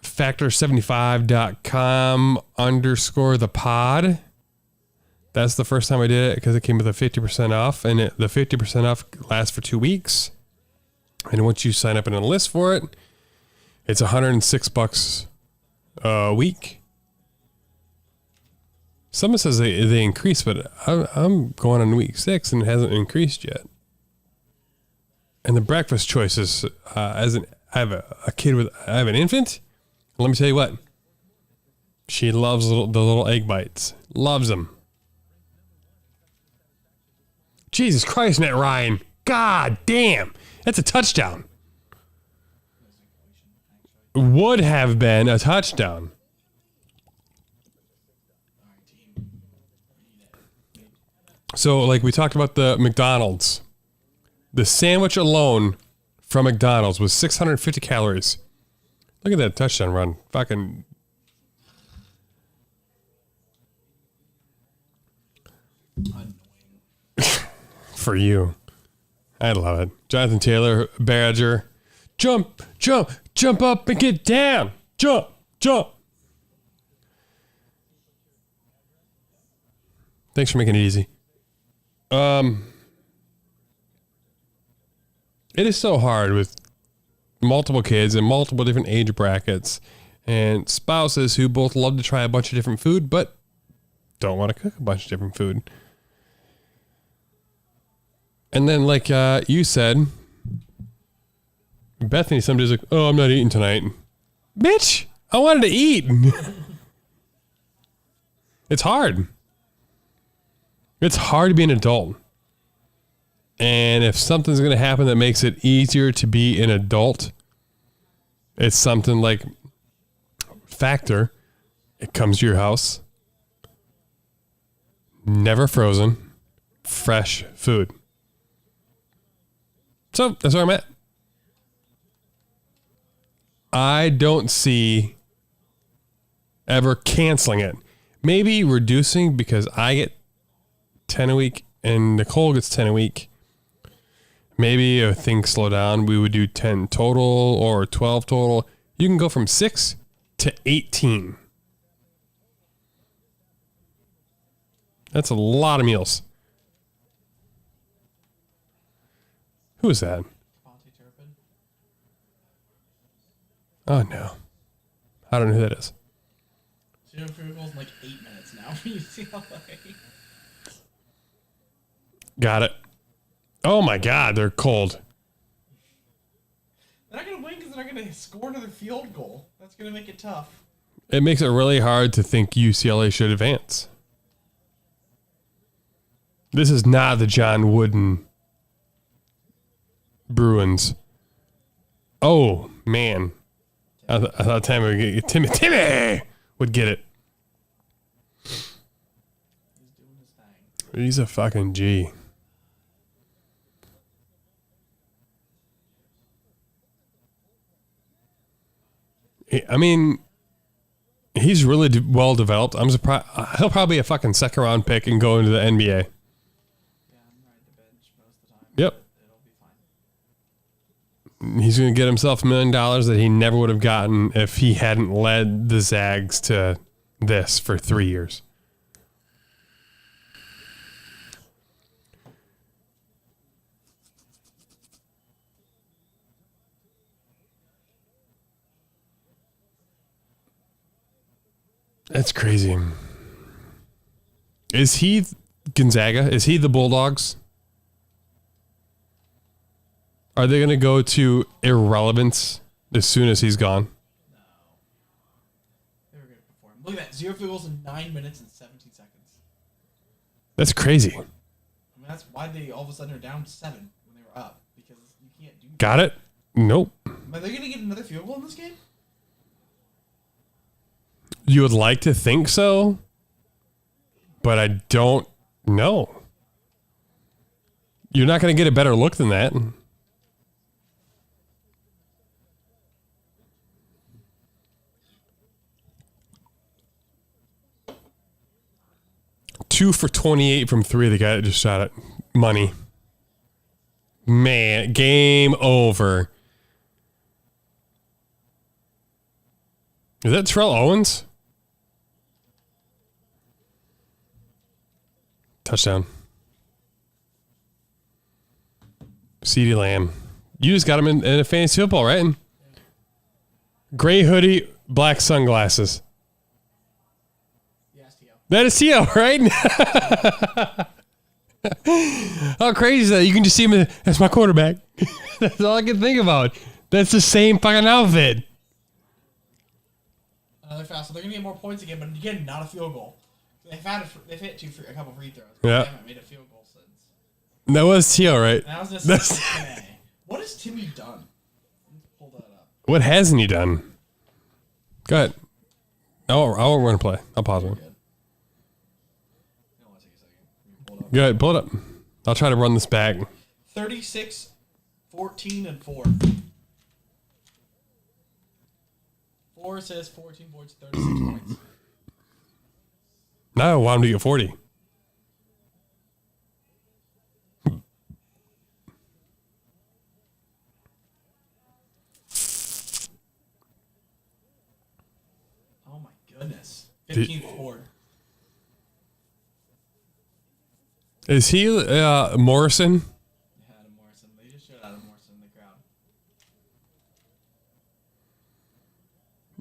factor75.com_the-pod. That's the first time I did it because it came with a 50% off, and the 50% off lasts for 2 weeks. And once you sign up and enlist for it, it's $106 a week. Someone says they increased, but I'm going on week 6 and it hasn't increased yet. And the breakfast choices, I have an infant. Let me tell you what, she loves the little egg bites. Loves them. Jesus Christ, Matt Ryan. God damn. That's a touchdown. Would have been a touchdown. So, like we talked about the McDonald's. The sandwich alone from McDonald's was 650 calories. Look at that touchdown run. Fucking. For you. I love it. Jonathan Taylor, Badger. Jump, jump, jump up and get down. Jump, jump. Thanks for making it easy. It is so hard with multiple kids and multiple different age brackets and spouses who both love to try a bunch of different food, but don't want to cook a bunch of different food. And then, like you said, Bethany some days like, oh, I'm not eating tonight. Bitch, I wanted to eat. It's hard. It's hard to be an adult. And if something's going to happen that makes it easier to be an adult, it's something like Factor. It comes to your house. Never frozen. Fresh food. So that's where I'm at. I don't see ever canceling it. Maybe reducing because I get 10 a week and Nicole gets 10 a week. Maybe if things slow down, we would do 10 total or 12 total. You can go from 6 to 18. That's a lot of meals. Who is that? Oh, no. I don't know who that is. Zero field goals in like 8 minutes now for UCLA. Got it. Oh, my God. They're cold. They're not going to win because they're not going to score another field goal. That's going to make it tough. It makes it really hard to think UCLA should advance. This is not the John Wooden Bruins. Oh, man. I thought Timmy would get it. He's a fucking G. I mean, he's really well developed. I'm surprised. He'll probably be a fucking second round pick and go into the NBA. Yeah, I'm riding the bench most of the time. Yep. It'll be fine. He's going to get himself $1 million that he never would have gotten if he hadn't led the Zags to this for 3 years. That's crazy. Is he Gonzaga? Is he the Bulldogs? Are they going to go to irrelevance as soon as he's gone? No. They were good before him. Look at that. 0 field goals in 9 minutes and 17 seconds. That's crazy. I mean, that's why they all of a sudden are down 7 when they were up. Because you can't do that. Got it? Nope. Are they going to get another field goal in this game? You would like to think so, but I don't know. You're not going to get a better look than that. 2 for 28 from 3. The guy that just shot it. Money. Man, game over. Is that Terrell Owens? Touchdown. CeeDee Lamb. You just got him in a fantasy football, right? Gray hoodie, black sunglasses. Yes, T.O. That is T.O., right? How crazy is that? You can just see him as my quarterback. That's all I can think about. That's the same fucking outfit. Another foul. So they're going to get more points again, but again, not a field goal. They've hit a couple free throws. Yeah. They haven't made a field goal since. That was T.O., right? That was just What has Timmy done? Let's pull that up. What hasn't he done? Go ahead. I'll run a play. I'll pause it. Go ahead, pull it up. I'll try to run this back. 36, 14, and 4. 4 says 14 points, 36 points. No, I want him to get 40. Oh my goodness. 15-4. Is he Morrison? Adam Morrison. They just showed Adam Morrison in the crowd.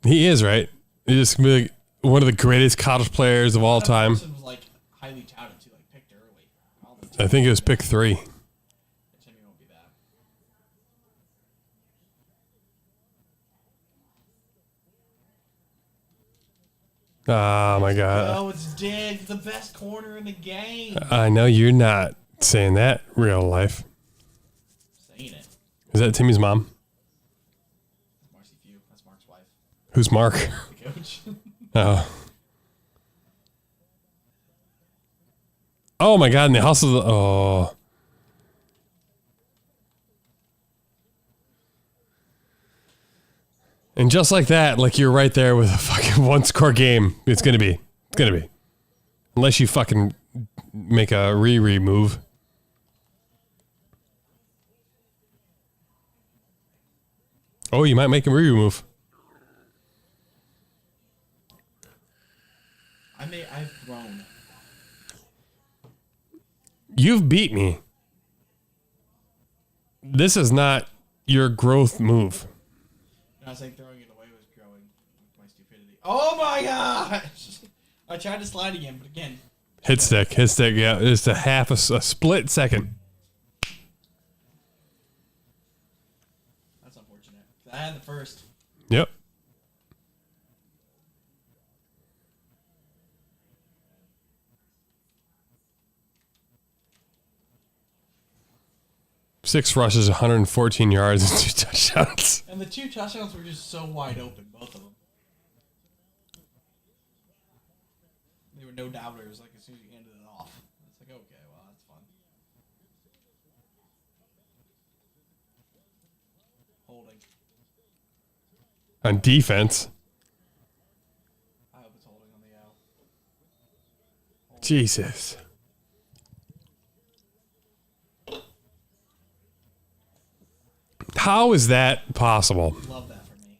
He is, right? He's just like one of the greatest college players of all Adam time. Morrison was like highly touted too, like picked early. I think it was pick 3. Timmy won't be that. Oh my God. Oh, it's Diggs, the best corner in the game. I know you're not saying that real life. Saying it. Is that Timmy's mom? Marcy Few. That's Mark's wife. Who's Mark? The coach. Oh. Oh my God, and they hustled. Oh. And just like that, like you're right there with a fucking 1-score game. It's gonna be. Unless you fucking make a re move. Oh, you might make a re move. I've grown. You've beat me. This is not your growth move. I was like throwing it away was growing with my stupidity. Oh my gosh! I tried to slide again, but again. Hit stick, yeah. Just a split second. That's unfortunate. I had the first. Yep. Six rushes, 114 yards, and 2 touchdowns. And the 2 touchdowns were just so wide open, both of them. They were no doubters, like as soon as you handed it off. It's like, okay, well, that's fun. Holding. On defense. I hope it's holding on the L. Jesus. How is that possible? Love that for me.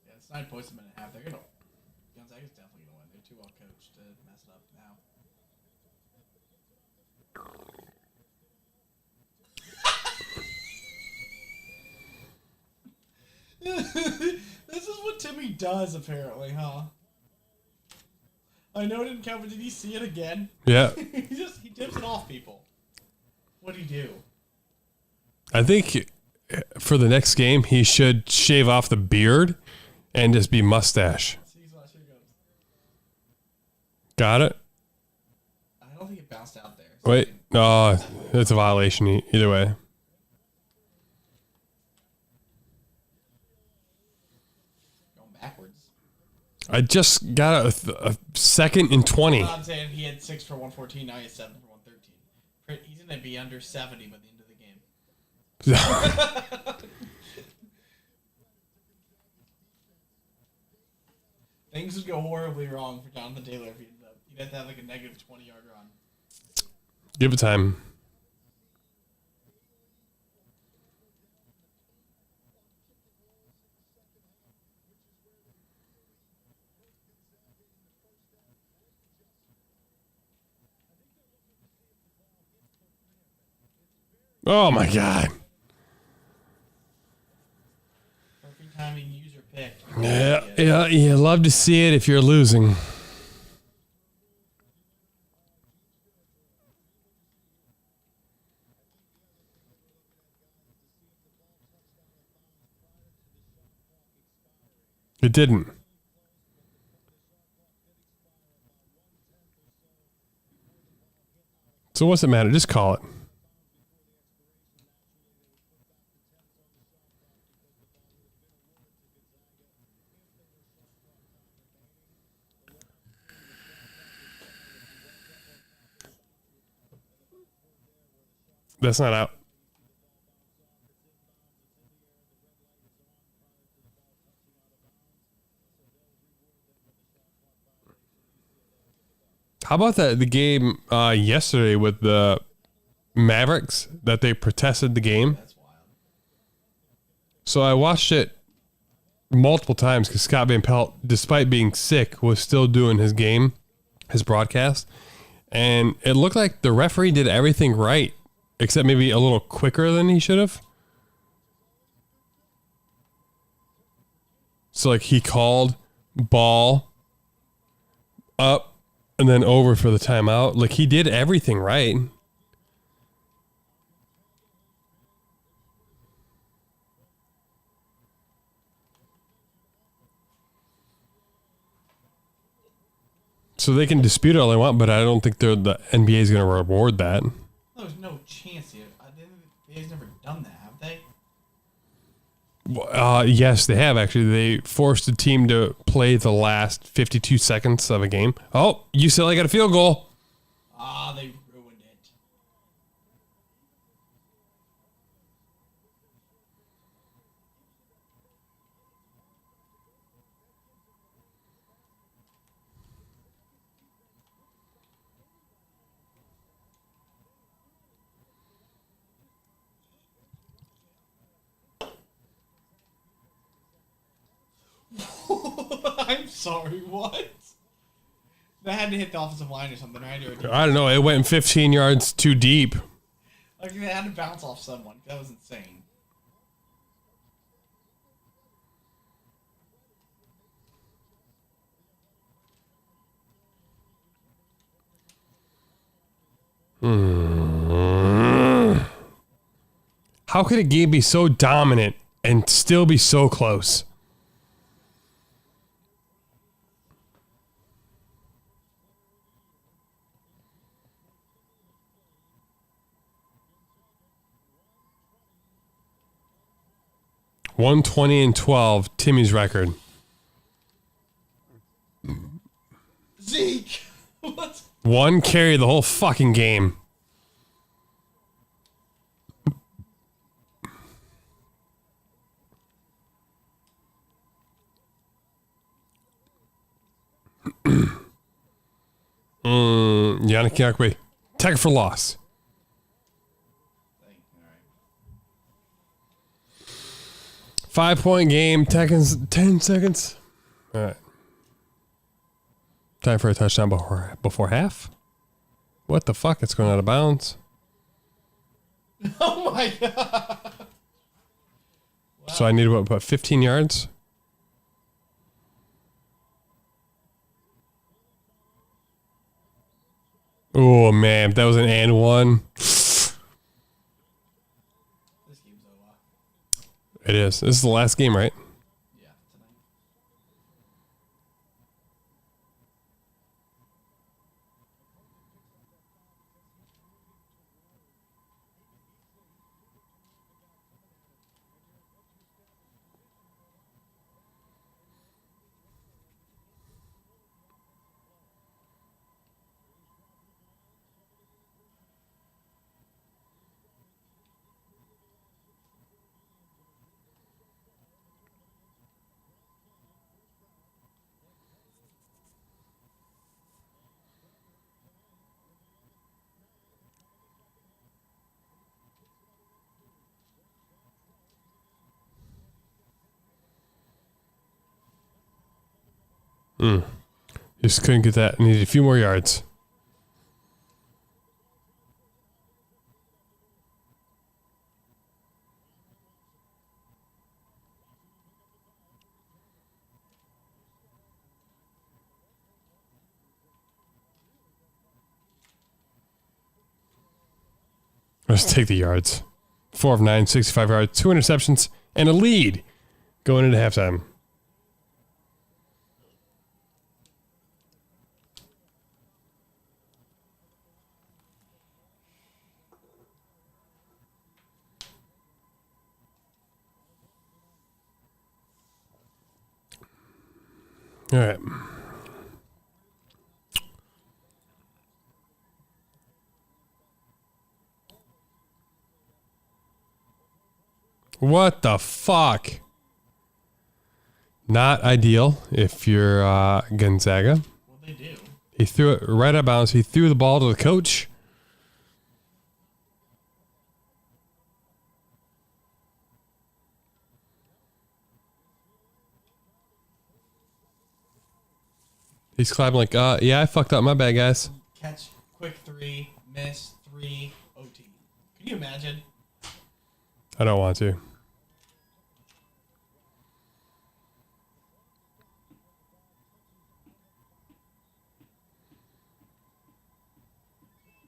Yeah, it's 9 points a minute and a half. They're gonna. Gonzaga's definitely gonna win. They're too well coached to mess it up now. does, apparently, huh? I know it didn't count, but did he see it again? Yeah. he tips it off people. What'd he do? I think for the next game, he should shave off the beard and just be mustache. Got it? I don't think it bounced out there. Wait. No, it's a violation either way. Going backwards. I just got a second and 20. I'm saying he had 6 for 114, now he has 7 for 113. He's going to be under 70 by the end of the game. Things would go horribly wrong for Jonathan Taylor if he ended up. He'd have to have like a negative 20-yard run. Give it time. Oh my God. Perfect timing, user pick. Yeah, you love to see it if you're losing. It didn't. So what's it matter? Just call it. That's not out. How about the game yesterday with the Mavericks that they protested the game? That's wild. So I watched it multiple times because Scott Van Pelt, despite being sick, was still doing his game, his broadcast. And it looked like the referee did everything right, except maybe a little quicker than he should have. So like he called ball up and then over for the timeout. Like he did everything right. So they can dispute it all they want, but I don't think the NBA is going to reward that. There's no chance here. They've never done that, have they? Yes, they have actually. They forced a team to play the last 52 seconds of a game. Oh, UCLA got a field goal. They ruined it. I'm sorry, what? That had to hit the offensive line or something, right? I don't know. It went 15 yards too deep. Like they had to bounce off someone. That was insane. How could a game be so dominant and still be so close? $120-12, Timmy's record. Zeke! What? One carry the whole fucking game. Yannick Yakwe. Tag for loss. 5-point game. 10 seconds. All right. Time for a touchdown before half. What the fuck? It's going out of bounds. Oh my god. Wow. So I need about 15 yards. Oh, man. That was an and one. This game's over. It is. This is the last game, right? Yeah, tonight. Just couldn't get that. Needed a few more yards. Let's take the yards. 4 of 9, 65 yards, 2 interceptions, and a lead going into halftime. All right. What the fuck? Not ideal if you're Gonzaga. What they do? He threw it right out of bounds. He threw the ball to the coach. He's clapping like, yeah, I fucked up. My bad, guys. Catch, quick 3, miss, 3, OT. Can you imagine? I don't want to.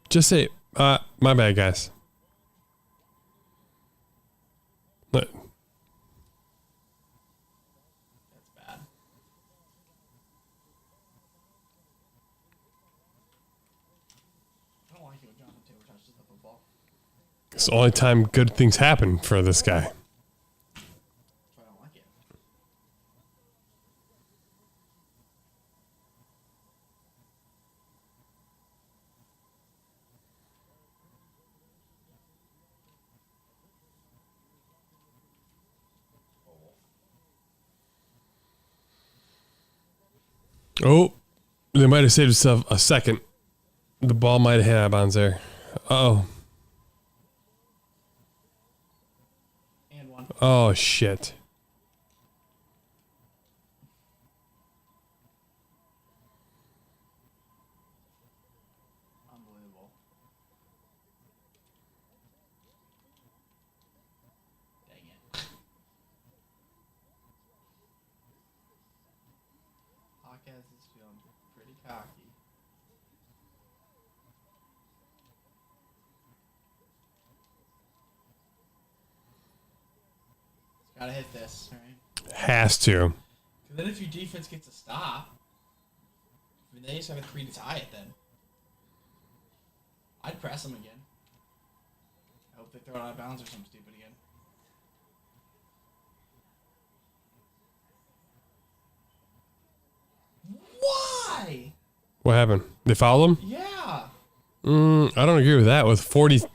Just say, my bad, guys. Look. That's bad. I don't like it when Jonathan Taylor touches the football. It's the only time good things happen for this guy. That's why I don't like it. Oh, they might have saved themselves a second. The ball might have hit out of bounds there. Uh-oh. And 1. Oh, shit. Unbelievable. Dang it. Hawkins is feeling pretty cocky. He's gotta hit this, right? Has to. Because then if your defense gets a stop, I mean, they just have a 3 to tie it then. I'd press them again. I hope they throw it out of bounds or something stupid again. Why? What happened? They fouled him? Yeah. I don't agree with that with 40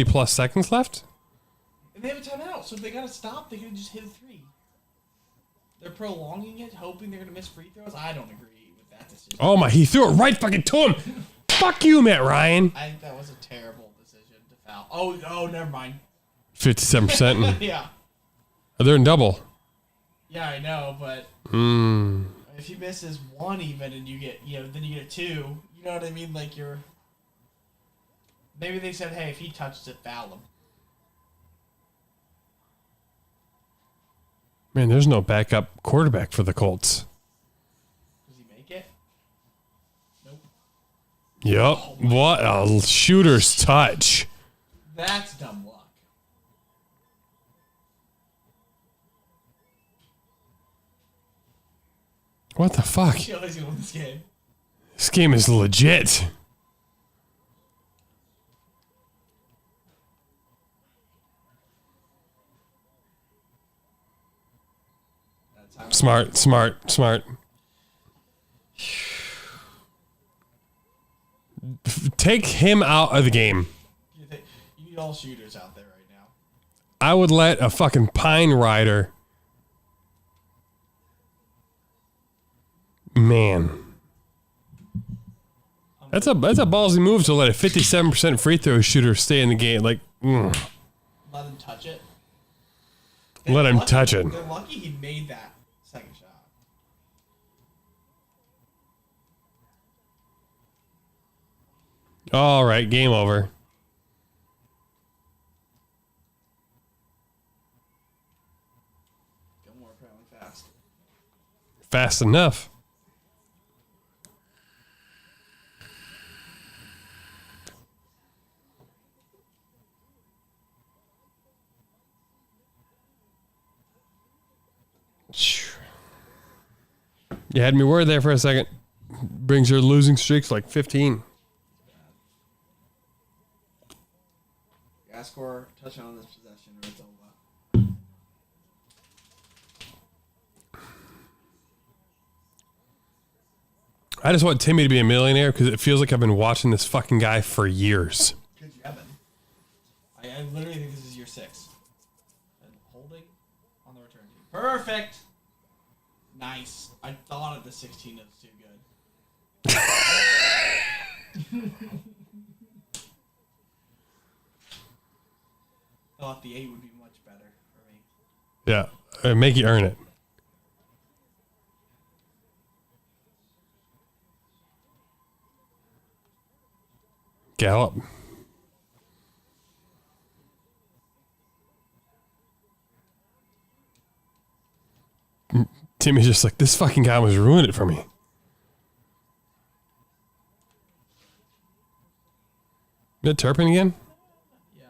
plus seconds left. And they have a timeout, so if they got to stop, they could just hit a 3. They're prolonging it, hoping they're going to miss free throws. I don't agree with that decision. Oh my, he threw it right fucking to him. Fuck you, Matt Ryan. I think that was a terrible decision to foul. Oh, never mind. 57%. Yeah. They're in double. Yeah, I know, but if he misses 1 even and you get, then you get a 2, you know what I mean? Like maybe they said, hey, if he touches it, foul him. Man, there's no backup quarterback for the Colts. Does he make it? Nope. Yup. What a shooter's touch. That's dumb luck. What the fuck? Chile's gonna win this game. This game is legit. Smart, smart, smart. Take him out of the game. You need all shooters out there right now. I would let a fucking Pine Rider. Man. That's a ballsy move to let a 57% free throw shooter stay in the game. Like, Let him touch it. let him touch it. They're lucky he made that second shot. All right, game over. Gilmore apparently fast. Fast enough. You had me worried there for a second. Brings your losing streaks like 15. You gotta score a touchdown on this possession or it's over. I just want Timmy to be a millionaire because it feels like I've been watching this fucking guy for years. Because you haven't. I literally think this is year 6. And holding on the return team. Perfect! Nice. I thought of the 16 was too good. Thought the 8 would be much better for me. Yeah, make you earn it. Gallop. Timmy's just like, this fucking guy was ruining it for me. Is that Turpin again? Yeah.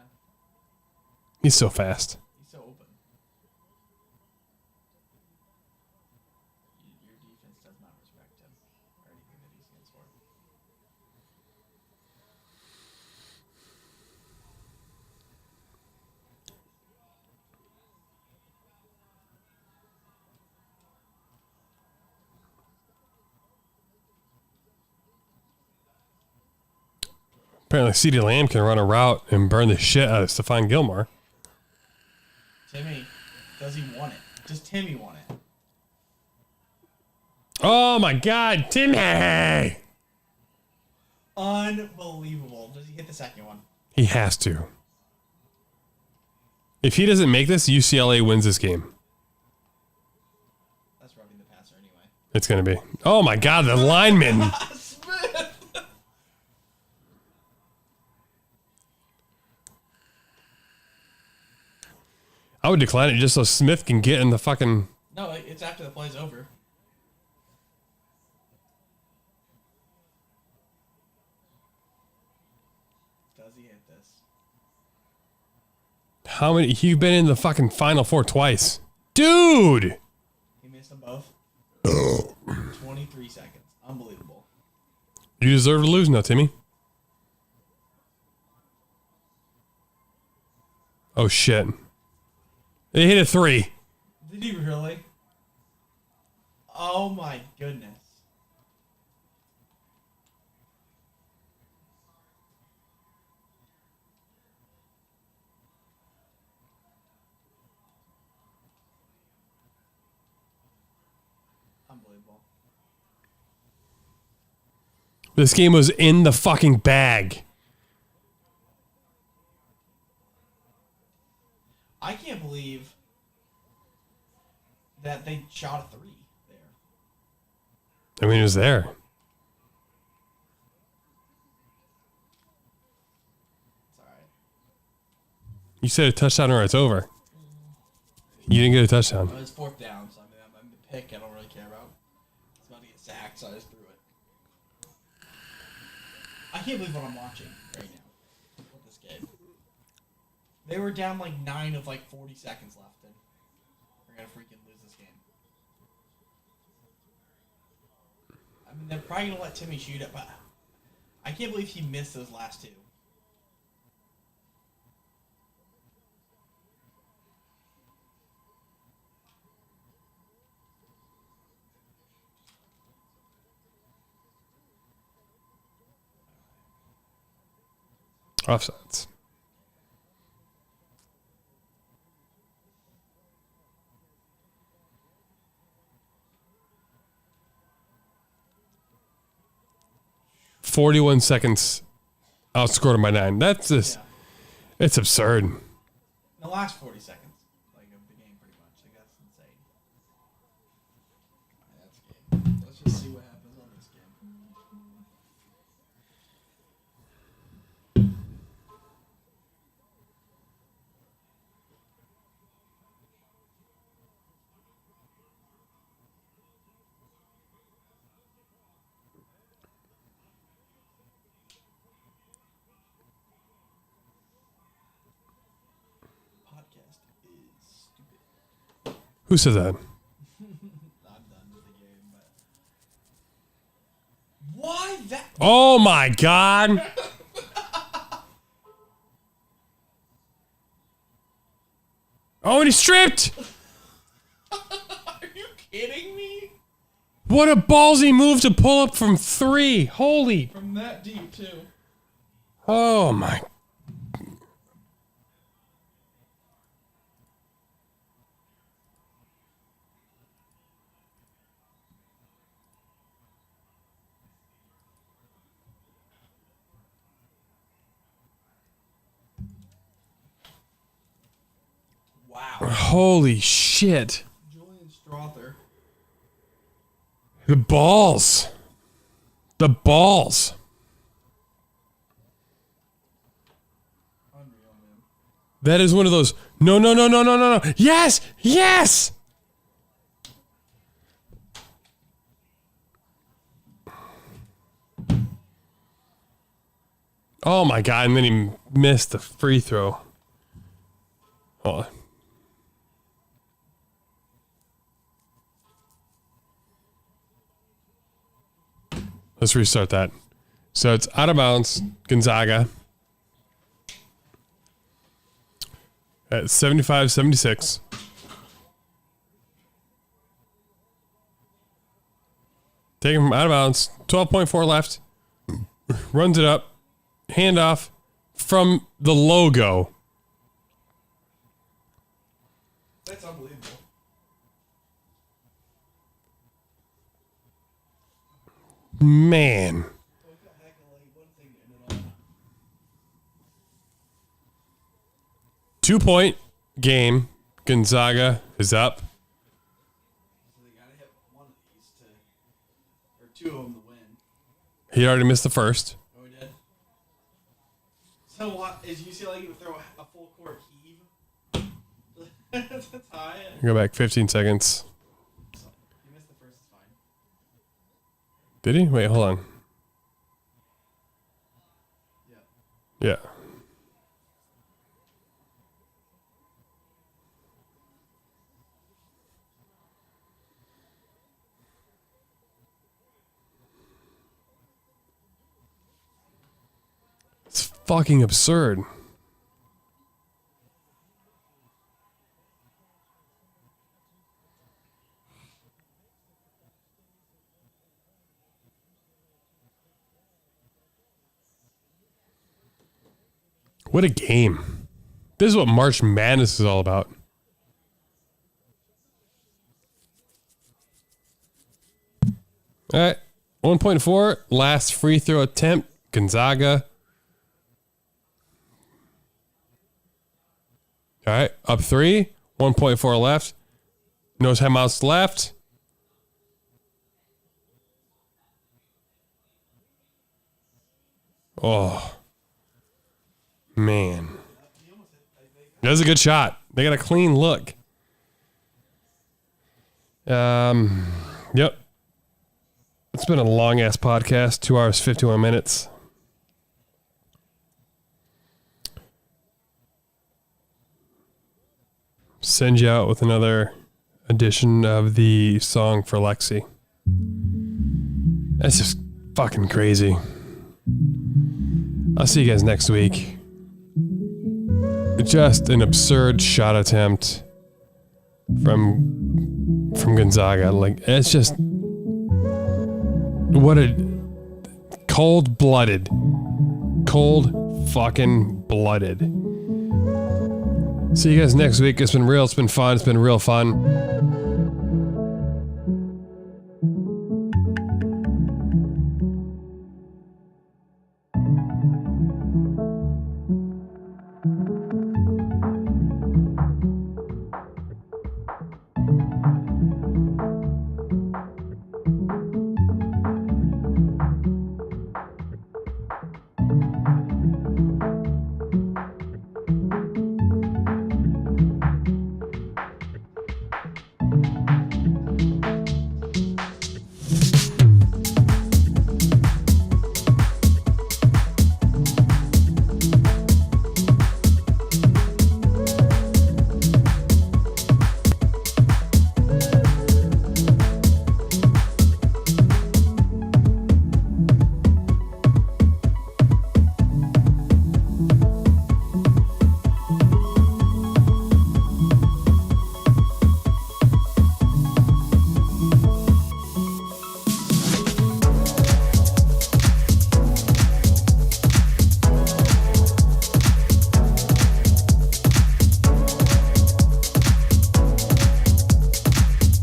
He's so fast. He's so open. Your defense does not respect him or anything that he stands for. Apparently CeeDee Lamb can run a route and burn the shit out of Stephon Gilmore. Timmy, does he want it? Does Timmy want it? Oh my God, Timmy! Unbelievable. Does he hit the second one? He has to. If he doesn't make this, UCLA wins this game. That's rubbing the passer anyway. It's going to be. Oh my God, the lineman. Smith! I would decline it just so Smith can get in the fucking... No, it's after the play's over. Does he hit this? How many? You've been in the fucking Final Four twice. Dude! He missed them both. 23 seconds. Unbelievable. You deserve to lose now, Timmy. Oh, shit. They hit a 3. Did he really? Oh my goodness. Unbelievable. This game was in the fucking bag. I can't believe that they shot a 3 there. I mean, it was there. It's alright. You said a touchdown or it's over. You didn't get a touchdown. Well, it's 4th down, so I mean, I'm the pick I don't really care about. It's about to get sacked, so I just threw it. can't believe what I'm watching right now with this game. They were down like 9 of like 40 seconds left, and we're gonna freaking lose this game. I mean, they're probably gonna let Timmy shoot it, but I can't believe he missed those last 2. Offsides. "41 seconds outscored him by 9." That's just, it's absurd. In the last 40 seconds, like of the game, pretty much. Like that's insane. All right, that's game. Let's just see what happens on this game. Podcast is stupid. Who said that? I'm done with the game, but why that? Oh my God. Oh, and he stripped. Are you kidding me? What a ballsy move to pull up from 3. Holy. From that deep too. Oh my. Wow. Holy shit. Julian Strother. The balls. The balls. Unreal, man. That is one of those. No, no, no, no, no, no, no. Yes. Yes. Oh my God. And then he missed the free throw. Hold on. Let's restart that. So it's out of bounds, Gonzaga. At 75-76. Take him from out of bounds. 12.4 left. Runs it up. Handoff from the logo. That's unbelievable. Man. 2-point game. Gonzaga is up. So they gotta hit one of these to, or 2 of them to win. He already missed the first. Oh, we did. So what is UCLA gonna throw a full court heave? That's high. Go back 15 seconds. So, you missed the first. It's fine. Did he? Wait, hold on. Yeah. Yeah. It's fucking absurd. What a game. This is what March Madness is all about. All right. 1.4. Last free throw attempt. Gonzaga. All right. Up 3. 1.4 left. No timeouts left. Oh. Man. That was a good shot. They got a clean look. Yep. It's been a long ass podcast, 2 hours, 51 minutes. send you out with another edition of the song for Lexi. That's just fucking crazy. I'll see you guys next week. Just an absurd shot attempt from Gonzaga. Like, it's just what a cold fucking blooded. See you guys next week. It's been real. It's been fun. It's been real fun.